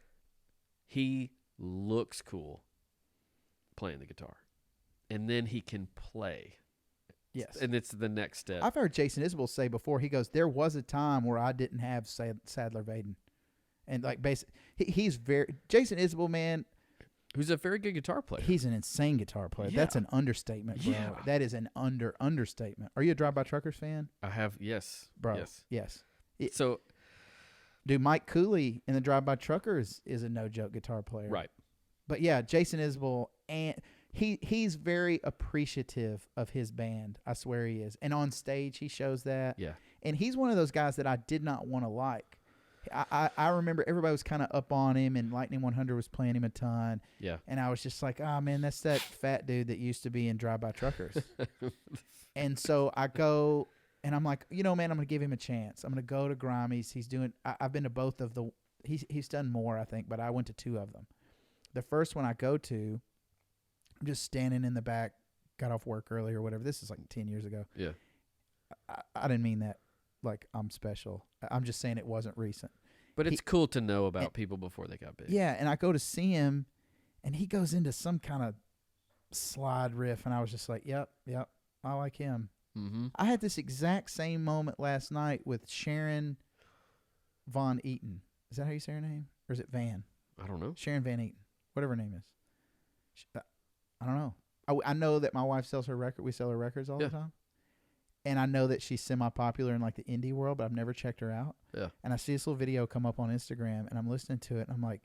He looks cool playing the guitar, and then he can play. Yes, and it's the next step. I've heard Jason Isbell say before. He goes, "There was a time where I didn't have Sadler Vaden," and like basically, he's very Jason Isbell, man. Who's a very good guitar player. He's an insane guitar player. Yeah. That's an understatement, bro. Yeah. That is an understatement. Are you a Drive By Truckers fan? I have, yes. Bro, yes. So, dude, Mike Cooley in the Drive By Truckers is a no-joke guitar player. Right. But, yeah, Jason Isbell, and he's very appreciative of his band. I swear he is. And on stage, he shows that. Yeah. And he's one of those guys that I did not want to like. I remember everybody was kind of up on him, and Lightning 100 was playing him a ton. Yeah. And I was just like, oh, man, that's that fat dude that used to be in Drive By Truckers. And so I go, and I'm like, you know, man, I'm going to give him a chance. I'm going to go to Grammys. I've been to both of the – he's done more, I think, but I went to two of them. The first one I go to, I'm just standing in the back, got off work early or whatever. This is like 10 years ago. Yeah. I didn't mean that. Like I'm special. I'm just saying it wasn't recent. But it's cool to know about people before they got big. Yeah, and I go to see him, and he goes into some kind of slide riff, and I was just like, yep, I like him. Mm-hmm. I had this exact same moment last night with Sharon Von Eaton. Is that how you say her name? Or is it Van? I don't know. Sharon Van Eaton. Whatever her name is. I don't know. I know that my wife sells her record. We sell her records all the time. And I know that she's semi-popular in like the indie world, but I've never checked her out. Yeah. And I see this little video come up on Instagram, and I'm listening to it, and I'm like,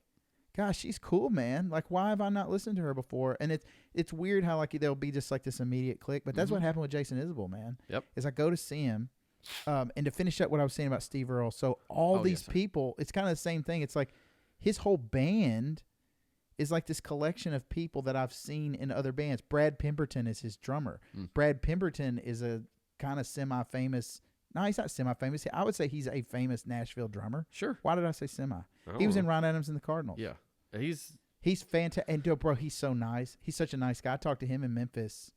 gosh, she's cool, man. Like, why have I not listened to her before? And it's weird how like there'll be just like this immediate click, but that's what happened with Jason Isbell, man. Yep. Is I go to see him, and to finish up what I was saying about Steve Earle, so all these people, it's kind of the same thing. It's like his whole band is like this collection of people that I've seen in other bands. Brad Pemberton is his drummer. Brad Pemberton is a kind of semi-famous No, he's not semi-famous. I would say he's a famous Nashville drummer. Sure. Why did I say semi? I He was don't in know. Ron Adams and the Cardinals. Yeah. He's fantastic. And bro, he's so nice. He's such a nice guy. I talked to him in Memphis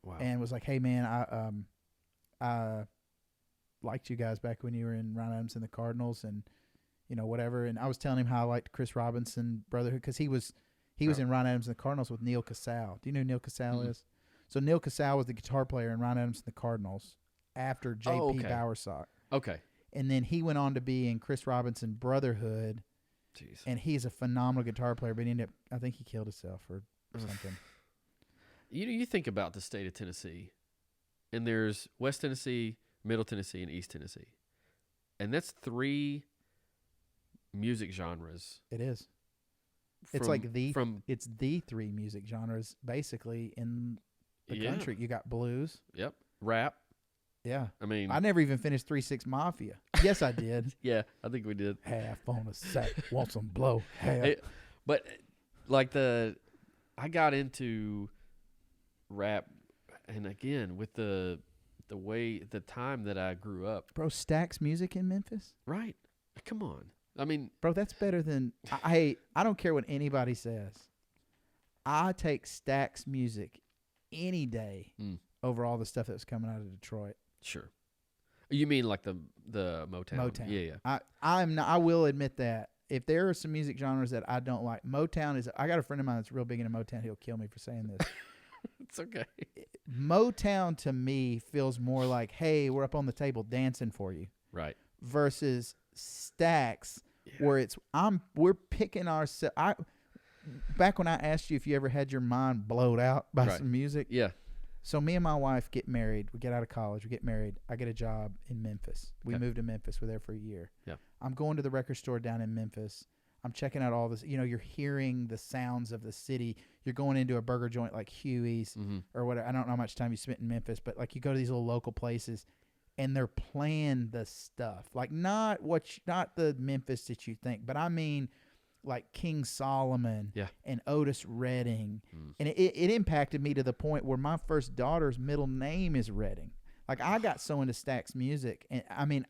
Wow. and was like, "Hey man, I liked you guys back when you were in Ron Adams and the Cardinals, and whatever." And I was telling him how I liked Chris Robinson Brotherhood because he was in Ron Adams and the Cardinals with Neil Casale. Do you know who Neil Casale is? So Neil Casale was the guitar player in Ron Adams and the Cardinals after J.P. Bowersock. Okay. And then he went on to be in Chris Robinson Brotherhood. Jeez. And he's a phenomenal guitar player, but I think he killed himself or something. You think about the state of Tennessee, and there's West Tennessee, Middle Tennessee, and East Tennessee. And that's 3 music genres. It is. It's the 3 music genres basically in the country. You got blues. Yep. Rap. Yeah. I mean, I never even finished 3-6 Mafia. Yes, I did. Yeah, I think we did. Half on a sack, want some blow. Half. But like I got into rap, and again with the time that I grew up. Bro, Stax Music in Memphis? Right. Come on. I mean, bro, that's better than I don't care what anybody says. I take Stax Music any day over all the stuff that was coming out of Detroit. Sure. You mean like the Motown? Motown. Yeah. I will admit that. If there are some music genres that I don't like, Motown is. I got a friend of mine that's real big into Motown. He'll kill me for saying this. It's okay. Motown to me feels more like, hey, we're up on the table dancing for you. Right. Versus Stax, where we're picking ourselves. Back when I asked you if you ever had your mind blowed out by some music. Yeah. So me and my wife get married. We get out of college. We get married. I get a job in Memphis. We moved to Memphis. We're there for a year. Yeah. I'm going to the record store down in Memphis. I'm checking out all this. You're hearing the sounds of the city. You're going into a burger joint like Huey's or whatever. I don't know how much time you spent in Memphis, but like you go to these little local places and they're playing the stuff. Like not the Memphis that you think, but I mean like King Solomon and Otis Redding. And it impacted me to the point where my first daughter's middle name is Redding. Like I got so into Stax Music. And I mean,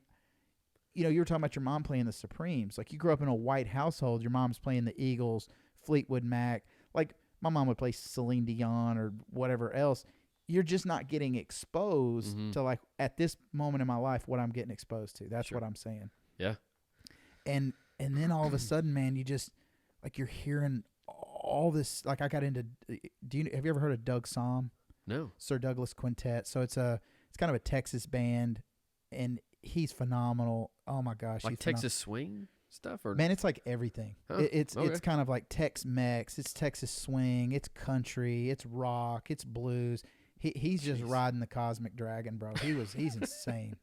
you were talking about your mom playing the Supremes. Like you grew up in a white household. Your mom's playing the Eagles, Fleetwood Mac. Like my mom would play Celine Dion or whatever else. You're just not getting exposed to like at this moment in my life what I'm getting exposed to. That's what I'm saying. Yeah. And then all of a sudden, man, you just like you're hearing all this. Like I got into. Have you ever heard of Doug Somm? No. Sir Douglas Quintet. So it's kind of a Texas band, and he's phenomenal. Oh my gosh, like Texas swing stuff, or man, it's like everything. Huh? It's kind of like Tex-Mex. It's Texas swing. It's country. It's rock. It's blues. He's just riding the cosmic dragon, bro. He's insane,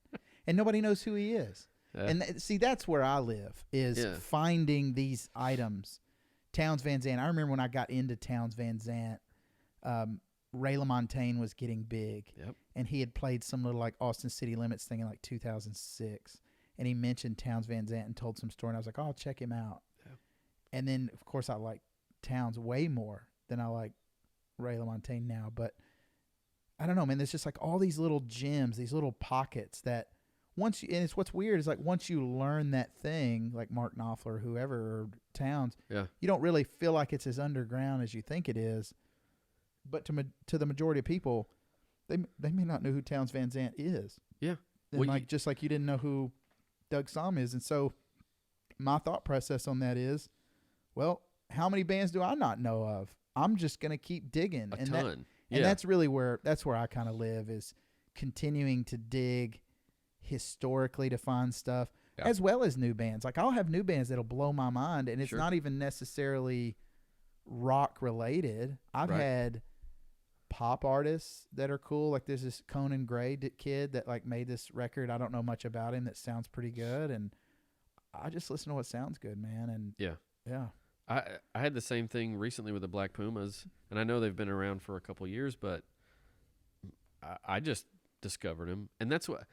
and nobody knows who he is. And see, that's where I live, is finding these items. Townes Van Zandt. I remember when I got into Townes Van Zandt, Ray LaMontagne was getting big. Yep. And he had played some little like Austin City Limits thing in like 2006. And he mentioned Townes Van Zandt and told some story. And I was like, oh, I'll check him out. Yep. And then, of course, I like Townes way more than I like Ray LaMontagne now. But I don't know, man. There's just like all these little gems, these little pockets that and it's what's weird is like once you learn that thing, like Mark Knopfler, whoever, or Townes, you don't really feel like it's as underground as you think it is. But to the majority of people, they may not know who Townes Van Zandt is. Yeah. And just like you didn't know who Doug Somm is. And so my thought process on that is, well, how many bands do I not know of? I'm just going to keep digging. A ton. And that's really where I kind of live, is continuing to dig historically to find stuff as well as new bands. Like I'll have new bands that'll blow my mind, and it's not even necessarily rock related. I've had pop artists that are cool. Like there's this Conan Gray kid that like made this record. I don't know much about him. That sounds pretty good, and I just listen to what sounds good, man. And yeah. I had the same thing recently with the Black Pumas, and I know they've been around for a couple of years, but I just discovered them, and that's what.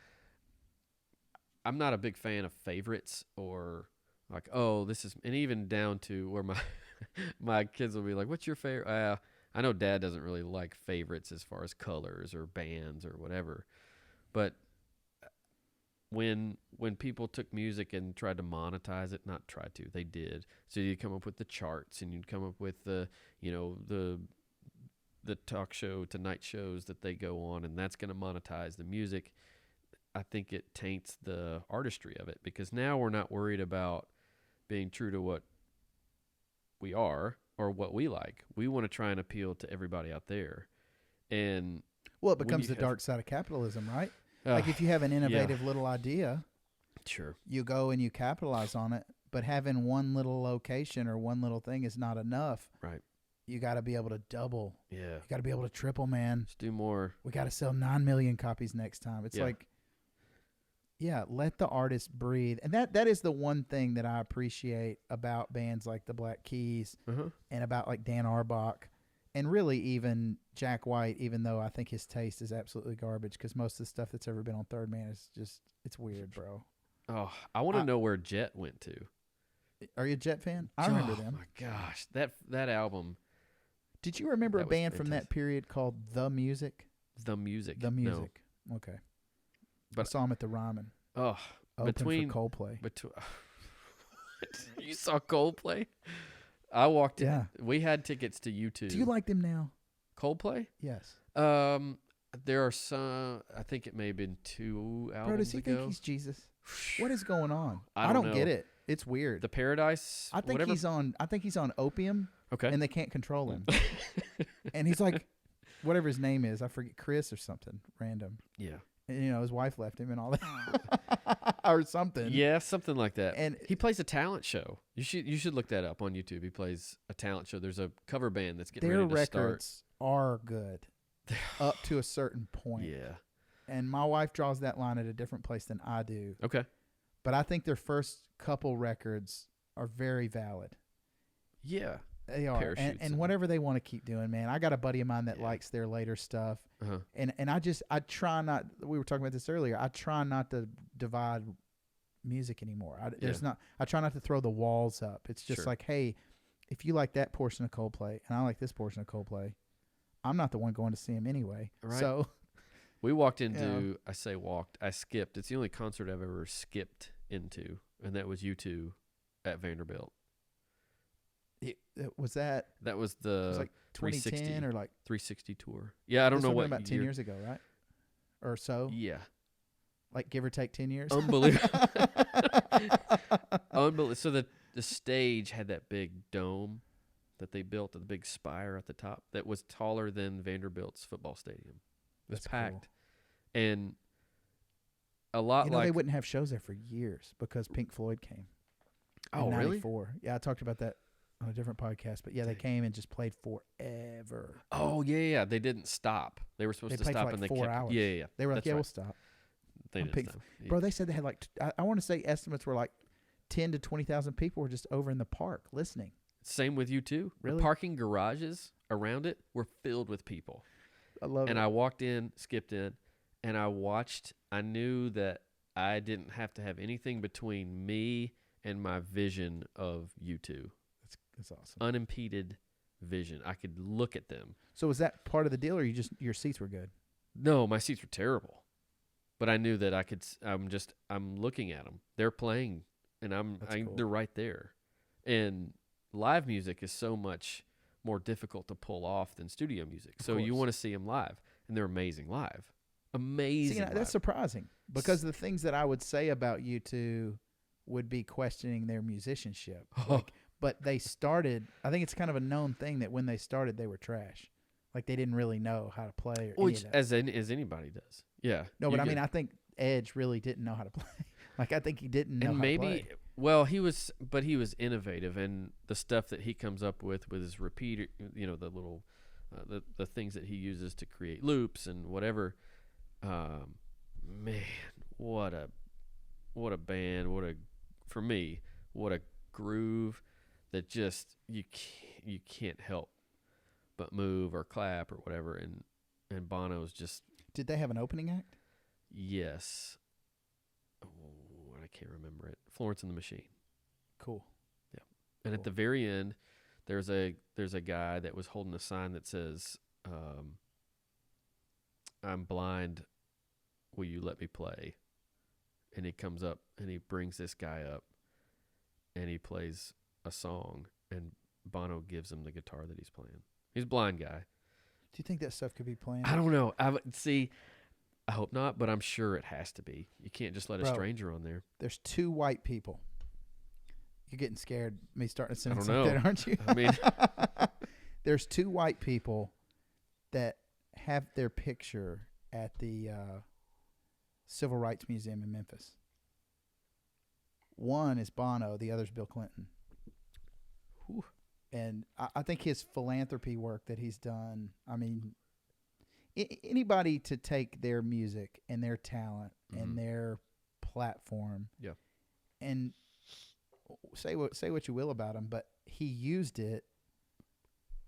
I'm not a big fan of favorites, or like, oh, this is, and even down to where my kids will be like, what's your favorite? I know Dad doesn't really like favorites as far as colors or bands or whatever, but when people took music and tried to monetize it, not tried to, they did. So you'd come up with the charts, and you'd come up with the talk show tonight shows that they go on, and that's going to monetize the music. I think it taints the artistry of it, because now we're not worried about being true to what we are or what we like. We want to try and appeal to everybody out there. And well, it becomes the dark side of capitalism, right? Like if you have an innovative little idea, sure, you go and you capitalize on it, but having one little location or one little thing is not enough. Right. You got to be able to double. Yeah. You got to be able to triple, man. Just do more. We got to sell 9 million copies next time. It's like, yeah, let the artist breathe. And that is the one thing that I appreciate about bands like the Black Keys and about like Dan Arbach and really even Jack White, even though I think his taste is absolutely garbage, because most of the stuff that's ever been on Third Man is just, it's weird, bro. Oh, I want to know where Jet went to. Are you a Jet fan? I remember them. Oh, my gosh. That album. Did you remember a band from that period called The Music? The Music. The Music. No. Okay. But I saw them at the Ryman. Oh, Open for Coldplay. You saw Coldplay? I walked in. We had tickets to U2. Do you like them now? Coldplay? Yes. There are some. I think it may have been 2 albums ago. Bro, does he think he's Jesus? What is going on? I don't know. Get it. It's weird. The Paradise. I think he's on opium. Okay. And they can't control him. And he's like, whatever his name is, I forget, Chris or something random. Yeah. And, his wife left him and all that, or something. Yeah, something like that. And he plays a talent show. You should look that up on YouTube. He plays a talent show. There's a cover band that's getting ready to start. Their records are good up to a certain point. Yeah. And my wife draws that line at a different place than I do. Okay. But I think their first couple records are very valid. Yeah. They are. And whatever they want to keep doing, man. I got a buddy of mine that likes their later stuff. And I try not, we were talking about this earlier, I try not to divide music anymore. I try not to throw the walls up. It's just like, hey, if you like that portion of Coldplay and I like this portion of Coldplay, I'm not the one going to see him anyway. Right. So we walked into, I skipped. It's the only concert I've ever skipped into, and that was U2 at Vanderbilt. That was the it was like 2010 or like 360 tour. Yeah, I don't know what about 10 years ago, right? Or so. Yeah. Like give or take 10 years. Unbelievable. Unbelievable. So the stage had that big dome that they built, the big spire at the top that was taller than Vanderbilt's football stadium. It was packed. Cool. And a lot they wouldn't have shows there for years because Pink Floyd came. Oh, really? Yeah, I talked about that on a different podcast, but they came and just played forever. Oh, yeah. They didn't stop. They were supposed to stop, for and they 4 kept. hours. Yeah. They were like, we'll stop. They didn't stop. Bro, they said they had like, I want to say estimates were like 10 to 20,000 people were just over in the park listening. Same with U2. Really? The parking garages around it were filled with people. I love it. And I walked in, skipped in, and I watched. I knew that I didn't have to have anything between me and my vision of U2. That's awesome. Unimpeded vision. I could look at them. So was that part of the deal, or your seats were good? No, my seats were terrible. But I knew that I could. I'm looking at them. They're playing, and cool. They're right there. And live music is so much more difficult to pull off than studio music. So you want to see them live, and they're amazing live. Amazing. See, that's surprising, because the things that I would say about U2 would be questioning their musicianship. But they started, I think it's kind of a known thing that when they started, they were trash. Like they didn't really know how to play. Or any of that. As anybody does. Yeah. No, but I mean, I think Edge really didn't know how to play. Like I think he didn't know how to play. Well, he was innovative, and the stuff that he comes up with his repeater, the little, the things that he uses to create loops and whatever. Man, what a band! For me, what a groove that just you can't help but move or clap or whatever. And Bono's just. Did they have an opening act? Yes. Oh, I can't remember it. Florence and the Machine. Cool. Yeah. And at the very end, there's a guy that was holding a sign that says, "I'm blind. Will you let me play?" and he comes up and he brings this guy up and he plays a song and Bono gives him the guitar that he's playing. He's a blind guy. Do you think that stuff could be planned? I don't know. I hope not, but I'm sure it has to be. You can't just let a stranger on there. There's 2 white people. You're getting scared me starting to sentence I don't like know. that, aren't you? I mean, there's 2 white people that have their picture at the Civil Rights Museum in Memphis. One is Bono, the other's Bill Clinton. whew. And I think his philanthropy work that he's done, I mean, anybody to take their music and their talent and their platform, and say what you will about him, but he used it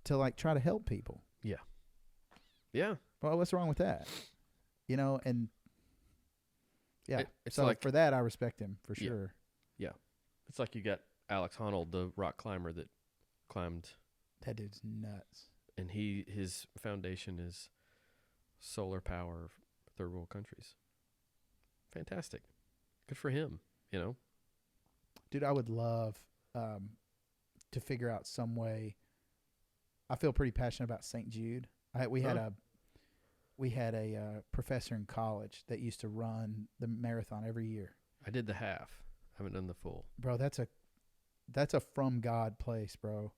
to like try to help people. Yeah. Well, what's wrong with that? You know, and It's so like, for that I respect him for sure. Yeah. It's like you got Alex Honnold, the rock climber that climbed. That dude's nuts. And his foundation is solar power third world countries. Fantastic. Good for him, you know. Dude, I would love to figure out some way. I feel pretty passionate about St. Jude. We had a professor in college that used to run the marathon every year. I did the half. I haven't done the full. Bro, that's a from God place, bro.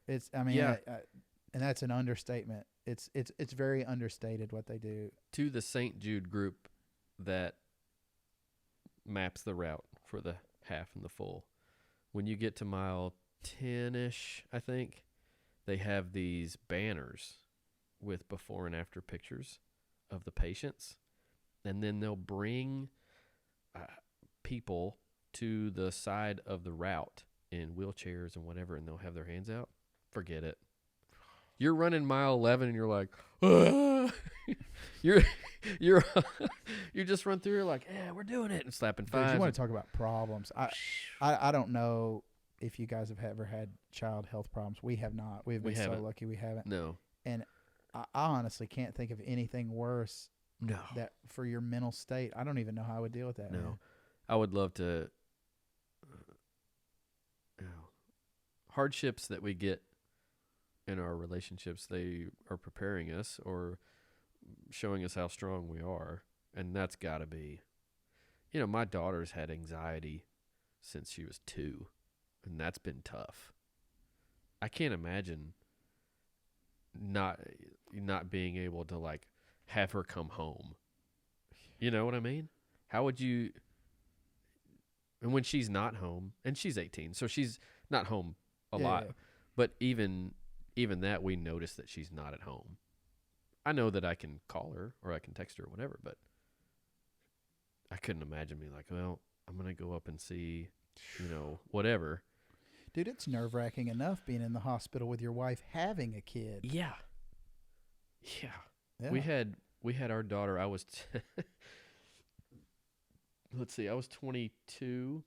It's and that's an understatement. It's very understated what they do. To the St. Jude group that maps the route for the half and the full. When you get to mile 10-ish, I think, they have these banners with before and after pictures of the patients. And then they'll bring people to the side of the route in wheelchairs and whatever, and they'll have their hands out. Forget it. You're running mile 11 and you're like, ah! you just run through. You're like, yeah, we're doing it, and slapping Dude, fives. you want to talk about problems? I don't know if you guys have ever had child health problems. We have not. We've been so lucky we haven't. No. And I honestly can't think of anything worse. No. That for your mental state. I don't even know how I would deal with that. No. Man. I would love to. Hardships that we get in our relationships, they are preparing us or showing us how strong we are. And that's got to be, my daughter's had anxiety since she was 2, and that's been tough. I can't imagine not being able to like have her come home. You know what I mean? How would you? And when she's not home, and she's 18, so she's not home a lot. Yeah. But even that, we notice that she's not at home. I know that I can call her or I can text her or whatever, but I couldn't imagine being like, well, I'm going to go up and see, whatever. Dude, it's nerve-wracking enough being in the hospital with your wife having a kid. Yeah. We had our daughter. I was let's see, I was 22.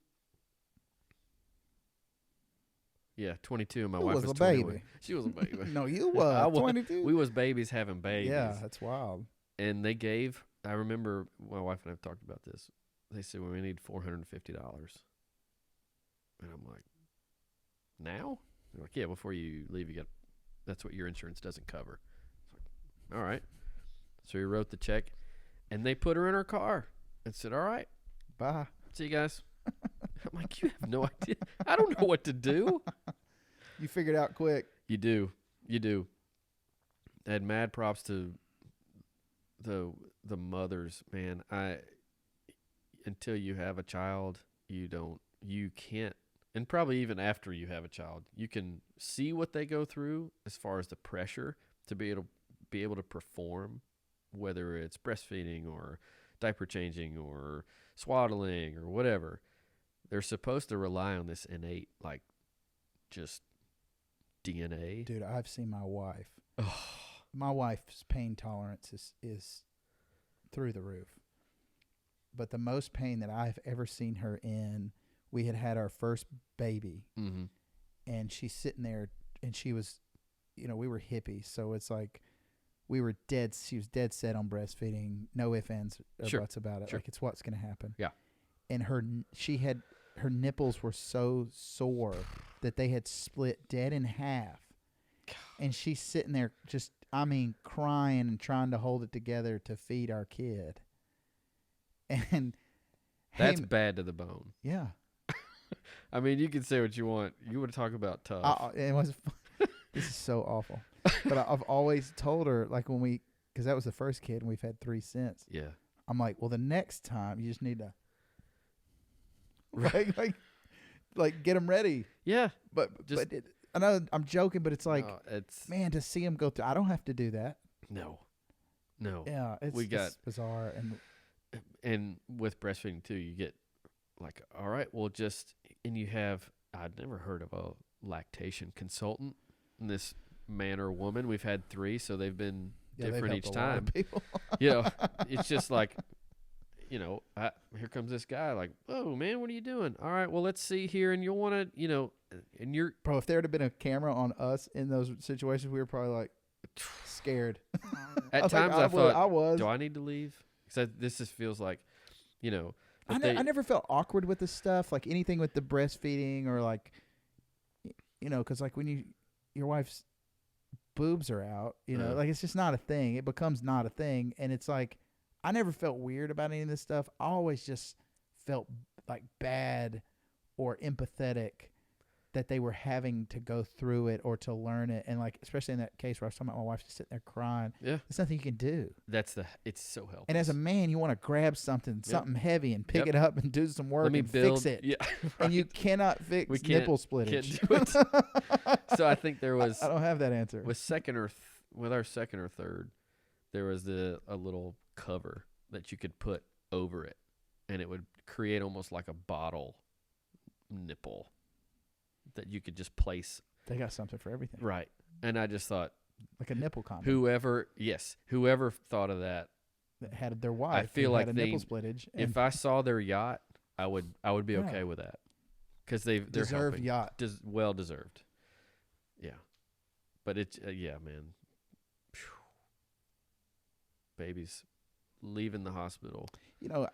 Yeah, 22, and my wife was a 21. baby. She was a baby. No, you was 22. We was babies having babies. Yeah, that's wild. And I remember my wife and I have talked about this. They said, well, we need $450. And I'm like, now? They're like, yeah, before you leave, that's what your insurance doesn't cover. It's like, all right. So we wrote the check, and they put her in her car and said, all right. Bye. See you guys. I'm like, you have no idea. I don't know what to do. You figured out quick. You do. I had mad props to the mothers, man. Until you have a child, you can't, and probably even after you have a child, you can see what they go through as far as the pressure to be able to perform, whether it's breastfeeding or diaper changing or swaddling or whatever. They're supposed to rely on this innate, like, just DNA. Dude, I've seen my wife. Oh. My wife's pain tolerance is through the roof. But the most pain that I've ever seen her in, we had our first baby. Mm-hmm. And she's sitting there, and she was, we were hippies. So it's like we were she was dead set on breastfeeding, no ifs, ands, or Sure. buts about it. Sure. Like it's what's going to happen. Yeah. And her nipples were so sore that they had split dead in half. And she's sitting there just, crying and trying to hold it together to feed our kid. And That's bad to the bone. yeah. I mean, you can say what you want. You want to talk about tough. It was. This is so awful. But I've always told her, like because that was the first kid, and we've had 3 since. Yeah. I'm like, well, the next time you just need to, like get them ready. Yeah. But I know I'm joking, but it's like, man, to see them go through. I don't have to do that. No. Yeah, it's bizarre, and with breastfeeding too, you get like, all right, well, and you have. I'd never heard of a lactation consultant. This man or woman, we've had 3, so they've been different each time. It's just like, here comes this guy. Like, oh man, what are you doing? All right, well, let's see here, and you'll want to, and you're. Bro, if there had been a camera on us in those situations, we were probably like scared. At times, I thought, I was. Do I need to leave? Because this just feels like, I never felt awkward with this stuff, like anything with the breastfeeding or like, because like when your wife's boobs are out, like it's just not a thing. It becomes not a thing. And it's like, I never felt weird about any of this stuff. I always just felt like bad or empathetic that they were having to go through it or to learn it. And like, especially in that case where I was talking about my wife just sitting there crying. Yeah. There's nothing you can do. It's so helpful. And as a man, you want to grab something heavy and pick it up and do some work and fix it. Yeah. Right. And you cannot fix nipple splittage. Can't do it. So I think there was. I don't have that answer. With our second or third, there was a little cover that you could put over it, and it would create almost like a bottle nipple that you could just place. They got something for everything. Right. And I just thought, like a nipple condom. Whoever thought of that had their wife. I feel like had a nipple splittage. If I saw their yacht, I would be okay with that, because they're deserved helping. Yacht. Well deserved. Yeah, but it's man. Phew. Babies leaving the hospital.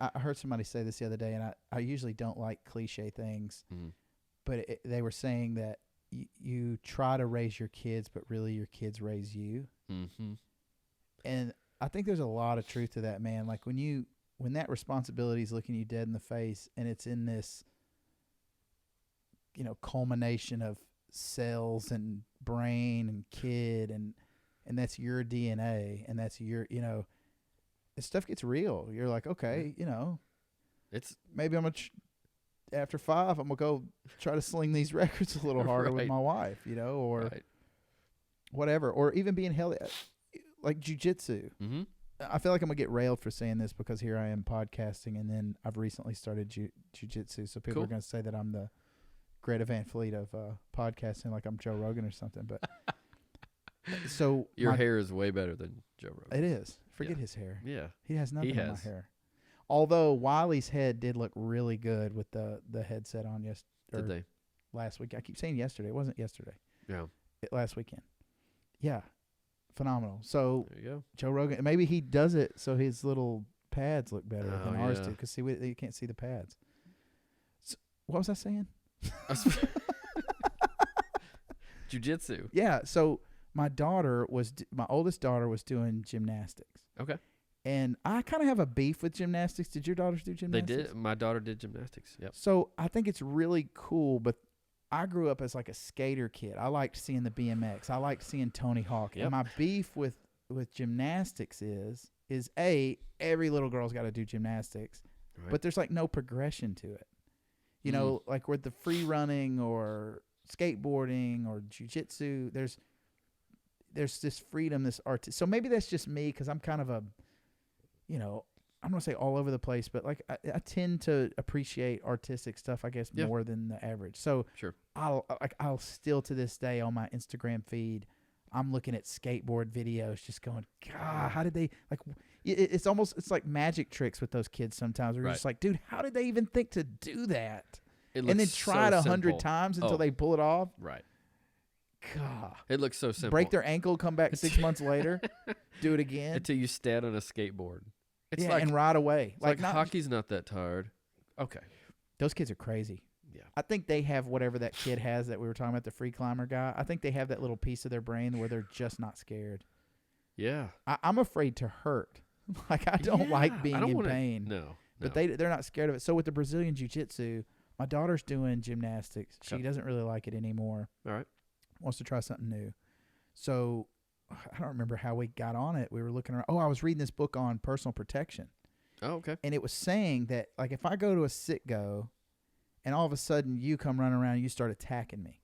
I heard somebody say this the other day, and I usually don't like cliche things, but they were saying that you try to raise your kids, but really your kids raise you. Mm-hmm. And I think there's a lot of truth to that, man. Like when that responsibility is looking you dead in the face, and it's in this, culmination of cells and brain and kid, and that's your DNA, and that's your, this stuff gets real. You're like, okay, it's maybe I'm after 5, I'm gonna go try to sling these records a little harder with my wife, or whatever, or even being held like jujitsu. Mm-hmm. I feel like I'm gonna get railed for saying this because here I am podcasting, and then I've recently started jujitsu, so people are gonna say that I'm the Greta Van Fleet of podcasting, like I'm Joe Rogan or something. But so your hair is way better than Joe Rogan. It is. Forget his hair. Yeah, he has nothing on my hair. Although Wiley's head did look really good with the headset on last week. I keep saying yesterday. It wasn't yesterday. Yeah, last weekend. Yeah, phenomenal. So there you go. Joe Rogan. Maybe he does it so his little pads look better than ours do. Because you can't see the pads. So, what was I saying? Jiu-jitsu. Yeah. So my oldest daughter was doing gymnastics. Okay. And I kind of have a beef with gymnastics. Did your daughters do gymnastics? They did. My daughter did gymnastics. Yep. So I think it's really cool, but I grew up as like a skater kid. I liked seeing the BMX. I liked seeing Tony Hawk. Yep. And my beef with gymnastics is every little girl's got to do gymnastics, right. But there's like no progression to it. Like with the free running or skateboarding or jiu-jitsu, there's this freedom, this art. So maybe that's just me because I'm kind of a, I'm going to say all over the place, but like I tend to appreciate artistic stuff, I guess, more than the average. So sure. I'll still to this day on my Instagram feed, I'm looking at skateboard videos just going, God, how did they, like, it's like magic tricks with those kids sometimes. We're just like, dude, how did they even think to do that? And then try it 100 times until they pull it off. Right. God. It looks so simple. Break their ankle, come back 6 months later, do it again. Until you stand on a skateboard. It's yeah, like, and ride away. Like hockey's not that hard. Okay. Those kids are crazy. Yeah. I think they have whatever that kid has that we were talking about, the free climber guy. I think they have that little piece of their brain where they're just not scared. Yeah. I'm afraid to hurt. Like, I don't like being in pain. No. But they're not scared of it. So with the Brazilian Jiu-Jitsu, my daughter's doing gymnastics. She doesn't really like it anymore. All right. Wants to try something new. So I don't remember how we got on it. We were looking around. Oh, I was reading this book on personal protection. Oh, okay. And it was saying that, like, if I go to a sit-go and all of a sudden you come running around and you start attacking me,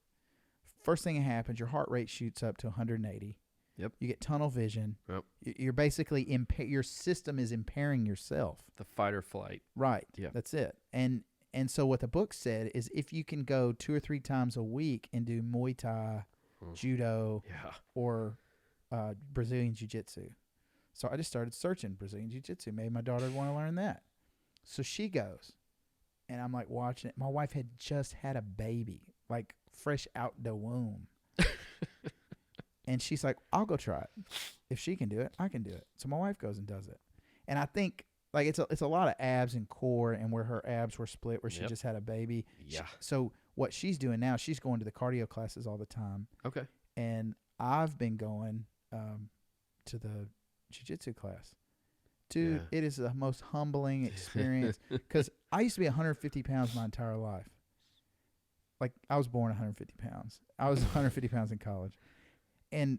first thing that happens, your heart rate shoots up to 180. Yep. You get tunnel vision. Yep. You're basically your system is impairing yourself. The fight or flight. Right. Yeah. That's it. And so what the book said is if you can go 2 or 3 times a week and do Muay Thai, Judo, or Brazilian Jiu-Jitsu. So I just started searching Brazilian Jiu-Jitsu. Maybe my daughter would want to learn that. So she goes, and I'm like watching it. My wife had just had a baby, like fresh out the womb. And she's like, I'll go try it. If she can do it, I can do it. So my wife goes and does it. And I think like it's a lot of abs and core and where her abs were split where she just had a baby. Yeah. So what she's doing now, she's going to the cardio classes all the time. Okay. And I've been going to the jiu-jitsu class. Dude, it is the most humbling experience because I used to be 150 pounds my entire life. Like, I was born 150 pounds. I was 150 pounds in college. And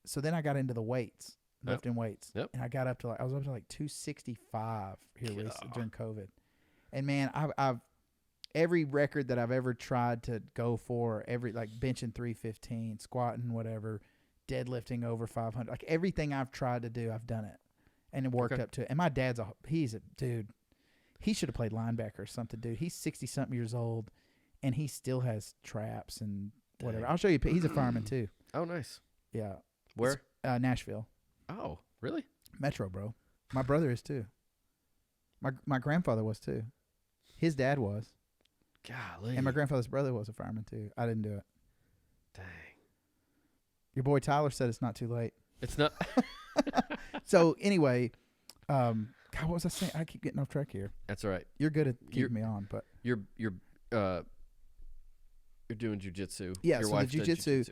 so then I got into the weights, lifting weights. Yep. And I got up to I was up to like 265 here recently during COVID. And man, I've every record that I've ever tried to go for, every like benching 315, squatting, whatever, deadlifting over 500, like everything I've tried to do, I've done it. And it worked up to it. And my dad's he's a dude. He should have played linebacker or something, dude. He's 60-something years old, and he still has traps and whatever. I'll show you. He's a fireman, too. Oh, nice. Yeah. Where? Nashville. Oh, really? Metro, bro. My brother is, too. My grandfather was, too. His dad was. Golly. And my grandfather's brother was a fireman, too. I didn't do it. Dang. Your boy Tyler said it's not too late. It's not. So, anyway, God, what was I saying? I keep getting off track here. That's all right. You're good at keeping me on, but you're doing jiu-jitsu. Yeah, Your so the wife does jiu-jitsu,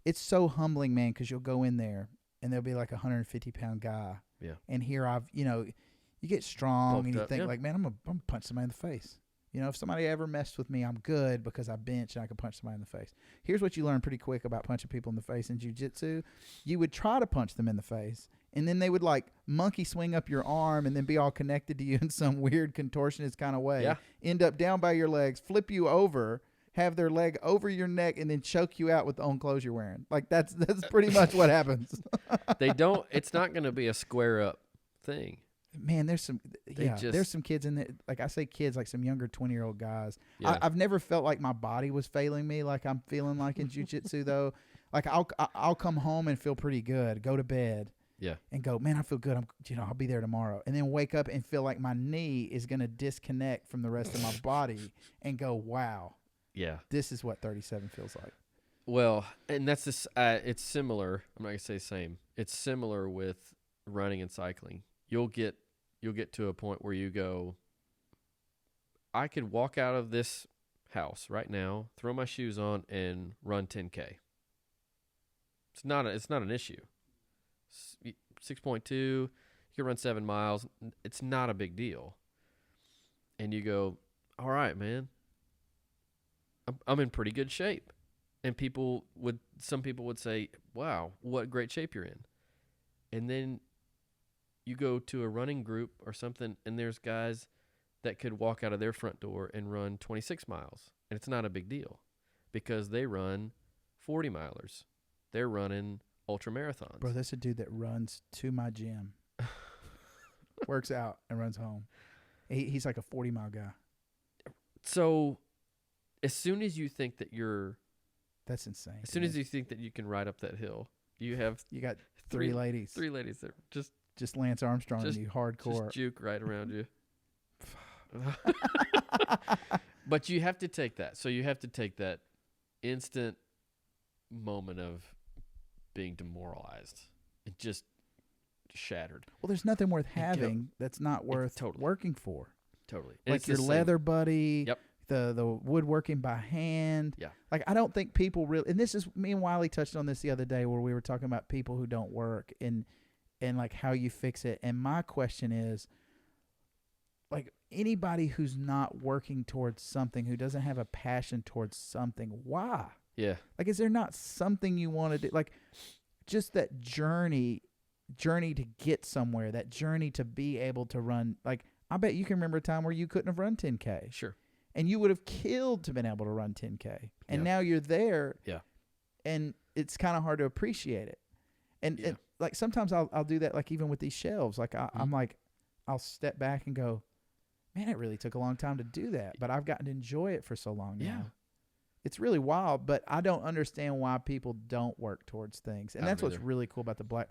it's so humbling, man, because you'll go in there and there'll be like a 150-pound guy. Yeah. And here you get strong Bulked and you up, think like, man, I'm gonna punch somebody in the face. If somebody ever messed with me, I'm good because I bench and I can punch somebody in the face. Here's what you learn pretty quick about punching people in the face in jiu-jitsu. You would try to punch them in the face, and then they would like monkey swing up your arm and then be all connected to you in some weird contortionist kind of way. Yeah. End up down by your legs, flip you over, have their leg over your neck, and then choke you out with the own clothes you're wearing. Like that's pretty much what happens. It's not going to be a square up thing. Man, there's some kids in there. Like I say kids, like some younger 20-year-old guys. Yeah. I've never felt like my body was failing me like I'm feeling like in jiu-jitsu though. Like I'll come home and feel pretty good, go to bed. Yeah. And go, man, I feel good. I'll be there tomorrow. And then wake up and feel like my knee is going to disconnect from the rest of my body and go, wow. Yeah. This is what 37 feels like. Well, and that's this. It's similar. I'm not gonna say same. It's similar with running and cycling. You'll get to a point where you go, I could walk out of this house right now, throw my shoes on, and run 10K. It's not an issue. 6.2, you can run 7 miles. It's not a big deal. And you go, all right, man. I'm in pretty good shape. And some people would say, wow, what great shape you're in. And then you go to a running group or something, and there's guys that could walk out of their front door and run 26 miles. And it's not a big deal because they run 40 milers. They're running ultra marathons. Bro, that's a dude that runs to my gym, works out, and runs home. He's like a 40-mile guy. So as soon as you think that that's insane. As soon as you think that you can ride up that hill, you got three ladies. Three ladies that just Lance Armstrong and you hardcore. Just juke right around you. But you have to take that. So you have to take that instant moment of being demoralized. It just shattered. Well, there's nothing worth having that's not worth totally. working for. Totally. Like your leather buddy, Yep. the woodworking by hand. Yeah. Like I don't think people really, and this is, me and Wiley touched on this the other day where we were talking about people who don't work and like how you fix it. And my question is, like, anybody who's not working towards something, who doesn't have a passion towards something, why? Yeah. Like, is there not something you want to do? Like, just that journey to get somewhere, that journey to be able to run. Like, I bet you can remember a time where you couldn't have run 10K. Sure. And you would have killed to been able to run 10K. And Yeah. now you're there. Yeah. And it's kind of hard to appreciate it. And, Yeah. and like sometimes I'll do that, like even with these shelves. Like I'm like, I'll step back and go, man, it really took a long time to do that. But I've gotten to enjoy it for so long now. Yeah. It's really wild, but I don't understand why people don't work towards things. And that's what's really cool about the black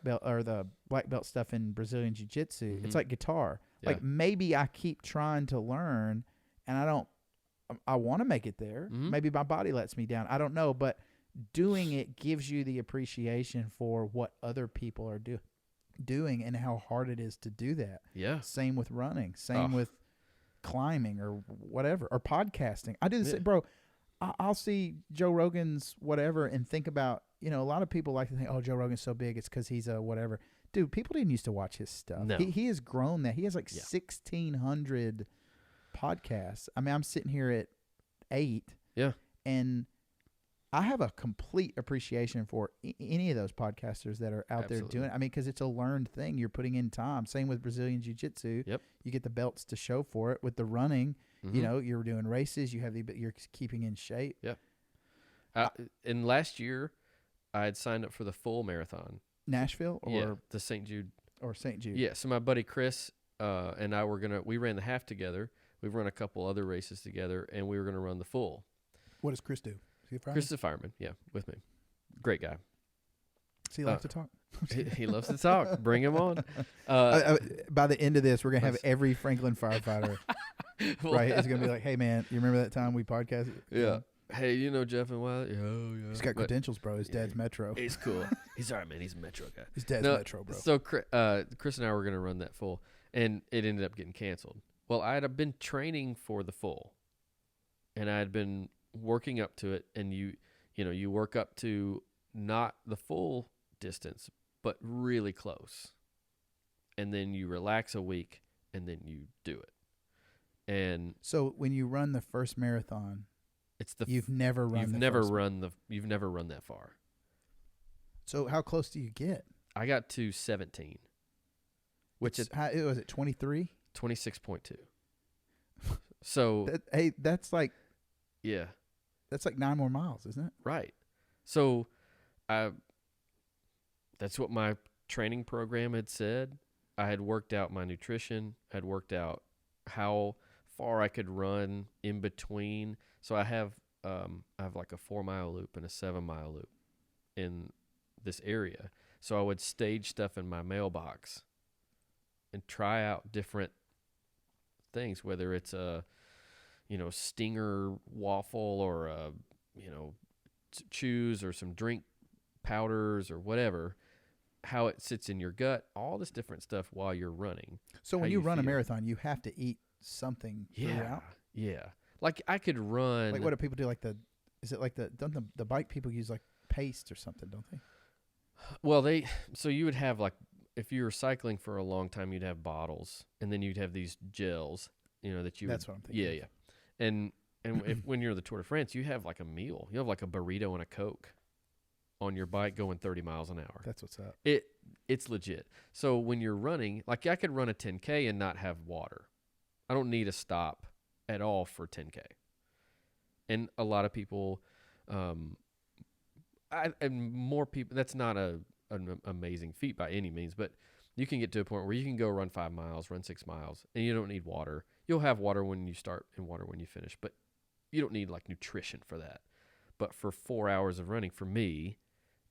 belt or the black belt stuff in Brazilian Jiu-Jitsu. Mm-hmm. It's like guitar. Yeah. Like maybe I keep trying to learn and I want to make it there. Mm-hmm. Maybe my body lets me down. I don't know, but doing it gives you the appreciation for what other people are doing and how hard it is to do that. Yeah. Same with running, same with climbing or whatever, or podcasting. I do this, bro. I'll see Joe Rogan's whatever and think about, a lot of people like to think, oh, Joe Rogan's so big, it's because he's a whatever. Dude, people didn't used to watch his stuff. No. He has grown that. He has like 1,600 podcasts. I mean, I'm sitting here at 8. Yeah. And I have a complete appreciation for any of those podcasters that are out there doing it. I mean, because it's a learned thing. You're putting in time. Same with Brazilian Jiu-Jitsu. Yep. You get the belts to show for it. With the running, you're doing races. You're keeping in shape. Yeah. And last year, I had signed up for the full marathon. Nashville or the St. Jude. Or St. Jude. Yeah. So my buddy Chris and I we ran the half together. We've run a couple other races together, and we were going to run the full. What does Chris do? Is he a fireman? Chris is a fireman. Yeah, with me. Great guy. Does he like to talk? He loves to talk. Bring him on. By the end of this, we're going to have every Franklin firefighter, right? It's going to be like, hey, man, you remember that time we podcasted? Yeah. Hey, Jeff and Wiley? Yeah. He's got credentials, bro. His dad's Metro. He's cool. He's all right, man. He's a Metro guy. His dad's Metro, bro. So Chris and I were going to run that full, and it ended up getting canceled. Well, I had been training for the full, and I had been working up to it, and you work up to not the full distance, but really close. And then you relax a week, and then you do it. And so when you run the first marathon, you've never run that far. So how close do you get? I got to 17. Which is was it 23? 26.2. So that's like yeah. That's like 9 more miles, isn't it? Right. So that's what my training program had said. I had worked out my nutrition, had worked out how far I could run in between. So I have like a 4-mile loop and a 7-mile loop in this area. So I would stage stuff in my mailbox and try out different things, whether it's a stinger waffle or a chews or some drink powders or whatever, how it sits in your gut, all this different stuff while you're running. So when you run a marathon, you have to eat something throughout? Yeah. Like I could run. Like what do people do? Don't the bike people use like paste or something, don't they? Well, so you would have like, if you were cycling for a long time, you'd have bottles, and then you'd have these gels, that you. That's what I'm thinking. Yeah. And when you're the Tour de France, you have like a meal. You have like a burrito and a Coke on your bike going 30 miles an hour. That's what's up. It's legit. So when you're running, like I could run a 10K and not have water. I don't need a stop at all for 10K. And a lot of people, and more people, that's not an amazing feat by any means, but you can get to a point where you can go run 5 miles, run 6 miles, and you don't need water. You'll have water when you start and water when you finish, but you don't need like nutrition for that. But for 4 hours of running, for me,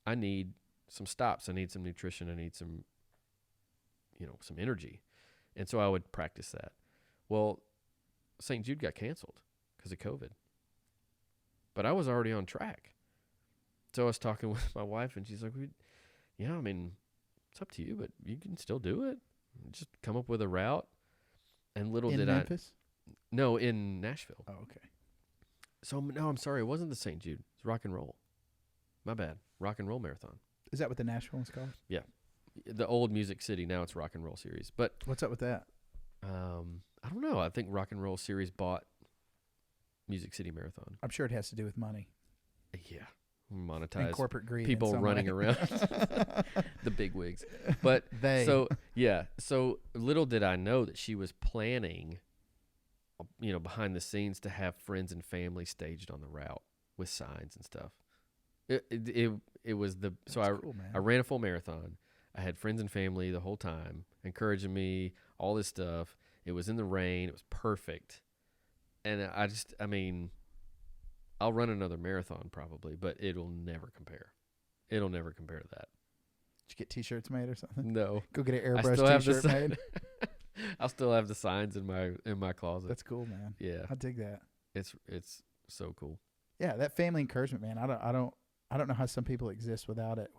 I need some stops. I need some nutrition. I need some, some energy. And so I would practice that. Well, St. Jude got canceled because of COVID. But I was already on track. So I was talking with my wife, and she's like, "Yeah, I mean, it's up to you, but you can still do it. Just come up with a route." And little In did Memphis? no, in Nashville. Oh, okay. So no, I'm sorry, it wasn't the St. Jude. It's rock and roll. My bad. Rock and roll marathon. Is that what the Nashville one's called? The old Music City. Now it's Rock and Roll Series. But What's up with that? I don't know. I think Rock and Roll Series bought Music City Marathon. I'm sure it has to do with money Yeah, and monetize corporate greed. people in some running way. around, the big wigs. But They. so little did I know that she was planning, behind the scenes to have friends and family staged on the route with signs and stuff. It was the so That's cool, man. I ran a full marathon. I had friends and family the whole time encouraging me, all this stuff. It was in the rain. It was perfect. And I mean, I'll run another marathon probably, but it'll never compare. It'll never compare to that. Did you get T-shirts made or something? No. Go get an I still airbrush have the T-shirt made. I'll still have the signs in my closet. That's cool, man. Yeah. I dig that. It's so cool. Yeah, that family encouragement, man. I don't know how some people exist without it.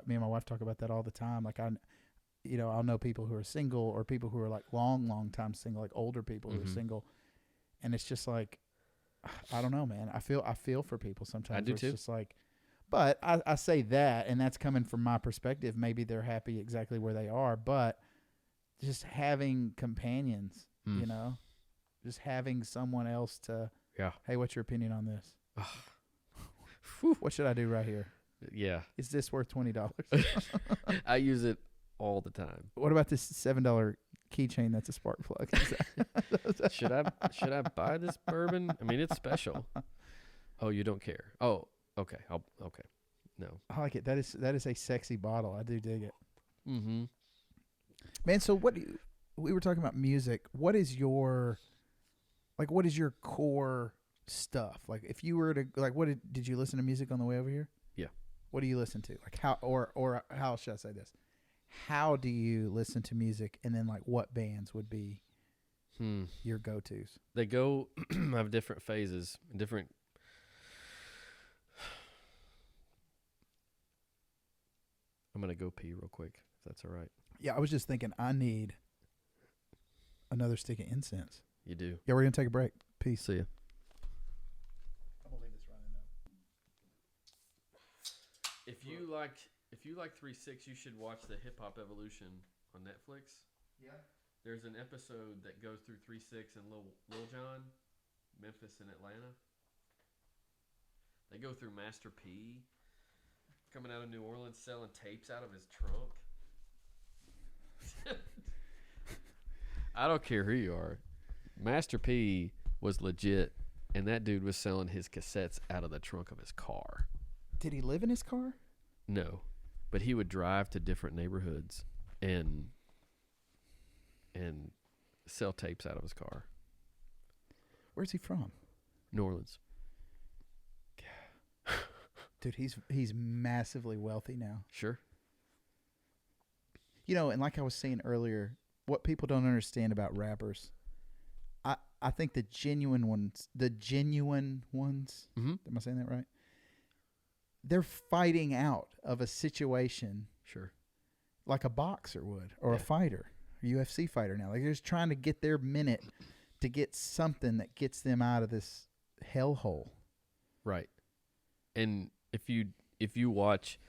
Me and my wife talk about that all the time. Like I'll know people who are single or people who are like long time single, like older people who are single, and it's just like, I don't know, man. I feel for people sometimes. I do it's too. Just like, but I say that, and that's coming from my perspective. Maybe they're happy exactly where they are, but just having companions, just having someone else to, hey, what's your opinion on this? What should I do right here? Yeah. Is this worth $20? I use it all the time. What about this $7 keychain that's a spark plug? Should I buy this bourbon? I mean, it's special. Oh, you don't care. Oh, okay. Okay. No. I like it. That is a sexy bottle. I do dig it. Mm-hmm. Man, so we were talking about music. What is your core stuff? Like if you were to did you listen to music on the way over here? Yeah. What do you listen to? Like how or how should I say this? How do you listen to music, and then like what bands would be your go-tos? They go have different phases, different. I'm gonna go pee real quick, if that's all right. Yeah, I was just thinking I need another stick of incense. You do. Yeah, we're gonna take a break. Peace. See ya. I'm gonna leave this running though. If you like 3-6, you should watch the Hip Hop Evolution on Netflix. Yeah. There's an episode that goes through 3-6 and Lil Jon, Memphis and Atlanta. They go through Master P, coming out of New Orleans, selling tapes out of his trunk. I don't care who you are. Master P was legit, and that dude was selling his cassettes out of the trunk of his car. Did he live in his car? No, but he would drive to different neighborhoods and sell tapes out of his car. Where's he from? New Orleans. Dude, he's massively wealthy now. Sure. And like I was saying earlier, what people don't understand about rappers, I think the genuine ones, Mm-hmm. am I saying that right? They're fighting out of a situation Sure. like a boxer would, or a fighter, a UFC fighter now. Like they're just trying to get their minute to get something that gets them out of this hellhole. Right. And if you watch,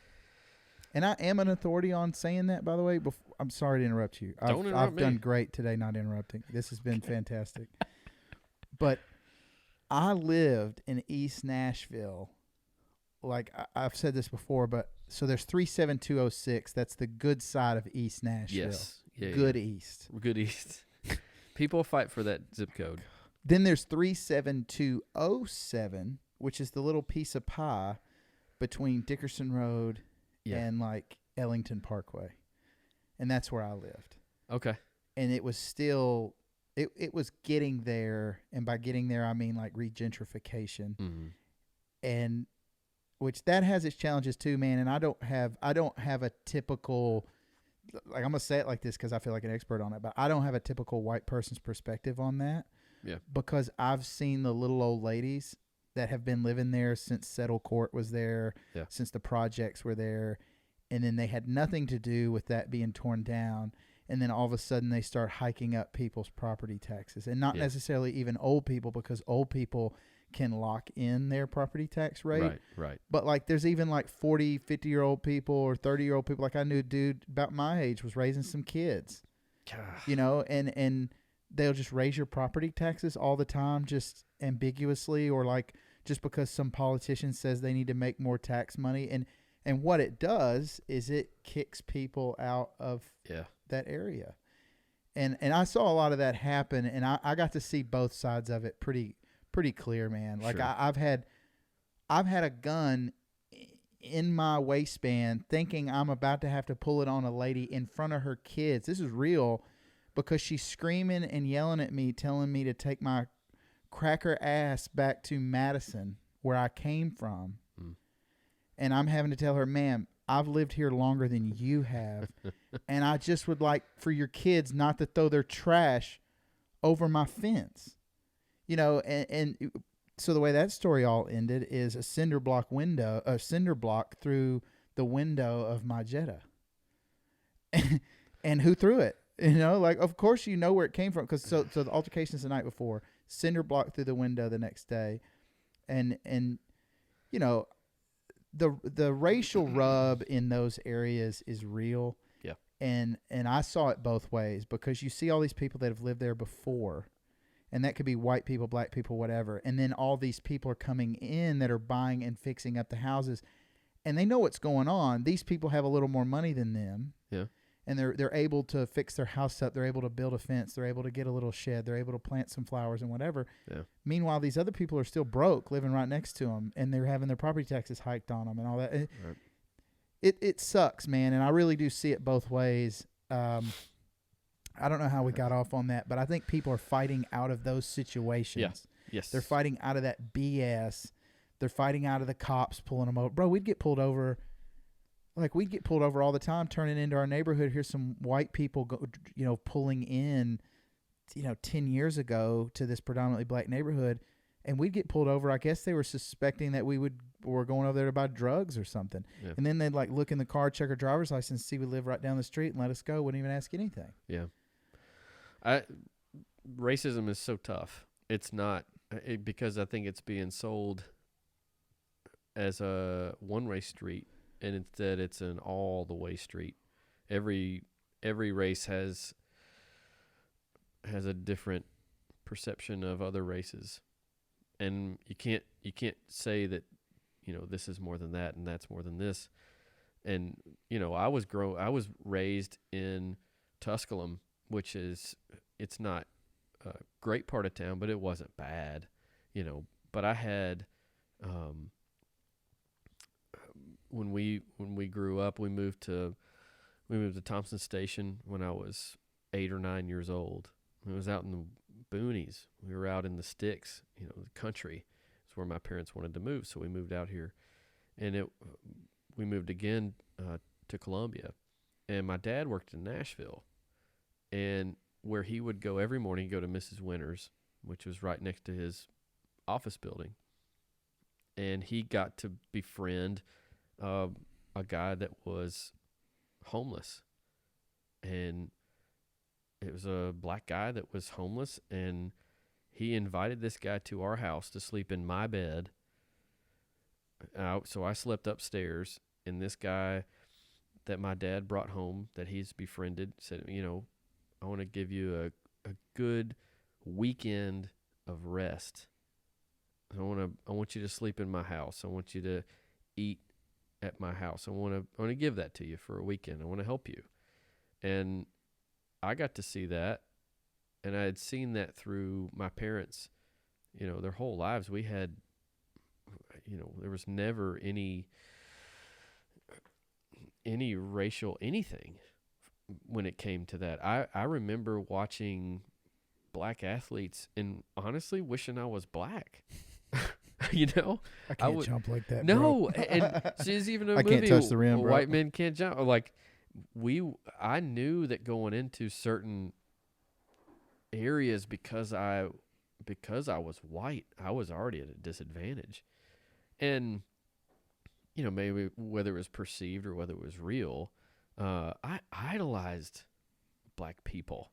and I am an authority on saying that, by the way. I'm sorry to interrupt you. I've done great today not interrupting. This has been fantastic. But I lived in East Nashville. Like I've said this before, but so there's 37206. That's the good side of East Nashville. yes. Yeah, Good East. Good East. People fight for that zip code. Then there's 37207, which is the little piece of pie between Dickerson Road and like Ellington Parkway. And that's where I lived. Okay. And it was still, it was getting there. And by getting there, I mean like regentrification. Mm-hmm. And which that has its challenges too, man. And I don't have a typical, like I'm going to say it like this because I feel like an expert on it, but I don't have a typical white person's perspective on that. Yeah. Because I've seen the little old ladies that have been living there since Settle Court was there, since the projects were there, and then they had nothing to do with that being torn down. And then all of a sudden they start hiking up people's property taxes, and not necessarily even old people, because old people can lock in their property tax rate. Right. But like there's even like 40, 50-year-old people or 30-year-old people. Like I knew a dude about my age was raising some kids, and they'll just raise your property taxes all the time, just ambiguously, or like just because some politician says they need to make more tax money. And what it does is it kicks people out of that area. And I saw a lot of that happen, and I got to see both sides of it pretty clear, man. Like I've had a gun in my waistband thinking I'm about to have to pull it on a lady in front of her kids. This is real, because she's screaming and yelling at me, telling me to take my cracker ass back to Madison, where I came from. And I'm having to tell her, ma'am, I've lived here longer than you have. And I just would like for your kids not to throw their trash over my fence. And so the way that story all ended is a cinder block through the window of my Jetta. And who threw it? Like, of course you know where it came from. Because so the altercation's the night before. Cinder block through the window the next day. And the racial rub in those areas is real. Yeah. And I saw it both ways, because you see all these people that have lived there before, and that could be white people, black people, whatever. And then all these people are coming in that are buying and fixing up the houses, and they know what's going on. These people have a little more money than them. Yeah. And they're able to fix their house up. They're able to build a fence. They're able to get a little shed. They're able to plant some flowers and whatever. Yeah. Meanwhile, these other people are still broke, living right next to them, and they're having their property taxes hiked on them and all that. Right. It sucks, man, and I really do see it both ways. I don't know how we got off on that, but I think people are fighting out of those situations. Yeah. Yes. They're fighting out of that BS. They're fighting out of the cops pulling them over. Bro, we'd get pulled over. Like, we'd get pulled over all the time, turning into our neighborhood. Here's some white people, pulling in, 10 years ago to this predominantly black neighborhood, and we'd get pulled over. I guess they were suspecting that were going over there to buy drugs or something. Yeah. And then they'd like look in the car, check our driver's license, see we live right down the street, and let us go. Wouldn't even ask anything. Yeah. Racism is so tough. It's not because I think it's being sold as a one-way street. And instead, it's an all-the-way street. Every race has a different perception of other races, and you can't say that this is more than that and that's more than this. And I was raised in Tusculum, which it's not a great part of town, but it wasn't bad, But I had. When we grew up, we moved to Thompson Station when I was 8 or 9 years old. It was out in the boonies. We were out in the sticks, the country. It's where my parents wanted to move, so we moved out here. And we moved again to Columbia. And my dad worked in Nashville, and where he would go every morning, he'd go to Mrs. Winter's, which was right next to his office building. And he got to befriend a guy that was homeless, and it was a black guy that was homeless, and he invited this guy to our house to sleep in my bed. So I slept upstairs, and this guy that my dad brought home that he's befriended said, I want to give you a good weekend of rest. I want you to sleep in my house. I want you to eat at my house. I want to give that to you for a weekend. I want to help you. And I got to see that, and I had seen that through my parents, their whole lives. We had, there was never any racial anything when it came to that. I remember watching black athletes and honestly wishing I was black. I can't jump like that. No, bro. and there's even a I movie. can't touch the rim, bro. White men can't jump. Like I knew that going into certain areas because I because I was white, I was already at a disadvantage. And, maybe whether it was perceived or whether it was real, I idolized black people.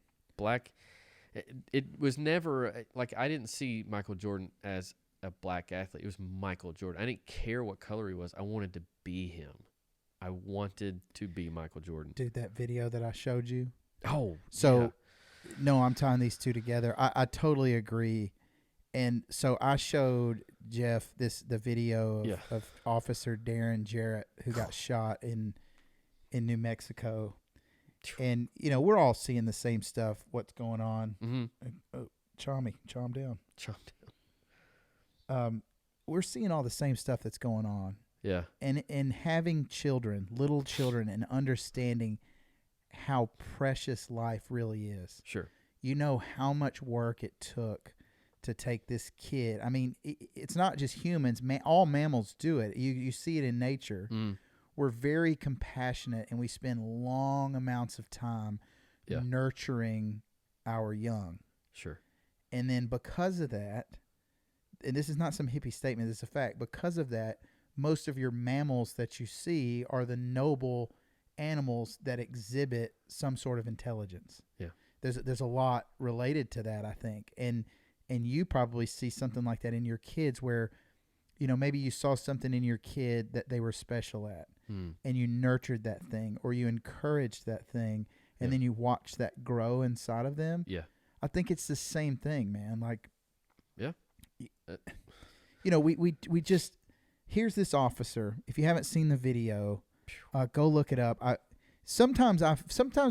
It was never, like, I didn't see Michael Jordan as a black athlete. It was Michael Jordan. I didn't care what color he was. I wanted to be him. I wanted to be Michael Jordan. Dude, that video that I showed you. Oh, so yeah. no, I'm tying these two together. I totally agree. And so I showed Jeff the video of Officer Darren Jarrett who got shot in New Mexico. And, we're all seeing the same stuff, what's going on. Mm-hmm. Chom down. Chomp down. We're seeing all the same stuff that's going on. Yeah. And having little children, and understanding how precious life really is. Sure. How much work it took to take this kid. I mean, it's not just humans. All mammals do it. You see it in nature. Mm. We're very compassionate, and we spend long amounts of time nurturing our young. Sure. And then because of that, and this is not some hippie statement, this is a fact, because of that, most of your mammals that you see are the noble animals that exhibit some sort of intelligence. Yeah. There's a lot related to that, I think. And you probably see something like that in your kids where, maybe you saw something in your kid that they were special at, and you nurtured that thing, or you encouraged that thing, and then you watched that grow inside of them. Yeah. I think it's the same thing, man. Like, yeah. We just, here's this officer. If you haven't seen the video, go look it up. Sometimes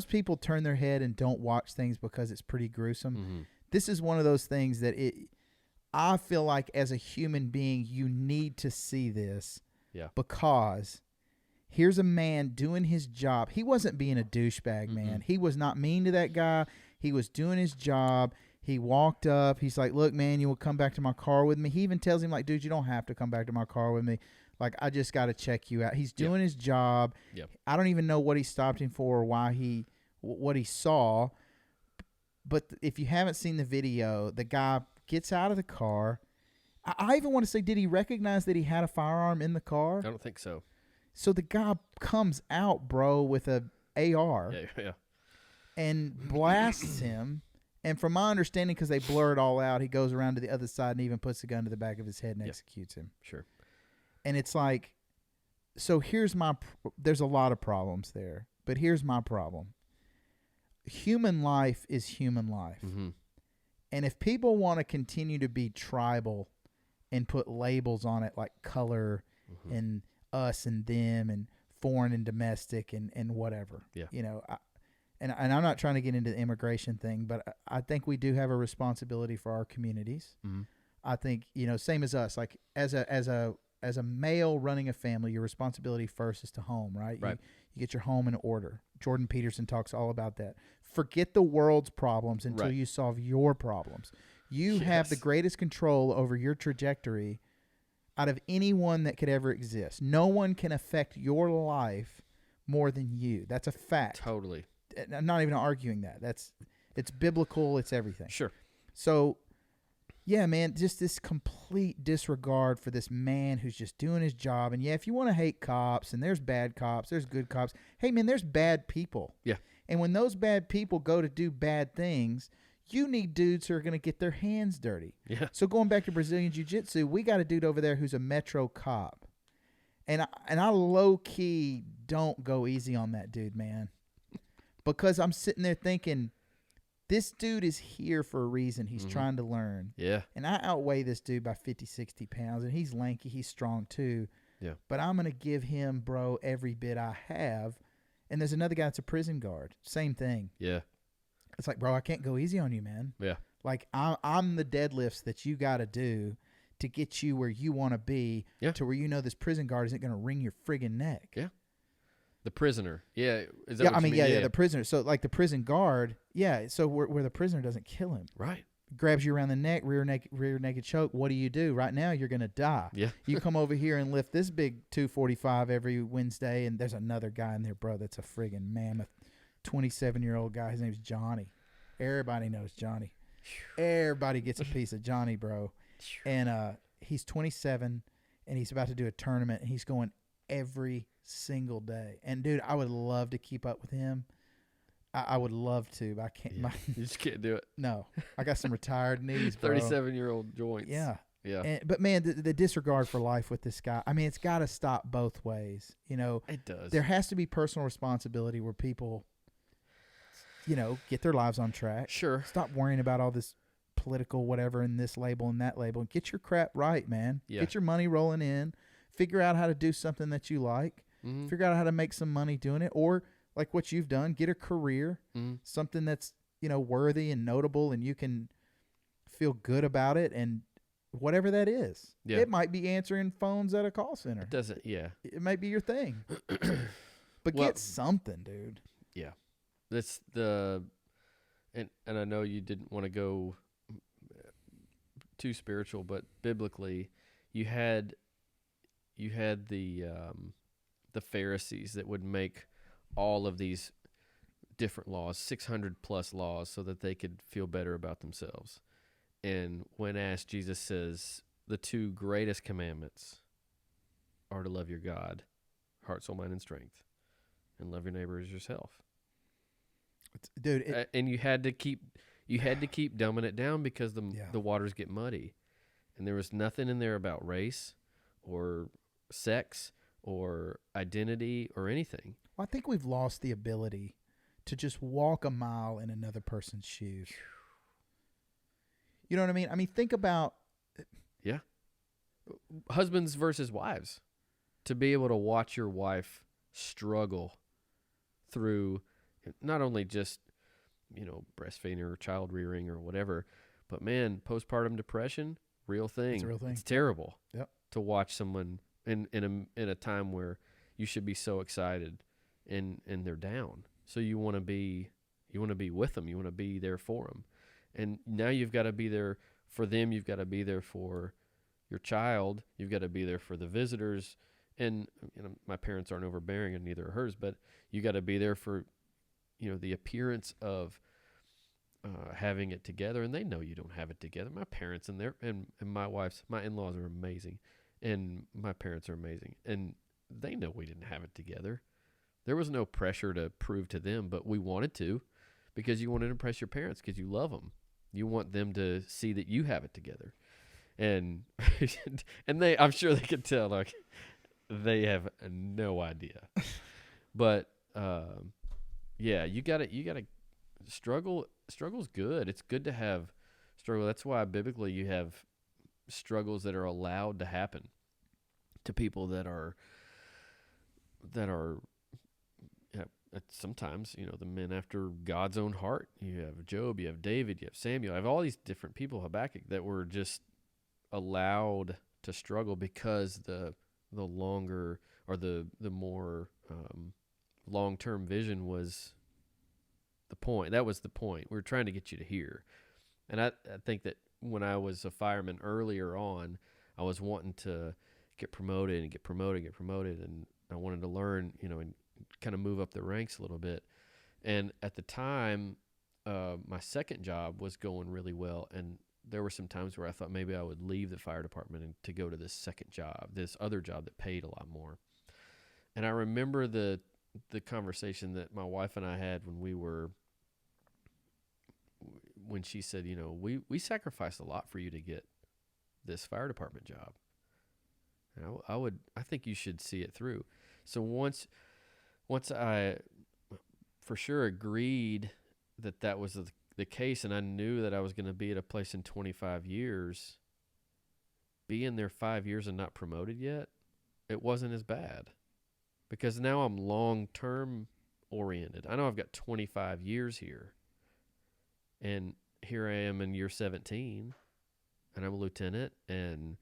people turn their head and don't watch things because it's pretty gruesome. Mm-hmm. This is one of those things that I feel like as a human being, you need to see this. Yeah. Because here's a man doing his job. He wasn't being a douchebag, man. He was not mean to that guy. He was doing his job. He walked up. He's like, look, man, you will come back to my car with me. He even tells him, like, dude, you don't have to come back to my car with me. Like, I just got to check you out. He's doing his job. Yep. I don't even know what he stopped him for or what he saw. But if you haven't seen the video, the guy gets out of the car. I even want to say, did he recognize that he had a firearm in the car? I don't think so. So the guy comes out, bro, with a AR and blasts him. And from my understanding, because they blur it all out, he goes around to the other side and even puts the gun to the back of his head and executes him. Sure. And it's like, so there's a lot of problems there, but here's my problem. Human life is human life. Mm-hmm. And if people want to continue to be tribal and put labels on it like color and us and them and foreign and domestic and whatever, and I'm not trying to get into the immigration thing, but I think we do have a responsibility for our communities. Mm-hmm. I think, same as us, like as a male running a family, your responsibility first is to home, right? Right. You get your home in order. Jordan Peterson talks all about that. Forget the world's problems until you solve your problems. You have the greatest control over your trajectory out of anyone that could ever exist. No one can affect your life more than you. That's a fact. Totally. I'm not even arguing that. It's biblical. It's everything. Sure. So, yeah, man, just this complete disregard for this man who's just doing his job. And, yeah, if you want to hate cops, and there's bad cops, there's good cops. Hey, man, there's bad people. Yeah. And when those bad people go to do bad things, you need dudes who are going to get their hands dirty. Yeah. So going back to Brazilian Jiu-Jitsu, we got a dude over there who's a Metro cop. And I low-key don't go easy on that dude, man. Because I'm sitting there thinking, this dude is here for a reason. He's trying to learn. Yeah. And I outweigh this dude by 50, 60 pounds. And he's lanky. He's strong, too. Yeah. But I'm going to give him, bro, every bit I have. And there's another guy that's a prison guard. Same thing. Yeah. It's like, bro, I can't go easy on you, man. Yeah. Like, I'm the deadlifts that you got to do to get you where you want to be, to where this prison guard isn't going to wring your friggin' neck. Yeah. The prisoner. Yeah. Is that what you mean? Yeah, the prisoner. So, like, the prison guard, so where the prisoner doesn't kill him. Right. Grabs you around the neck, rear naked choke. What do? Right now, you're going to die. Yeah. You come over here and lift this big 245 every Wednesday, and there's another guy in there, bro, that's a friggin' mammoth 27-year-old guy. His name's Johnny. Everybody knows Johnny. Everybody gets a piece of Johnny, bro. And he's 27, and he's about to do a tournament, and he's going every single day. And, dude, I would love to keep up with him. I would love to, but I can't. Yeah. You just can't do it. No. I got some retired knees, bro. 37-year-old joints. Yeah. Yeah. But, man, the disregard for life with this guy, I mean, it's got to stop both ways. You know, It does. there has to be personal responsibility where people, you know, get their lives on track. Sure. Stop worrying about all this political whatever and this label and that label, and get your crap right, man. Yeah. Get your money rolling in. Figure out how to do something that you like. Mm-hmm. Figure out how to make some money doing it, or like what you've done, get a career, something that's, you know, worthy and notable, and you can feel good about it, and whatever that is. Yeah. It might be answering phones at a call center. It doesn't. Yeah. It might be your thing. But Well, get something, dude. Yeah. That's the, and I know you didn't want to go too spiritual, but biblically, you had the Pharisees that would make all of these different laws, 600 plus laws, so that they could feel better about themselves. And when asked, Jesus says the two greatest commandments are to love your God, heart, soul, mind, and strength, and love your neighbor as yourself. Dude, And you had to keep dumbing it down because the waters get muddy, and there was nothing in there about race or sex or identity or anything. I think we've lost the ability to just walk a mile in another person's shoes. You know what I mean? I mean, think about... Yeah. Husbands versus wives. To be able to watch your wife struggle through not only just, you know, breastfeeding or child rearing or whatever, but, man, postpartum depression, real thing. It's a real thing. It's terrible. Yep. To watch someone in a time where you should be so excited and they're down. So you want to be with them. You want to be there for them. And now you've got to be there for them. You've got to be there for your child. You've got to be there for the visitors. And, you know, my parents aren't overbearing, and neither are hers, but you got to be there for, you know, the appearance of having it together. And they know you don't have it together. My parents and my in-laws are amazing, and my parents are amazing, and they know we didn't have it together. There was no pressure to prove to them, but we wanted to, because you want to impress your parents because you love them. You want them to see that you have it together. And I'm sure they could tell, like, they have no idea. But yeah, you gotta struggle. Struggle's good. It's good to have struggle. That's why biblically you have struggles that are allowed to happen to people that are sometimes, you know, the men after God's own heart. You have Job, you have David, you have Samuel, you have all these different people, Habakkuk, that were just allowed to struggle because the longer or the more long-term vision was the point. That was the point. We were trying to get you to hear. And I think that when I was a fireman earlier on, I was wanting to get promoted, and I wanted to learn, you know, and kind of move up the ranks a little bit. And at the time, my second job was going really well, and there were some times where I thought maybe I would leave the fire department and to go to this second job, this other job that paid a lot more. And I remember the conversation that my wife and I had when she said, you know, we sacrificed a lot for you to get this fire department job. And I think you should see it through. So once I for sure agreed that was the case, and I knew that I was going to be at a place in 25 years, being there 5 years and not promoted yet, it wasn't as bad, because now I'm long-term oriented. I know I've got 25 years here, and here I am in year 17, and I'm a lieutenant, and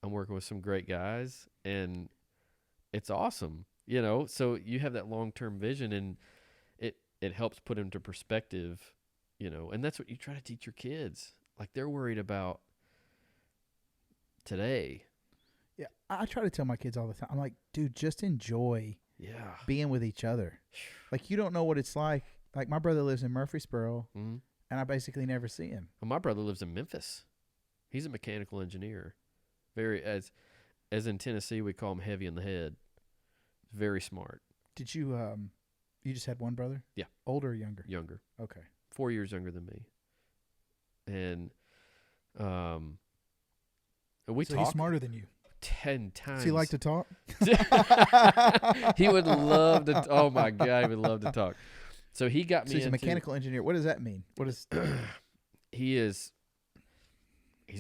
I'm working with some great guys, and it's awesome, you know. So you have that long-term vision, and it helps put into perspective, you know. And that's what you try to teach your kids. Like, they're worried about today. Yeah, I try to tell my kids all the time. I'm like, dude, just enjoy Yeah. being with each other. Like, you don't know what it's like. Like, my brother lives in Murfreesboro. Mm-hmm. and I basically never see him. Well, my brother lives in Memphis. He's a mechanical engineer. Very as in Tennessee we call him heavy in the head. Very smart. Did you you just had one brother? Yeah. Older or younger? Younger. Okay. 4 years younger than me. And we So talk he's smarter than you. 10 times. Does he like to talk? He would love to. Oh my God, he would love to talk. So he got me. So he's a into, mechanical engineer. What does that mean? What is? He's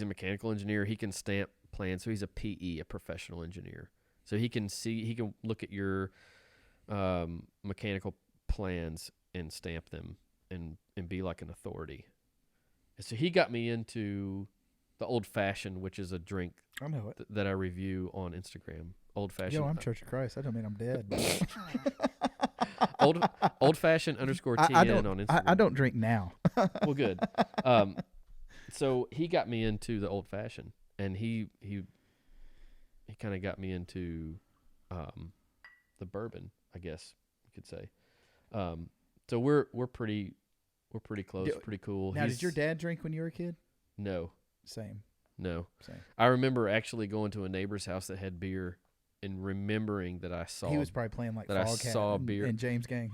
a mechanical engineer. He can stamp plans. So he's a PE, a professional engineer. So he can look at your mechanical plans and stamp them and be like an authority. And so he got me into the Old Fashioned, which is a drink I know it. that I review on Instagram. Old Fashioned. Yo, I'm Church of Christ. That don't mean I'm dead. Old Fashioned _ TN on Instagram. I don't drink now. Well, good. So he got me into the Old Fashioned, and he kind of got me into the bourbon, I guess you could say. So we're pretty close, pretty cool. Now, did your dad drink when you were a kid? No. Same. Same. I remember actually going to a neighbor's house that had beer and remembering that I saw. He was probably playing like that Fog I saw Hat beer. and James Gang.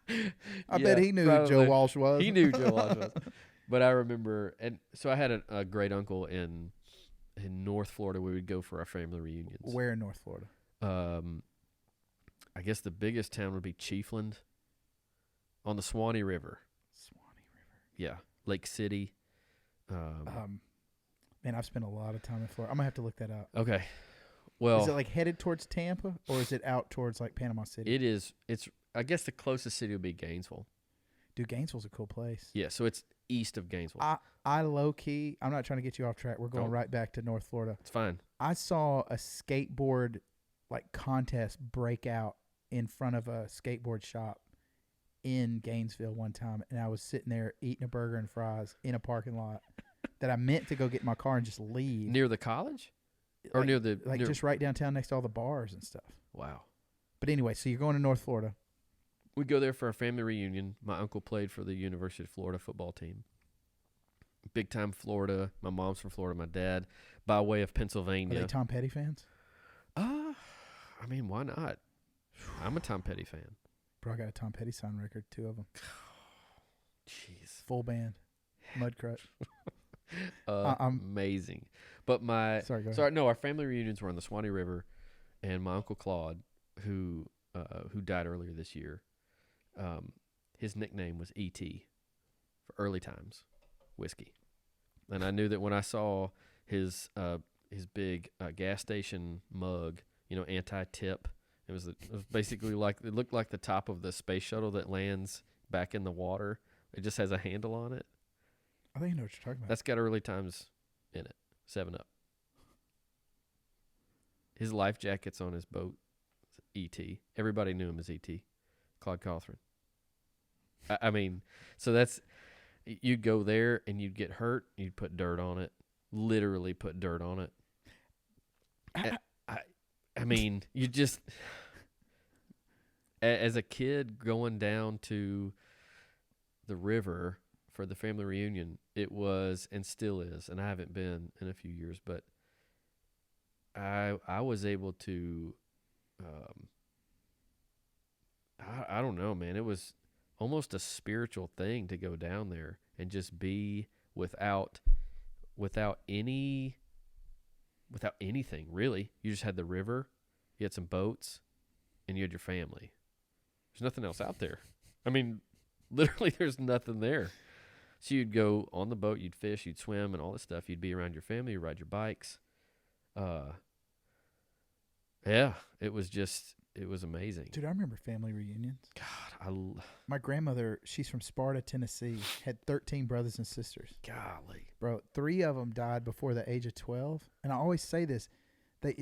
I Yeah, bet he knew probably. who Joe Walsh was. He knew Joe Walsh was. But I remember, and so I had a great uncle in North Florida. We would go for our family reunions. Where in North Florida? I guess the biggest town would be Chiefland on the Swanee River. Yeah, Lake City. Man, I've spent a lot of time in Florida. I'm gonna have to look that up. Okay. Well, is it like headed towards Tampa, or is it out towards like Panama City? it is. It's. I guess the closest city would be Gainesville. Dude, Gainesville's a cool place. Yeah, so it's east of Gainesville. I low key. I'm not trying to get you off track. We're going right back to North Florida. It's fine. I saw a skateboard like contest break out in front of a skateboard shop in Gainesville one time, and I was sitting there eating a burger and fries in a parking lot that I meant to go get in my car and just leave. Near the college, or like, near the just right downtown next to all the bars and stuff. Wow. But anyway, so you're going to North Florida. We go there for a family reunion. My uncle played for the University of Florida football team. Big time Florida. My mom's from Florida. My dad, by way of Are Pennsylvania. they Tom Petty fans? I mean, why not? I'm a Tom Petty fan. Bro, I got a Tom Petty signed record, 2 of them. Jeez. Full band. Mudcrutch. Amazing. But Sorry, go ahead. no, our family reunions were on the Swanee River, and my Uncle Claude, who died earlier this year, his nickname was E.T. for Early Times Whiskey. And I knew that when I saw his big gas station mug, anti-tip, it was basically like, it looked like the top of the space shuttle that lands back in the water. It just has a handle on it. I think I know what you're talking about. That's got Early Times in it. 7-Up. His life jacket's on his boat. E.T. Everybody knew him as E.T. Claude Cawthron. I mean, so that's, you'd go there and you'd get hurt. You'd put dirt on it. Literally put dirt on it. I mean, you just, as a kid going down to the river for the family reunion, it was and still is, and I haven't been in a few years, but I was able to, I don't know, man. It was almost a spiritual thing to go down there and just be without anything, really. You just had the river, you had some boats, and you had your family. There's nothing else out there. I mean, literally there's nothing there. So you'd go on the boat, you'd fish, you'd swim, and all this stuff. You'd be around your family, you'd ride your bikes. Yeah, it was amazing. Dude, I remember family reunions. God, my grandmother, she's from Sparta, Tennessee, had 13 brothers and sisters. Golly. Bro, 3 of them died before the age of 12. And I always say this,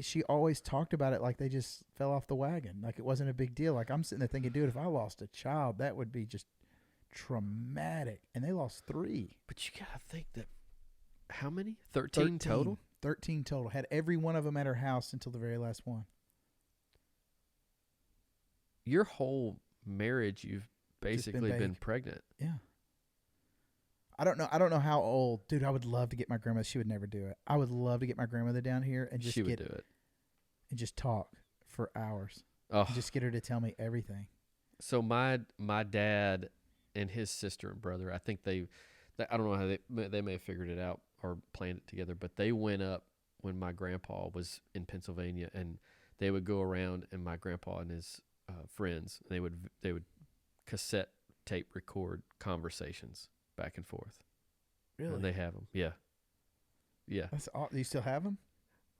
she always talked about it like they just fell off the wagon. Like it wasn't a big deal. Like I'm sitting there thinking, dude, if I lost a child, that would be just traumatic. And they lost 3. But you got to think that, how many? 13 total? 13 total. Had every one of them at her house until the very last one. Your whole marriage, you've basically been pregnant. Yeah. I don't know how old. Dude, I would love to get my grandmother. She would never do it. I would love to get my grandmother down here and just She would do it. And just talk for hours. Oh, And just get her to tell me everything. so my dad and his sister and brother, I think I don't know how they may have figured it out or planned it together, but they went up when my grandpa was in Pennsylvania, and they would go around, and my grandpa and his friends, they would cassette tape record conversations back and forth. Really? And they have them. Yeah. Yeah. That's all. Do you still have them?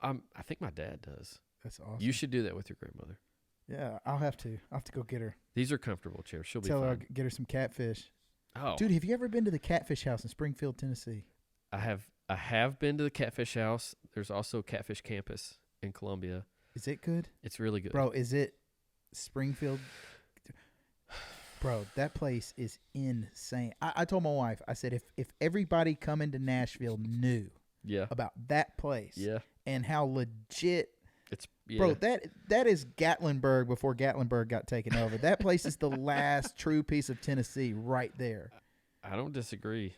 I think my dad does. That's awesome. You should do that with your grandmother. Yeah, I'll have to. I'll have to go get her. These are comfortable chairs. She'll be Tell her fine. I'll get her some catfish. Oh, Dude, have you ever been to the Catfish House in Springfield, Tennessee? I have been to the Catfish House. There's also Catfish Campus in Columbia. Is it good? It's really good. Bro, is it Springfield? Bro, that place is insane. I told my wife, I said, if everybody coming to Nashville knew Yeah. about that place Yeah. and how legit, It's yeah. bro, that is Gatlinburg before Gatlinburg got taken over. That place is the last true piece of Tennessee right there. I don't disagree.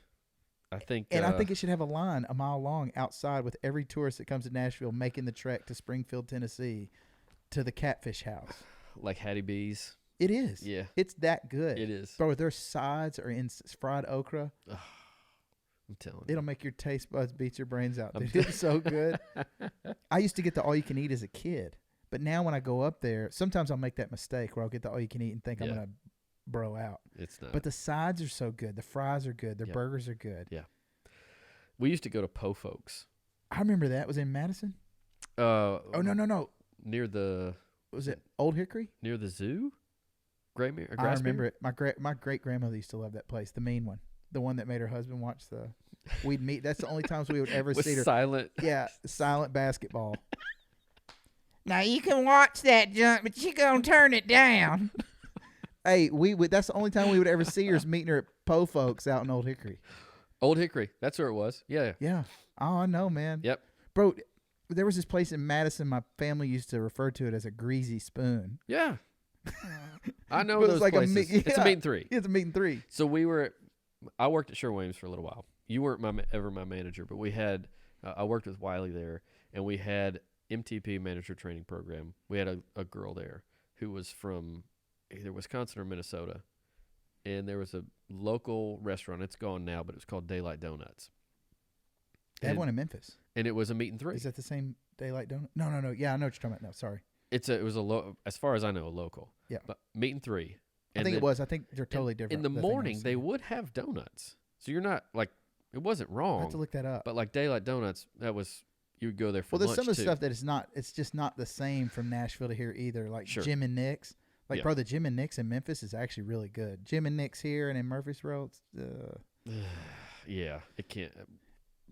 I think And I think it should have a line a mile long outside with every tourist that comes to Nashville making the trek to Springfield, Tennessee to the Catfish House. like Hattie B's. It is. Yeah. It's that good. It is. Bro, their sides are in fried okra. I'm telling you. It'll make your taste buds beat your brains out. Dude. It's so good. I used to get the all you can eat as a kid. But now when I go up there, sometimes I'll make that mistake where I'll get the all you can eat and think I'm Yeah. going to bro out. It's not. But the sides are so good. The fries are good. Their Yep. burgers are good. Yeah. We used to go to Po Folks. I remember that. Was it in Madison? Oh No. Near the Was it Old Hickory? zoo? Greatmere? I remember it. My great grandmother used to love that place. The mean one. The one that made her husband watch the. We'd meet. That's the only times we would ever With see her. silent. Yeah, silent basketball. Now you can watch that junk, but you gonna turn it down. Hey, we would. That's the only time we would ever see her is meeting her at Po Folks out in Old Hickory. Old Hickory. That's where it was. Yeah. Yeah. Oh, I know, man. Yep. Bro, there was this place in Madison. My family used to refer to it as a greasy spoon. Yeah. I know But it's those like places. It's a yeah. meat and three. It's a meat and three. So I worked at Sherwin-Williams for a little while. You weren't ever my manager, but we had, I worked with Wiley there, and we had MTP manager training program. We had a girl there who was from either Wisconsin or Minnesota, and there was a local restaurant. It's gone now, but it was called Daylight Donuts. They have And- one in Memphis. And it was a meat and three. Is that the same Daylight Donut? No. Yeah, I know what you're talking about. No, sorry. It was as far as I know, a local. Yeah. But meat and three. I think it was. I think they're totally different. In the thing I was morning, they saying. would have donuts. So you're not like, it wasn't I wrong. have to look that up. But like Daylight Donuts, you would go there for Well, there's lunch some of the too. stuff that it's just not the same from Nashville to here either. Like Sure. Jim and Nick's. Like, Yeah. bro, the Jim and Nick's in Memphis is actually really good. Jim and Nick's here and in Murfreesboro, it's, Yeah, it can't.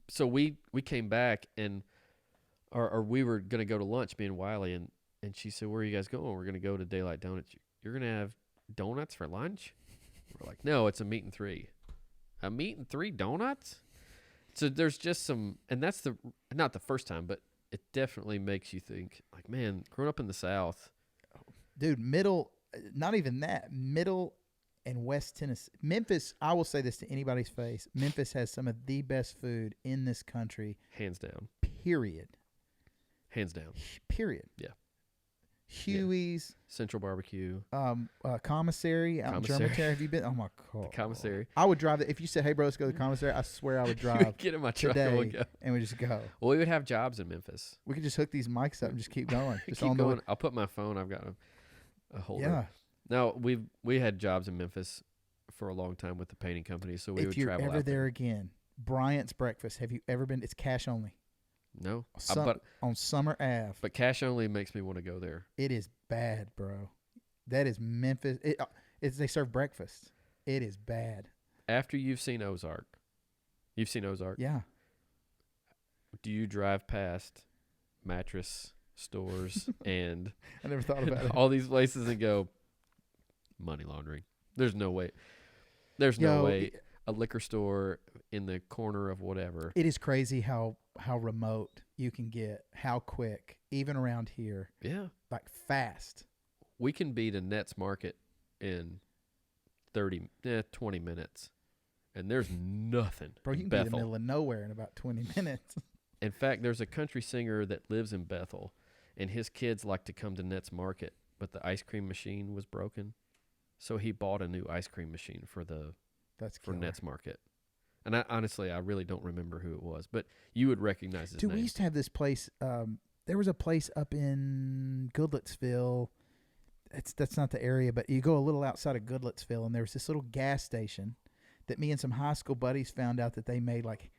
So we came back and, or we were gonna go to lunch, me and Wiley, and she said, "Where are you guys going?" We're gonna go to Daylight Donuts. You're gonna have donuts for lunch? We're like, no, it's a meat and three. A meat and three donuts? So there's just some, and that's not the first time, but it definitely makes you think, like, man, growing up in the South. dude, not even that. Middle and West Tennessee. Memphis, I will say this to anybody's face. Memphis has some of the best food in this country, Hands down. period. Hands down. Period. Yeah. Huey's, Central Barbecue. commissary out in Commissary. Germantown. Have you been? Oh my god. Commissary. I would drive it. If you said, "Hey, bro, let's go to the commissary," I swear I would drive Get in my truck and we'll today, go. and we just go. Well, we would have jobs in Memphis. We could just hook these mics up and just keep going. Just Keep on going. I'll put my phone. I've got a holder. Yeah. No, we had jobs in Memphis for a long time with the painting company, so we If would you're travel ever out there again, Bryant's Breakfast. Have you ever been? It's cash only. No, On Summer Ave. but cash only makes me want to go there. It is bad, bro. That is Memphis. They serve breakfast. It is bad. After you've seen Ozark, Yeah. do you drive past mattress stores and I never thought about it. all these places and go, money laundering? There's no way. There's Yo, no way a liquor store in the corner of whatever. It is crazy how remote you can get, how quick, even around here, Yeah. like fast. We can beat a Nets market in 20 minutes. and there's nothing. Bro, you in can be in the Bethel. middle of nowhere in about 20 minutes. In fact, there's a country singer that lives in Bethel, and his kids like to come to Net's Market, but the ice cream machine was broken, so he bought a new ice cream machine for That's for killer. Net's Market. And honestly, I really don't remember who it was, but you would recognize his Dude, name. we used to have this place. There was a place up in Goodlettsville. That's not the area, but you go a little outside of Goodlettsville, and there was this little gas station that me and some high school buddies found out that they made like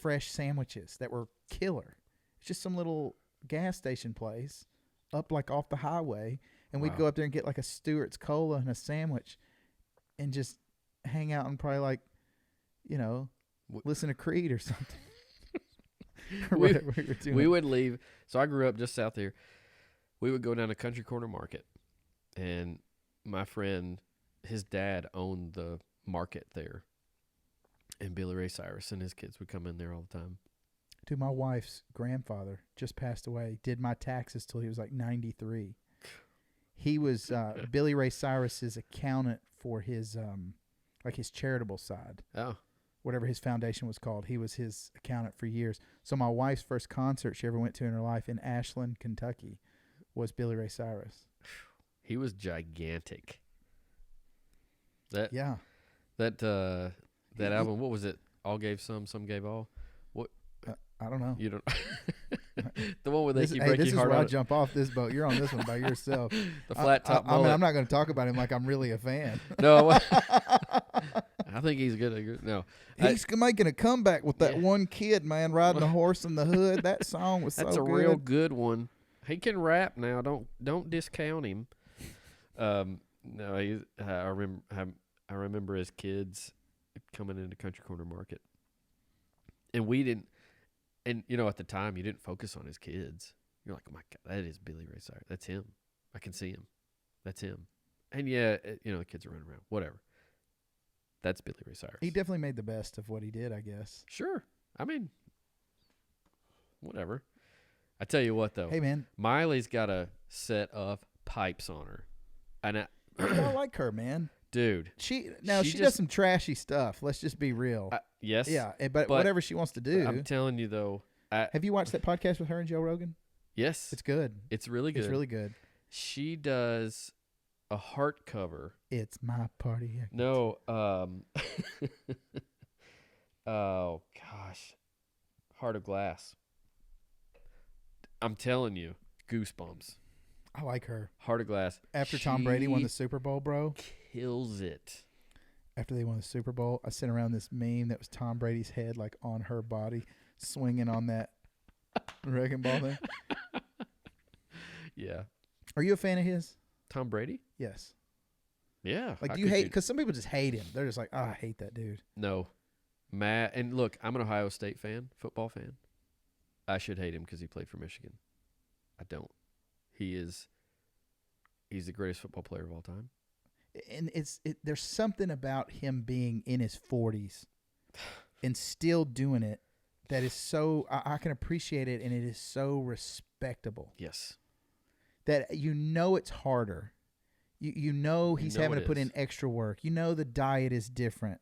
fresh sandwiches that were killer. It's just some little gas station place up like off the highway, and we'd Wow. go up there and get like a Stewart's Cola and a sandwich, and just hang out and probably like, listen to Creed or something. Or We- whatever we were doing. We would leave. So I grew up just south here. We would go down to Country Corner Market, and my friend, his dad owned the market there, and Billy Ray Cyrus and his kids would come in there all the time. Dude, my wife's grandfather just passed away. Did my taxes till he was like 93. He was Billy Ray Cyrus's accountant for his his charitable side, Oh, whatever his foundation was called. He was his accountant for years. So my wife's first concert she ever went to in her life in Ashland, Kentucky, was Billy Ray Cyrus. he was gigantic. Yeah. That album, what was it? All gave some gave all. I don't know. You don't. The one where they keep This breaking is your heart where I on jump off this boat. You're on this one by yourself. the flat top I mean, mullet. I'm not going to talk about him like I'm really a fan. No, I think he's good. No, He's making a comeback with that Yeah. one kid, man, riding a horse in the hood. That song was that's so a good. real good one. He can rap now. Don't discount him. No, I remember as kids coming into Country Corner Market, and we didn't. And at the time, you didn't focus on his kids. You're like, oh my God, that is Billy Ray Cyrus. That's him. I can see him. That's him. And the kids are running around. Whatever. That's Billy Ray Cyrus. He definitely made the best of what he did, I guess. Sure. I mean, whatever. I tell you what, though. Hey, man, Miley's got a set of pipes on her. And I like her, man. dude. She She does just- some trashy stuff. Let's just be real. Yes. Yeah, but but whatever she wants to do. I'm telling you, though. Have you watched that podcast with her and Joe Rogan? Yes. It's good. It's really good. It's really good. She does a heart cover. It's my party. No. Oh, gosh. Heart of Glass. I'm telling you, goosebumps. I like her. Heart of Glass. After Tom Brady won She the Super Bowl, bro. kills it. After they won the Super Bowl, I sent around this meme that was Tom Brady's head like on her body, swinging on that wrecking ball thing. Yeah. Are you a fan of his? Tom Brady? Yes. Yeah. Like, how do you could hate? Because some people just hate him. They're just like, I hate that dude. No. Matt, and look, I'm an Ohio State fan, football fan. I should hate him because he played for Michigan. I don't. He's the greatest football player of all time. And there's something about him being in his 40s and still doing it that is so I can appreciate it, and it is so respectable. Yes. That it's harder. You know he's having to put in extra work. You know the diet is different.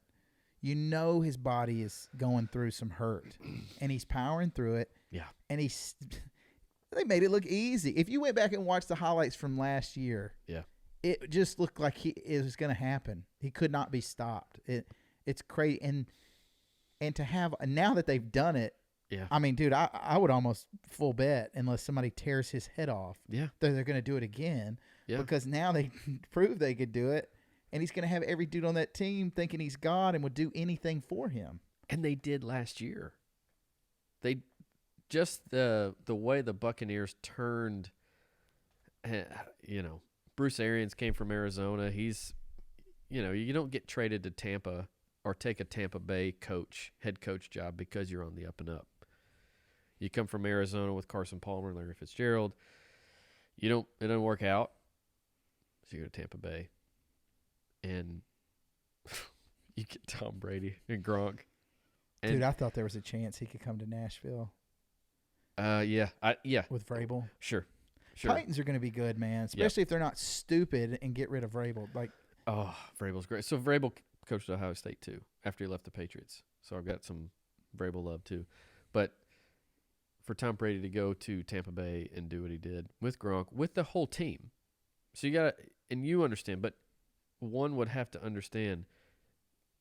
You know his body is going through some hurt, and he's powering through it. Yeah. And they made it look easy. If you went back and watched the highlights from last year, Yeah. it just looked like it was going to happen. He could not be stopped. It's crazy, and to have now that they've done it. Yeah. I mean, dude, I would almost full bet unless somebody tears his head off. Yeah. They're going to do it again. Yeah. Because now they proved they could do it, and he's going to have every dude on that team thinking he's God and would do anything for him. And they did last year. They just the way the Buccaneers turned. Bruce Arians came from Arizona. He's, you don't get traded to Tampa or take a Tampa Bay head coach job because you're on the up and up. You come from Arizona with Carson Palmer and Larry Fitzgerald. It doesn't work out. So you go to Tampa Bay, and you get Tom Brady and Gronk. And, Dude, I thought there was a chance he could come to Nashville yeah, with Vrabel. Sure. Titans are going to be good, man, especially if they're not stupid and get rid of Vrabel. Like, Oh, Vrabel's great. So Vrabel coached at Ohio State too after he left the Patriots. So I've got some Vrabel love too. But for Tom Brady to go to Tampa Bay and do what he did with Gronk, with the whole team. So you got to, and you understand, but one would have to understand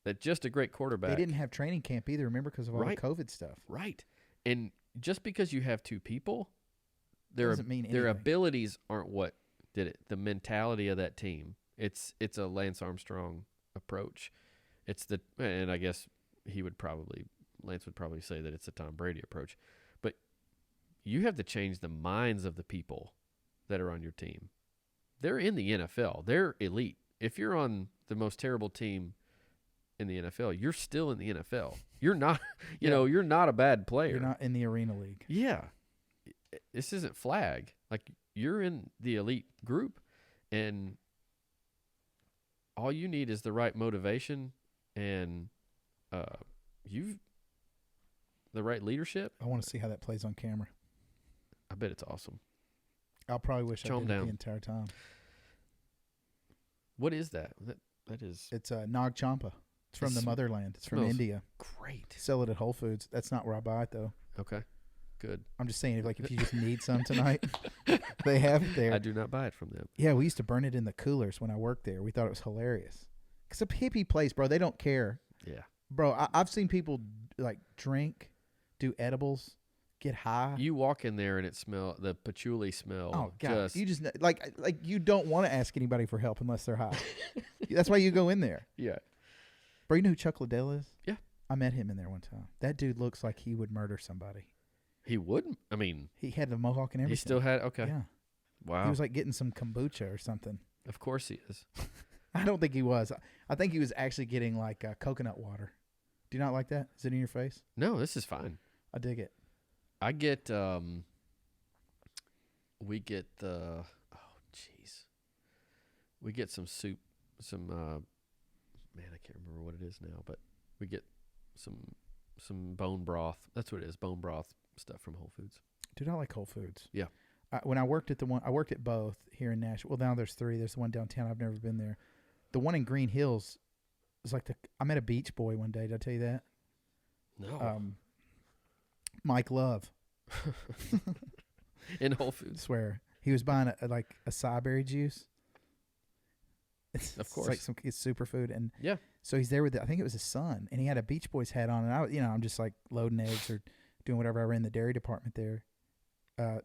that just a great quarterback. They didn't have training camp either, remember, because of all Right. the COVID stuff. Right. And just because you have two people, Doesn't mean their anything. abilities aren't what did it. The mentality of that team. It's a Lance Armstrong approach. And I guess Lance would probably say that it's a Tom Brady approach. But you have to change the minds of the people that are on your team. They're in the NFL. They're elite. If you're on the most terrible team in the NFL, you're still in the NFL. You're not, you're not a bad player. You're not in the Arena League. Yeah. This isn't flag. Like, you're in the elite group, and all you need is the right motivation and the right leadership. I want to see how that plays on camera. I bet it's awesome. I'll probably wish I Chomp did down. it the entire time. What is that? That is It's Nag Champa. It's from the motherland. It's from smells India. great. Sell it at Whole Foods. That's not where I buy it, though. Okay. Good. I'm just saying, if you just need some tonight, they have it there. I do not buy it from them. Yeah, we used to burn it in the coolers when I worked there. We thought it was hilarious. It's a hippie place, bro. They don't care. Yeah. Bro, I've seen people, like, drink, do edibles, get high. You walk in there and the patchouli smell. Oh, God. You just, like you don't want to ask anybody for help unless they're high. That's why you go in there. Yeah. Bro, you know who Chuck Liddell is? Yeah. I met him in there one time. That dude looks like he would murder somebody. He wouldn't. I mean, He had the mohawk and everything. he still had. Okay. Yeah. Wow. He was like getting some kombucha or something. Of course he is. I don't think he was. I think he was actually getting like coconut water. Do you not like that? Is it in your face? No, this is fine. I dig it. I get we get we get some soup, man, I can't remember what it is now, but we get some bone broth. That's what it is, bone broth stuff from Whole Foods. Dude, I like Whole Foods. Yeah. When I worked at I worked at both here in Nashville. Well, now there's 3. There's the one downtown. I've never been there. The one in Green Hills is like I met a Beach Boy one day. Did I tell you that? No. Mike Love. In Whole I Foods. swear. He was buying a Cyberry juice. Of course. It's like it's superfood. And Yeah. so he's there with I think it was his son, and he had a Beach Boys hat on, and I'm just like loading eggs or doing whatever. I ran the dairy department there.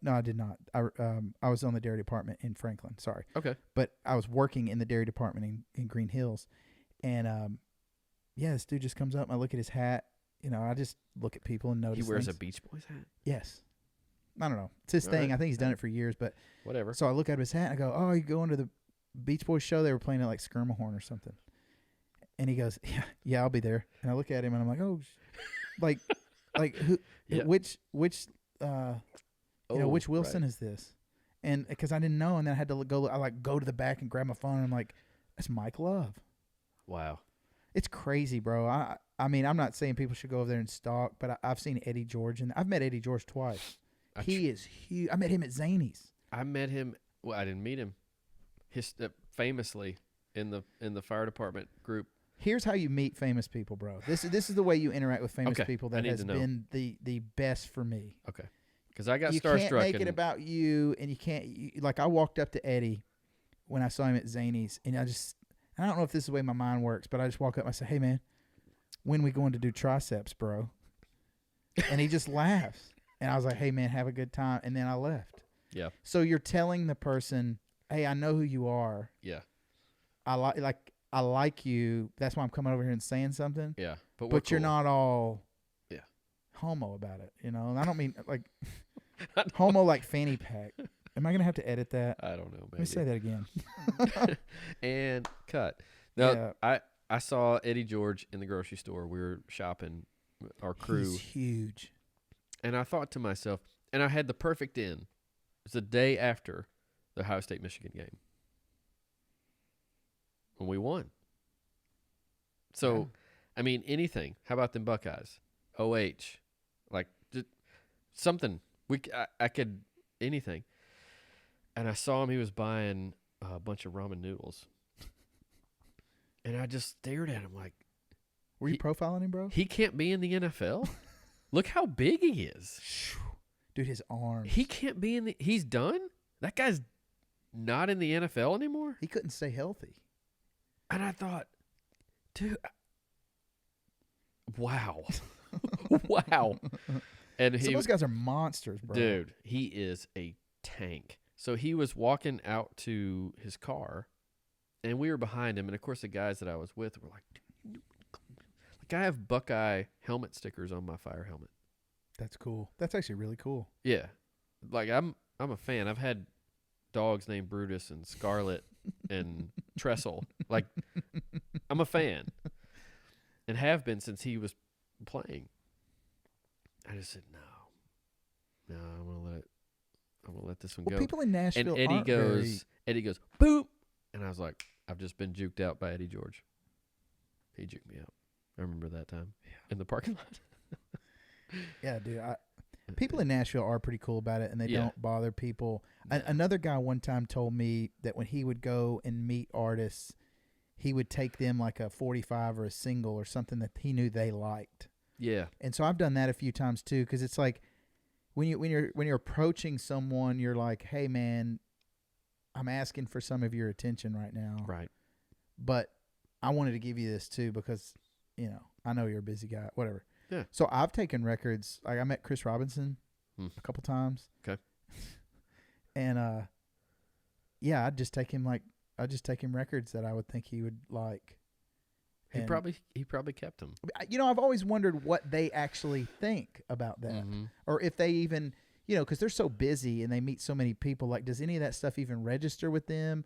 No, I did not. I was on the dairy department in Franklin. Sorry. Okay. But I was working in the dairy department in Green Hills, and this dude just comes up, and I look at his hat. I just look at people and notice. He wears things. a Beach Boys hat? Yes. I don't know. It's his All thing. right. I think he's done it for years, but Whatever. so I look at his hat and I go, "Oh, you going to the Beach Boys show? They were playing at like Skirmahorn or something." And he goes, "Yeah, I'll be there." And I look at him and I'm like, "Oh, like who? Yeah. Which which Wilson right. is this?" And because I didn't know, and then I had to go. I go to the back and grab my phone, and I'm like, "That's Mike Love." Wow. It's crazy, bro. I mean, I'm not saying people should go over there and stalk, but I've seen Eddie George, and I've met Eddie George twice. He is huge. I met him at Zany's. I met him. Well, I didn't meet him. Famously in the fire department group. Here's how you meet famous people, bro. This is the way you interact with famous Okay, people I that need has to know. been the best for me. Okay. Because I got You starstruck. can't make it and- about you, and you can't like I walked up to Eddie when I saw him at Zany's, and I don't know if this is the way my mind works, but I just walk up and I say, "Hey man, when we going to do triceps, bro?" And he just laughs, and I was like, "Hey man, have a good time," and then I left. Yeah. So you're telling the person, "Hey, I know who you are. Yeah. I like you. That's why I'm coming over here and saying something." Yeah. But You're cool. not all homo about it, And I don't mean like homo like fanny pack. Am I gonna have to edit that? I don't know. Let me say that again. And cut. No, Yeah. I saw Eddie George in the grocery store. We were shopping, our crew, He's huge. and I thought to myself, and I had the perfect in. It was the day after the Ohio State Michigan game when we won. So, Yeah. I mean, anything. How about them Buckeyes? OH, like just something. I could anything. And I saw him. He was buying a bunch of ramen noodles. And I just stared at him like, Were you profiling him, bro? he can't be in the NFL? Look how big he is. Dude, his arms. He can't be in the... He's done? That guy's not in the NFL anymore? He couldn't stay healthy. And I thought, dude, wow. Wow. And Some of those guys are monsters, bro. dude, he is a tank. So he was walking out to his car, and we were behind him. And, of course, the guys that I was with were like, I have Buckeye helmet stickers on my fire helmet. That's cool. That's actually really cool. Yeah. Like, I'm a fan. I've had dogs named Brutus and Scarlet and Trestle. Like, I'm a fan. And have been since he was playing. I just said, no, I'm gonna let this one go. People in Nashville and Eddie goes, boop, and I was like, I've just been juked out by Eddie George. He juked me out. I remember that time in the parking lot. Yeah, dude. People in Nashville are pretty cool about it, and they don't bother people. Another guy one time told me that when he would go and meet artists, he would take them like a 45 or a single or something that he knew they liked. Yeah. And so I've done that a few times too, because it's like when you're approaching someone, you're like, hey man, I'm asking for some of your attention right now. Right. But I wanted to give you this too because, I know you're a busy guy, whatever. Yeah. So I've taken records. Like I met Chris Robinson a couple times. Okay. And I'd just take him records that I would think he would like. He probably kept them. I've always wondered what they actually think about that, or if they even, because they're so busy and they meet so many people. Like, does any of that stuff even register with them?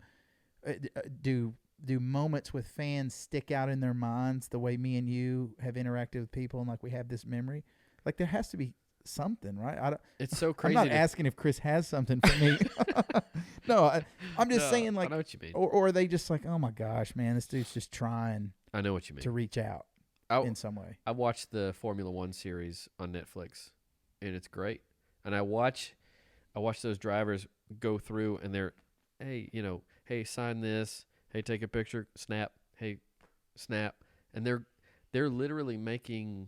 Do moments with fans stick out in their minds the way me and you have interacted with people, and like we have this memory? Like, there has to be something, right? It's so crazy. I'm not asking if Chris has something for me. No, I'm just saying, like, I know what you mean. Or are they just like, oh my gosh, man, this dude's just trying. I know what you mean. To reach out in some way. I watched the Formula One series on Netflix, and it's great. And I watch those drivers go through, and they're, hey, sign this. Hey, take a picture. Snap. Hey, snap. And they're literally making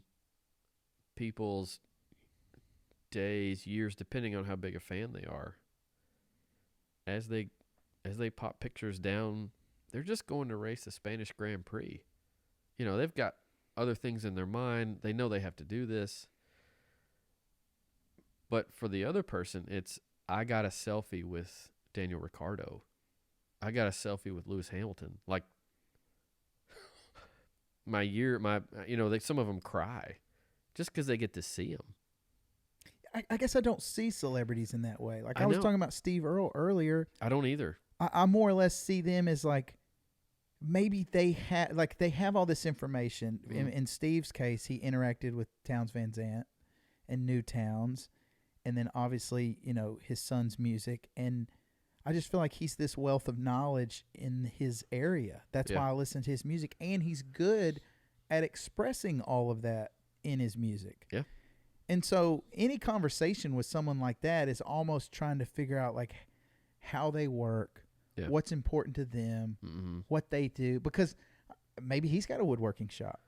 people's days, years, depending on how big a fan they are. As they pop pictures down, they're just going to race the Spanish Grand Prix. They've got other things in their mind. They know they have to do this. But for the other person, it's, I got a selfie with Daniel Ricciardo. I got a selfie with Lewis Hamilton. Like, some of them cry just because they get to see him. I guess I don't see celebrities in that way. Like I I was know. talking about Steve Earle earlier. I don't either. I more or less see them as like, maybe they have all this information. In Steve's case, he interacted with Townes Van Zandt and knew Townes, and then obviously his son's music, and I just feel like he's this wealth of knowledge in his area. That's why I listen to his music, and he's good at expressing all of that in his music. Yeah. And so any conversation with someone like that is almost trying to figure out like how they work, what's important to them, what they do, because maybe he's got a woodworking shop.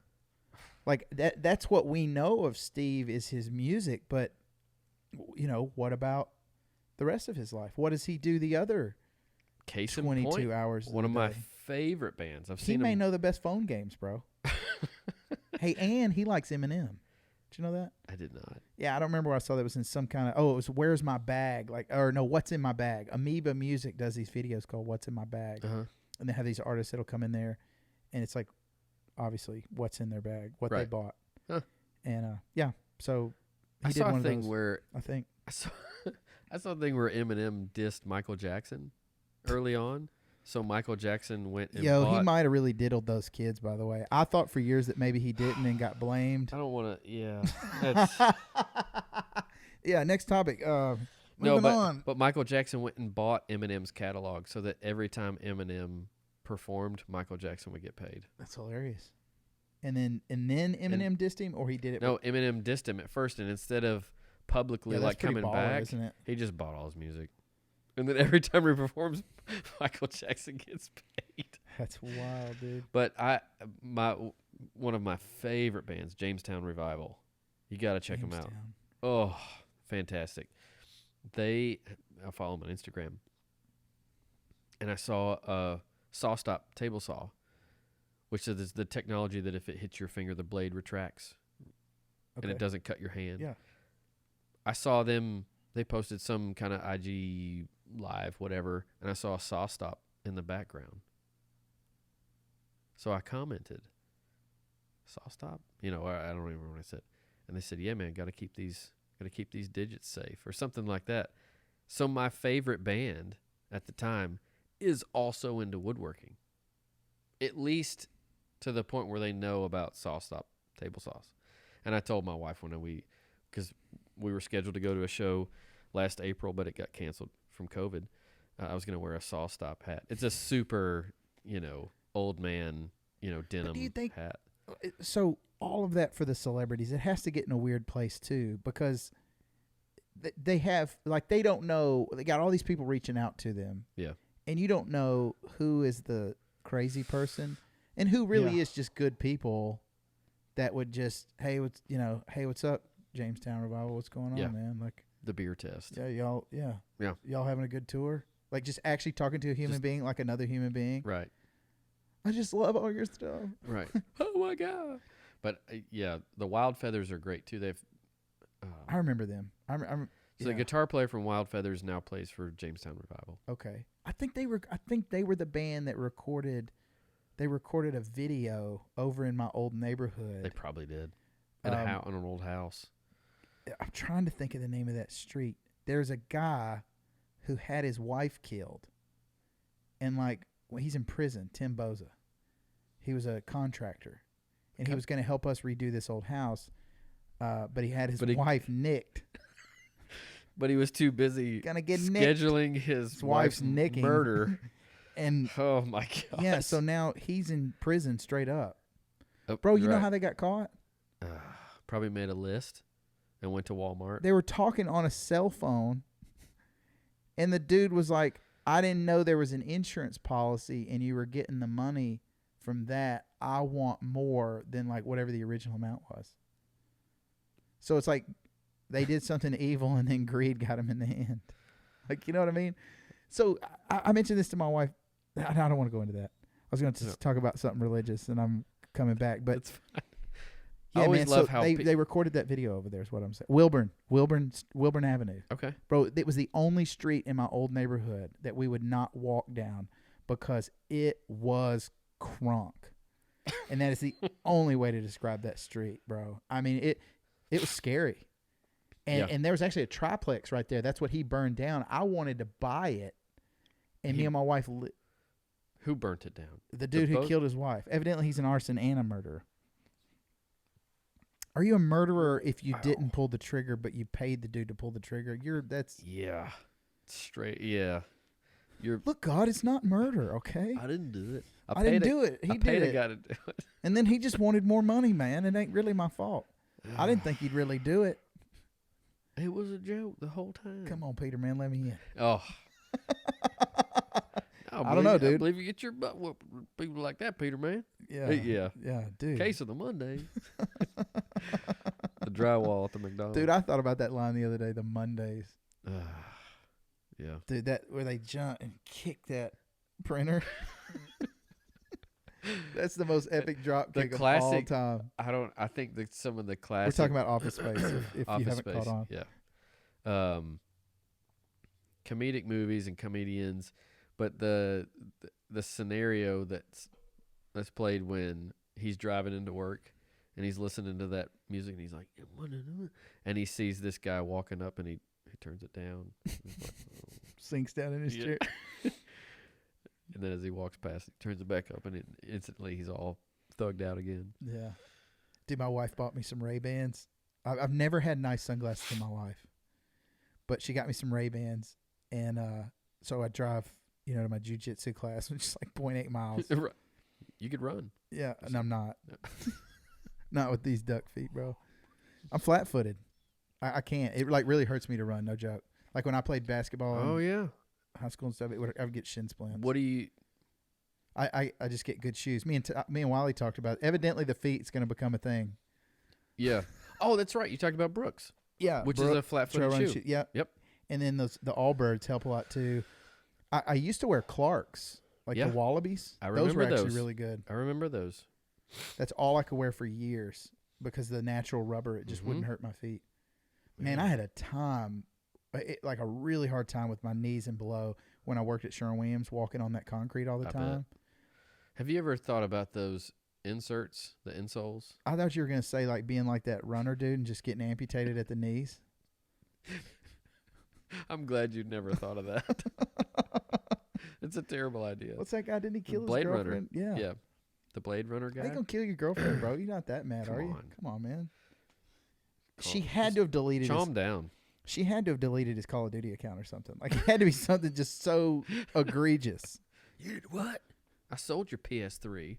Like that's what we know of Steve is his music, but what about the rest of his life? What does he do the other Case in 22 point, hours? one of my favorite bands. He may know the best phone games, bro. Hey, and he likes Eminem. Did you know that? I did not. Yeah, I don't remember where I saw that. It was in some kind of, it was Where's My Bag? What's in My Bag? Amoeba Music does these videos called What's in My Bag. And they have these artists that'll come in there, and it's like, obviously, what's in their bag, what they bought. Huh. And, so he I did saw one a of thing those, where I think. I saw a thing where Eminem dissed Michael Jackson early on. So Michael Jackson went and he might have really diddled those kids, by the way. I thought for years that maybe he didn't and got blamed. I don't want to, That's, yeah, next topic. Moving on. But Michael Jackson went and bought Eminem's catalog so that every time Eminem performed, Michael Jackson would get paid. That's hilarious. And then Eminem dissed him, or he did it? No, Eminem dissed him at first, and instead of publicly coming baller, back, isn't it? he just bought all his music. And then every time he performs, Michael Jackson gets paid. That's wild, dude. But one of my favorite bands, Jamestown Revival. You got to check them out. Oh, fantastic. I follow them on Instagram. And I saw a saw stop table saw, which is the technology that if it hits your finger, the blade retracts. And it doesn't cut your hand. Yeah. I saw them, they posted some kind of IG live, whatever, and I saw a saw stop in the background. So I commented, saw stop? I don't remember what I said. And they said, yeah, man, got to keep these digits safe or something like that. So my favorite band at the time is also into woodworking, at least to the point where they know about saw stop table saws. And I told my wife because we were scheduled to go to a show last April, but it got canceled from COVID. I was going to wear a saw stop hat. It's a super, old man, denim do you think, hat. So all of that for the celebrities, it has to get in a weird place too, because they have, like, they don't know, they got all these people reaching out to them. Yeah. And you don't know who is the crazy person and who really is just good people that would just, hey, what's up, Jamestown Revival? What's going on, man? Like the beer test. Yeah, y'all having a good tour? Like just actually talking to a human being like another human being. Right. I just love all your stuff. Right. Oh my God. But the Wild Feathers are great too. They've. I remember them. So the guitar player from Wild Feathers now plays for Jamestown Revival. Okay. I think they were the band that recorded. They recorded a video over in my old neighborhood. They probably did. In an old house. I'm trying to think of the name of that street. There's a guy who had his wife killed. And he's in prison, Tim Boza. He was a contractor. And he was going to help us redo this old house. But he had his wife nicked. But he was too busy scheduling his wife's nicking murder. And oh my God. Yeah, so now he's in prison straight up. Bro, you know how they got caught? Probably made a list and went to Walmart. They were talking on a cell phone, and the dude was like, I didn't know there was an insurance policy and you were getting the money from that. I want more than whatever the original amount was. So it's like they did something evil and then greed got him in the end. You know what I mean? So I mentioned this to my wife. I don't want to go into that. I was going to talk about something religious, and I'm coming back. But it's fine. Yeah, I always love how they recorded that video over there. Is what I'm saying. Wilburn Avenue. Okay, bro, it was the only street in my old neighborhood that we would not walk down because it was crunk, and that is the only way to describe that street, bro. I mean, it was scary, and there was actually a triplex right there. That's what he burned down. I wanted to buy it, and me and my wife. Who burnt it down? The dude who killed his wife. Evidently, he's an arson and a murderer. Are you a murderer if you didn't pull the trigger, but you paid the dude to pull the trigger? Straight. Yeah. Look, God, it's not murder, okay? I didn't do it. I didn't do it. He did it. Guy to do it. And then he just wanted more money, man. It ain't really my fault. I didn't think he'd really do it. It was a joke the whole time. Come on, Peter, man, let me in. Oh. I don't know, dude. I believe you get your butt whooped with people like that, Peter, man. Yeah. Yeah, dude. Case of the Mondays. The drywall at the McDonald's. Dude, I thought about that line the other day, the Mondays. Yeah. Dude, where they jump and kick that printer. That's the most epic drop kick of all time. I think that some of the classic. We're talking about Office Space if you haven't caught on. Yeah. Comedic movies and comedians. But the scenario that's played when he's driving into work and he's listening to that music and he's like, and he sees this guy walking up and he turns it down. Sinks down in his chair. And then as he walks past, he turns it back up and instantly he's all thugged out again. Yeah. Dude, my wife bought me some Ray-Bans. I've never had nice sunglasses in my life. But she got me some Ray-Bans. And so I drive to my jiu-jitsu class, which is 0.8 miles. You could run. Yeah, and I'm not. Not with these duck feet, bro. I'm flat-footed. I can't. It really hurts me to run, no joke. Like when I played basketball. Oh, yeah. high school and stuff, I would get shin splints. What do you? I just get good shoes. Me and Wiley talked about it. Evidently the feet's going to become a thing. Yeah. Oh, that's right. You talked about Brooks. Yeah, which is a flat-footed shoe. Yep. Yep. And then the Allbirds help a lot too. I used to wear Clarks, like the Wallabies. I remember those were actually those. really good. I remember those. That's all I could wear for years because the natural rubber, it just wouldn't hurt my feet. Man, I had a time, like a really hard time with my knees and below when I worked at Sherwin-Williams, walking on that concrete all the time. Bet. Have you ever thought about those inserts, the insoles? I thought you were going to say like being like that runner dude and just getting amputated at the knees. I'm glad you never thought of that. It's a terrible idea. What's that guy? Didn't he kill his Blade girlfriend? Runner. Yeah. The Blade Runner guy? How you going to kill your girlfriend, bro? You're not that mad, are you? on. Come on, man. She had to have deleted Calm down. She had to have deleted his Call of Duty account or something. Like, it had to be something just so egregious. You did what? I sold your PS3.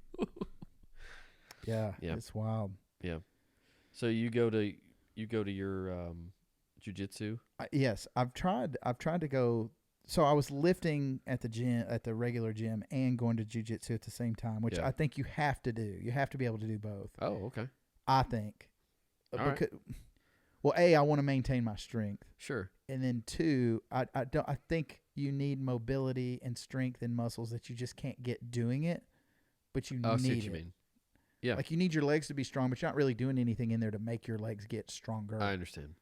Yeah, it's wild. Yeah. So you go to your jiu-jitsu? Yes, I've tried to go. So I was lifting at the gym, at the regular gym, and going to jiu-jitsu at the same time, which I think you have to do. You have to be able to do both. Oh, okay. I think. All right. Well, A, I want to maintain my strength. Sure. And then 2, I think you need mobility and strength and muscles that you just can't get doing it, but you I see need what you it. mean. Yeah. Like you need your legs to be strong, but you're not really doing anything in there to make your legs get stronger. I understand.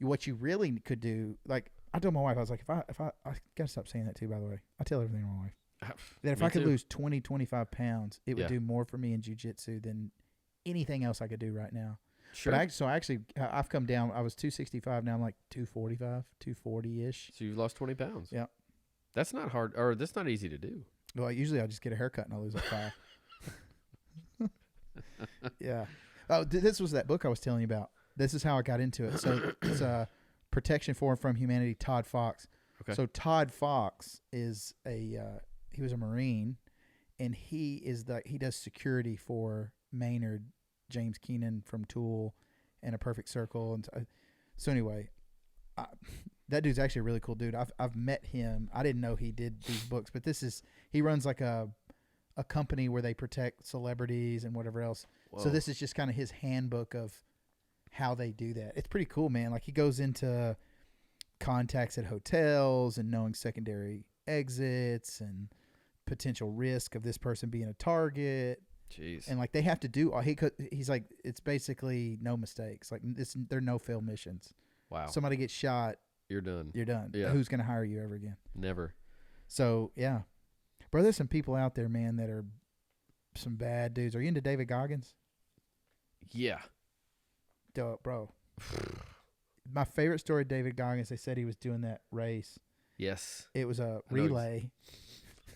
What you really could do, like I told my wife, I was like, if I gotta stop saying that too, by the way. I tell everything to my wife. That if I could lose 20, 25 pounds, it would do more for me in jiu-jitsu than anything else I could do right now. Sure. But I've come down. I was 265. Now I'm like 245, 240-ish. So you've lost 20 pounds. Yeah. That's not hard, or that's not easy to do. Well, usually I just get a haircut and I lose like 5. Yeah. Oh, this was that book I was telling you about. This is how I got into it. So it's Protection for and from Humanity, Todd Fox. Okay. So Todd Fox is he was a Marine, and he does security for Maynard James Keenan from Tool and A Perfect Circle. And so anyway, that dude's actually a really cool dude. I've met him. I didn't know he did these books, but he runs like a company where they protect celebrities and whatever else. Whoa. So this is just kind of his handbook of how they do that. It's pretty cool, man. Like he goes into contacts at hotels and knowing secondary exits and potential risk of this person being a target. Jeez. And like they have to do, he's like, it's basically no mistakes. Like there are no fail missions. Wow. Somebody gets shot. You're done. You're done. Yeah. Who's going to hire you ever again? Never. So yeah, bro, there's some people out there, man, that are some bad dudes. Are you into David Goggins? Yeah. Dope, bro. My favorite story of David Goggins, they said he was doing that race. Yes. It was a relay.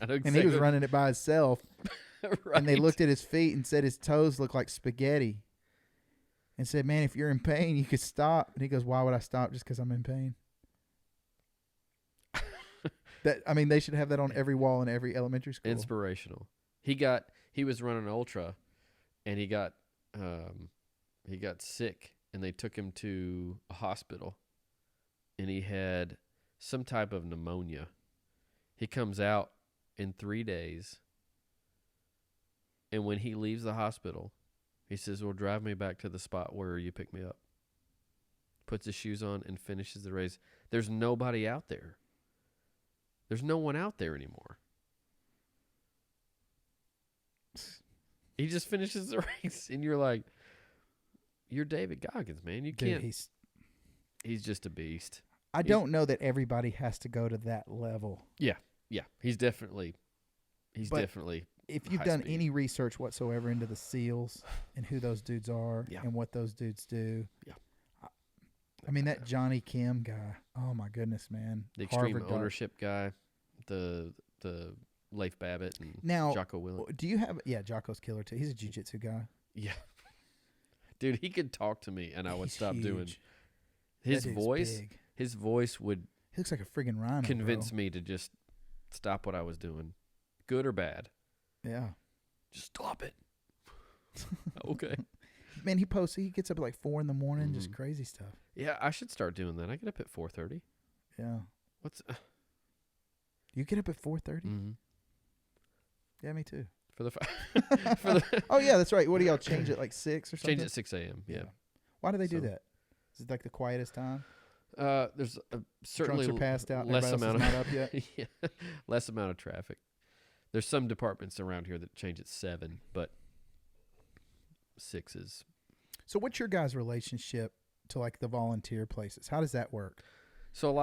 I know exactly. And he was running it by himself. Right. And they looked at his feet and said his toes looked like spaghetti. And said, man, if you're in pain, you could stop. And he goes, why would I stop? Just because I'm in pain. They should have that on every wall in every elementary school. Inspirational. He was running an ultra, and he got sick, and they took him to a hospital, and he had some type of pneumonia. He comes out in 3 days, and when he leaves the hospital, he says, well, drive me back to the spot where you picked me up. Puts his shoes on and finishes the race. There's nobody out there. There's no one out there anymore. He just finishes the race, and you're like, you're David Goggins, man. You can't. He's just a beast. I don't know that everybody has to go to that level. Yeah. He's definitely if you've done any research whatsoever into the SEALs and who those dudes are and what those dudes do. Yeah. I mean, that Johnny Kim guy, oh my goodness, man. The extreme ownership guy, the Leif Babbitt and Jocko Willink. Do you have, Jocko's killer too. He's a jiu-jitsu guy. Yeah. Dude, he could talk to me and I would stop huge. doing his voice. Big. His voice would he looks like a friggin' rhino. Convince me to just stop what I was doing. Good or bad. Yeah. Just stop it. Okay. Man, he gets up at like 4 a.m, just crazy stuff. Yeah, I should start doing that. I get up at 4:30. Yeah. You get up at 4:30? Mm-hmm. Yeah, me too. For the Oh yeah, that's right. What do y'all change it like 6 or something? change at 6 a.m. Yeah. Why do they do So- that? Is it like the quietest time? There's certainly Drunks are passed out. And less everybody else amount is of not up yet. yeah, less amount of traffic. There's some departments around here that change at 7, but 6 is. So what's your guys' relationship to like the volunteer places? How does that work? So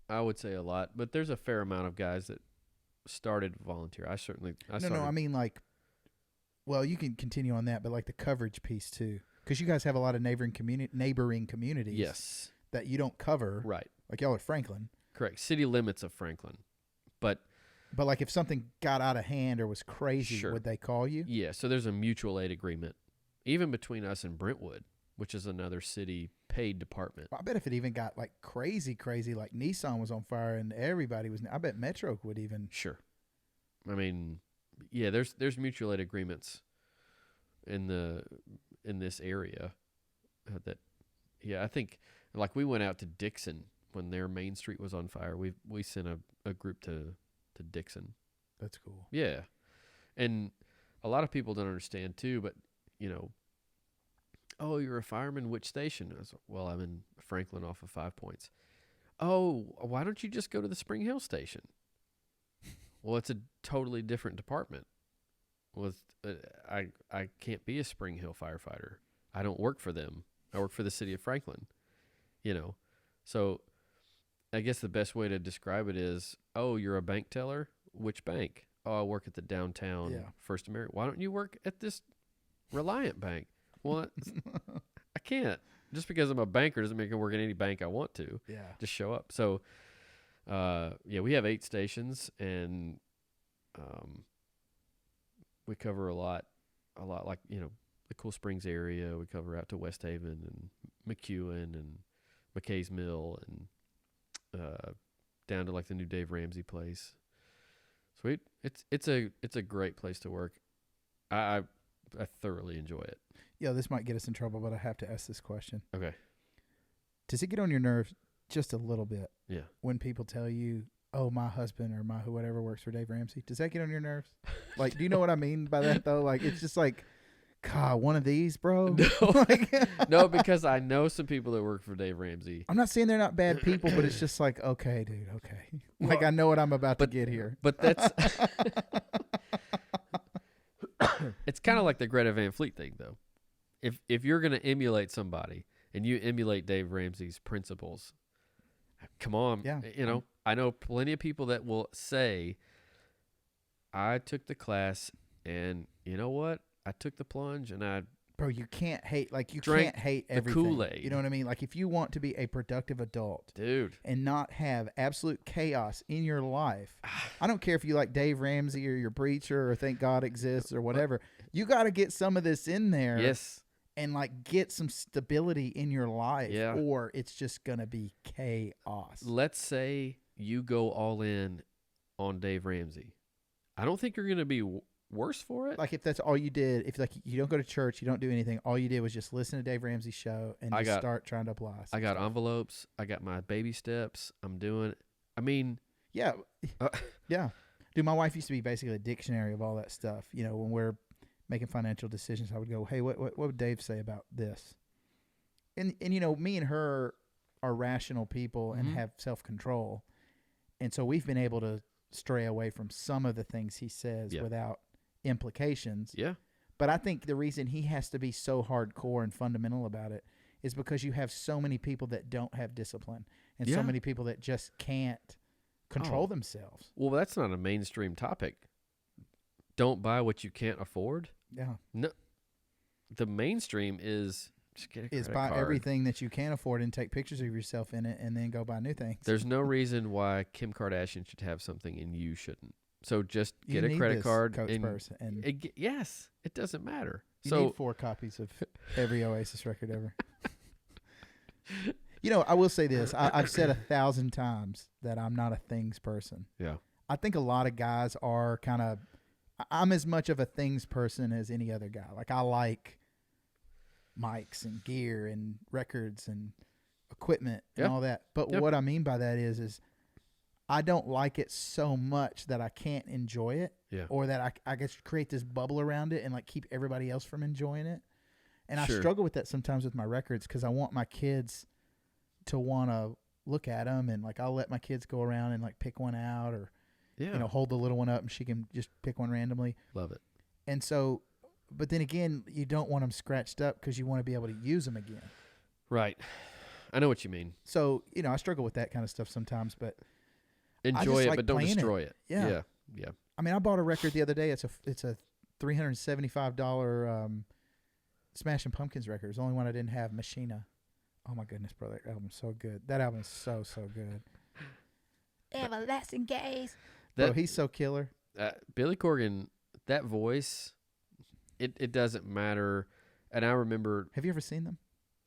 I would say a lot, but there's a fair amount of guys that started volunteer. I started. I mean like, well, you can continue on that, but like the coverage piece too, because you guys have a lot of neighboring communities. Yes. That you don't cover. Right. Like y'all at Franklin. Correct. City limits of Franklin, but like if something got out of hand or was crazy, Sure. would they call you? yeah. So there's a mutual aid agreement, even between us and Brentwood, which is another city paid department. I bet if it even got like crazy, like Nissan was on fire and everybody was, I bet Metro would even. Sure. I mean, yeah, there's mutual aid agreements in this area that, yeah, I think like we went out to Dixon when their main street was on fire. We sent a group to Dixon. That's cool. Yeah. And a lot of people don't understand too, but oh, you're a fireman, which station? I was like, well, I'm in Franklin off of 5 Points. Oh, why don't you just go to the Spring Hill station? Well, it's a totally different department. I can't be a Spring Hill firefighter. I don't work for them. I work for the city of Franklin. So I guess the best way to describe it is, oh, you're a bank teller? Which bank? Oh, I work at the downtown First American. Why don't you work at this Reliant Bank? Well, I can't. Just because I'm a banker doesn't make me work at any bank I want to. Yeah. Just show up. So, we have 8 stations, and we cover a lot like, the Cool Springs area. We cover out to West Haven and McEwen and McKay's Mill and down to like the new Dave Ramsey place. Sweet. It's a great place to work. I thoroughly enjoy it. Yeah, this might get us in trouble, but I have to ask this question. Okay. Does it get on your nerves just a little bit? Yeah. When people tell you, oh, my husband or my whoever works for Dave Ramsey, does that get on your nerves? Like, do you know what I mean by that though? Like, it's just like, God, one of these, bro. No, no, because I know some people that work for Dave Ramsey. I'm not saying they're not bad people, but it's just like, okay, dude, okay. Like, I know what I'm about to get here. But that's it's kind of like the Greta Van Fleet thing, though. If you're going to emulate somebody and you emulate Dave Ramsey's principles, come on. Yeah. I know plenty of people that will say, I took the class and you know what? I took the plunge and I Bro, you can't hate, like, you drank can't hate the everything. Kool-Aid. You know what I mean? Like, if you want to be a productive adult, dude, and not have absolute chaos in your life, I don't care if you like Dave Ramsey or your preacher or Thank God Exists or whatever. You got to get some of this in there. yes. And like get some stability in your life, Yeah. or it's just gonna be chaos. Let's say you go all in on Dave Ramsey. I don't think you're going to be worse for it. Like if that's all you did, if like you don't go to church, you don't do anything, all you did was just listen to Dave Ramsey's show and just start trying to apply. I got envelopes. I got my baby steps. I'm doing. I mean, yeah, yeah. Dude, my wife used to be basically a dictionary of all that stuff. When we're making financial decisions, I would go, hey, what would Dave say about this? And me and her are rational people and have self-control. And so we've been able to stray away from some of the things he says without implications. Yeah. But I think the reason he has to be so hardcore and fundamental about it is because you have so many people that don't have discipline and so many people that just can't control themselves. Well, that's not a mainstream topic. Don't buy what you can't afford. Yeah. No. The mainstream is just get a credit buy card. everything that you can afford and take pictures of yourself in it and then go buy new things. There's no reason why Kim Kardashian should have something and you shouldn't. So just You get a need credit this card. Coach purse and Yes, it doesn't matter. you need 4 copies of every Oasis record ever. I will say this. I've said 1,000 times that I'm not a things person. Yeah. I think a lot of guys are kind of... I'm as much of a things person as any other guy. Like, I like mics and gear and records and equipment and all that. But what I mean by that is I don't like it so much that I can't enjoy it. Yeah. Or that I guess create this bubble around it and like keep everybody else from enjoying it. And Sure. I struggle with that sometimes with my records because I want my kids to want to look at them, and like I'll let my kids go around and like pick one out, or Yeah. you know, hold the little one up and she can just pick one randomly. Love it. And so, but then again, you don't want them scratched up because you want to be able to use them again. Right. I know what you mean. So, you know, I struggle with that kind of stuff sometimes, but Enjoy it, like but don't playing it. destroy it. Yeah. Yeah. Yeah. I mean, I bought a record the other day. It's a $375 Smashing Pumpkins record. It's the only one I didn't have, Machina. Oh my goodness, bro, that album's so good. That album is so good. Everlasting Gaze. Bro, he's so killer. Billy Corgan, that voice, it doesn't matter. And I remember, Have you ever seen them?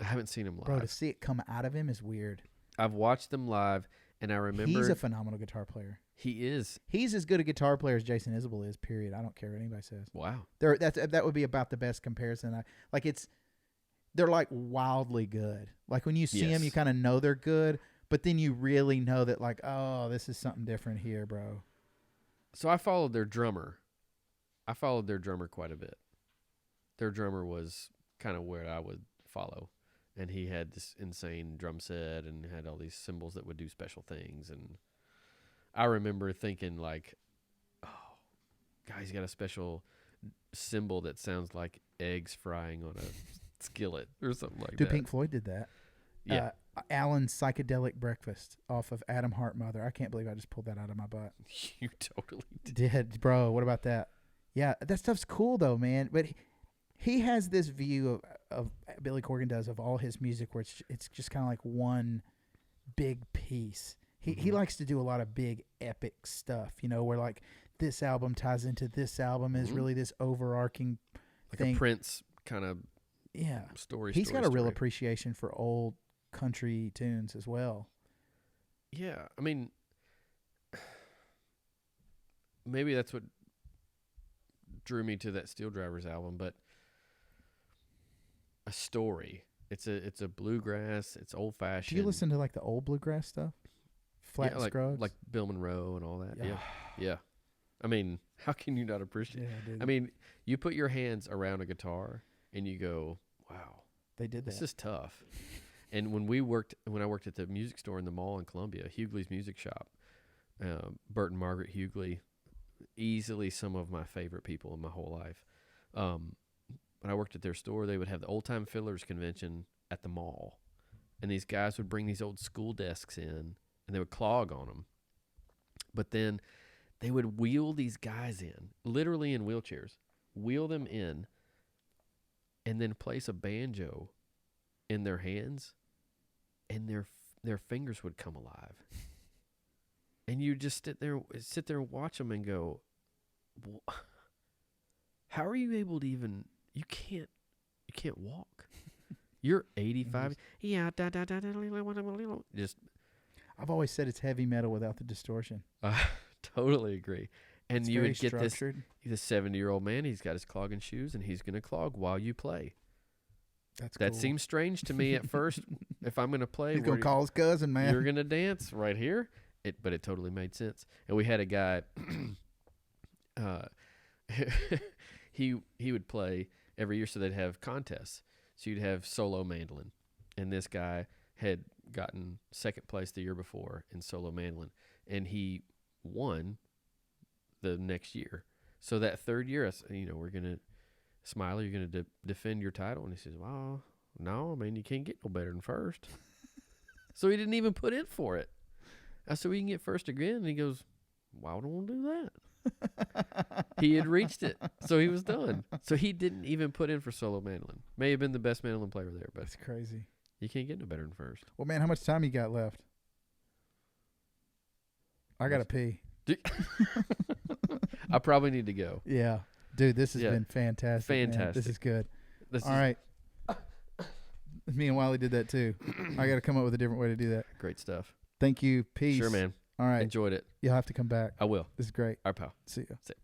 I haven't seen him live. Bro, to see it come out of him is weird. I've watched them live, and I remember He's a phenomenal guitar player. he is. He's as good a guitar player as Jason Isbell is, period. I don't care what anybody says. Wow. That would be about the best comparison. They're like wildly good. Like when you see them, you kind of know they're good, but then you really know that like, oh, this is something different here, bro. So I followed their drummer. Quite a bit. Their drummer was kind of where I would follow. And he had this insane drum set and had all these cymbals that would do special things. And I remember thinking like, oh, guy's got a special cymbal that sounds like eggs frying on a skillet or something like that. Dude, Pink Floyd did that. Yeah. Alan's Psychedelic Breakfast off of Adam Hart Mother. I can't believe I just pulled that out of my butt. You totally did. Did, bro. What about that? Yeah, that stuff's cool though, man. But he has this view of Billy Corgan does of all his music where it's just kind of like one big piece. He likes to do a lot of big epic stuff, you know, where like this album ties into this album is really this overarching like thing. a Prince kind of story. He's got a real appreciation for old country tunes as well. Yeah, I mean, maybe that's what drew me to that Steel Drivers album, but a story. It's a bluegrass. It's old fashioned. Do you listen to like the old bluegrass stuff? Flat and Scruggs? Like Bill Monroe and all that. Yeah. I mean, how can you not appreciate? Yeah, dude. I mean, you put your hands around a guitar and you go, "Wow, they did that. This is tough." And when I worked at the music store in the mall in Columbia, Hughley's Music Shop, Bert and Margaret Hughley, easily some of my favorite people in my whole life. When I worked at their store, they would have the Old Time Fiddlers Convention at the mall. And these guys would bring these old school desks in, and they would clog on them. But then they would wheel these guys in, literally in wheelchairs, wheel them in, and then place a banjo in their hands, and their fingers would come alive. And you just sit there and watch them and go, how are you able to even, you can't walk. You're 85. Yeah. Just. I've always said it's heavy metal without the distortion. I totally agree. And it's you very would get structured. This 70-year-old man, he's got his clogging shoes, and he's going to clog while you play. That cool. seems strange to me at first. If I'm going to play, he's going to call his cousin, man. You're going to dance right here. But it totally made sense. And we had a guy, he would play every year, so they'd have contests. So you'd have solo mandolin. And this guy had gotten second place the year before in solo mandolin. And he won the next year. So that third year, I said, we're going to, Smiley, you're going to defend your title? And he says, well, no, I mean, you can't get no better than first. So he didn't even put in for it. I said, we can get first again. And he goes, why would I want to do that? He had reached it, so he was done. So he didn't even put in for solo mandolin. May have been the best mandolin player there, but that's crazy. You can't get no better than first. Well, man, how much time you got left? I got to pee. I probably need to go. Yeah. Dude, this has been fantastic. Fantastic. Man. This is good. All right. Me and Wiley did that too. I got to come up with a different way to do that. Great stuff. Thank you. Peace. Sure, man. All right. Enjoyed it. You'll have to come back. I will. This is great. All right, pal. See ya. See ya.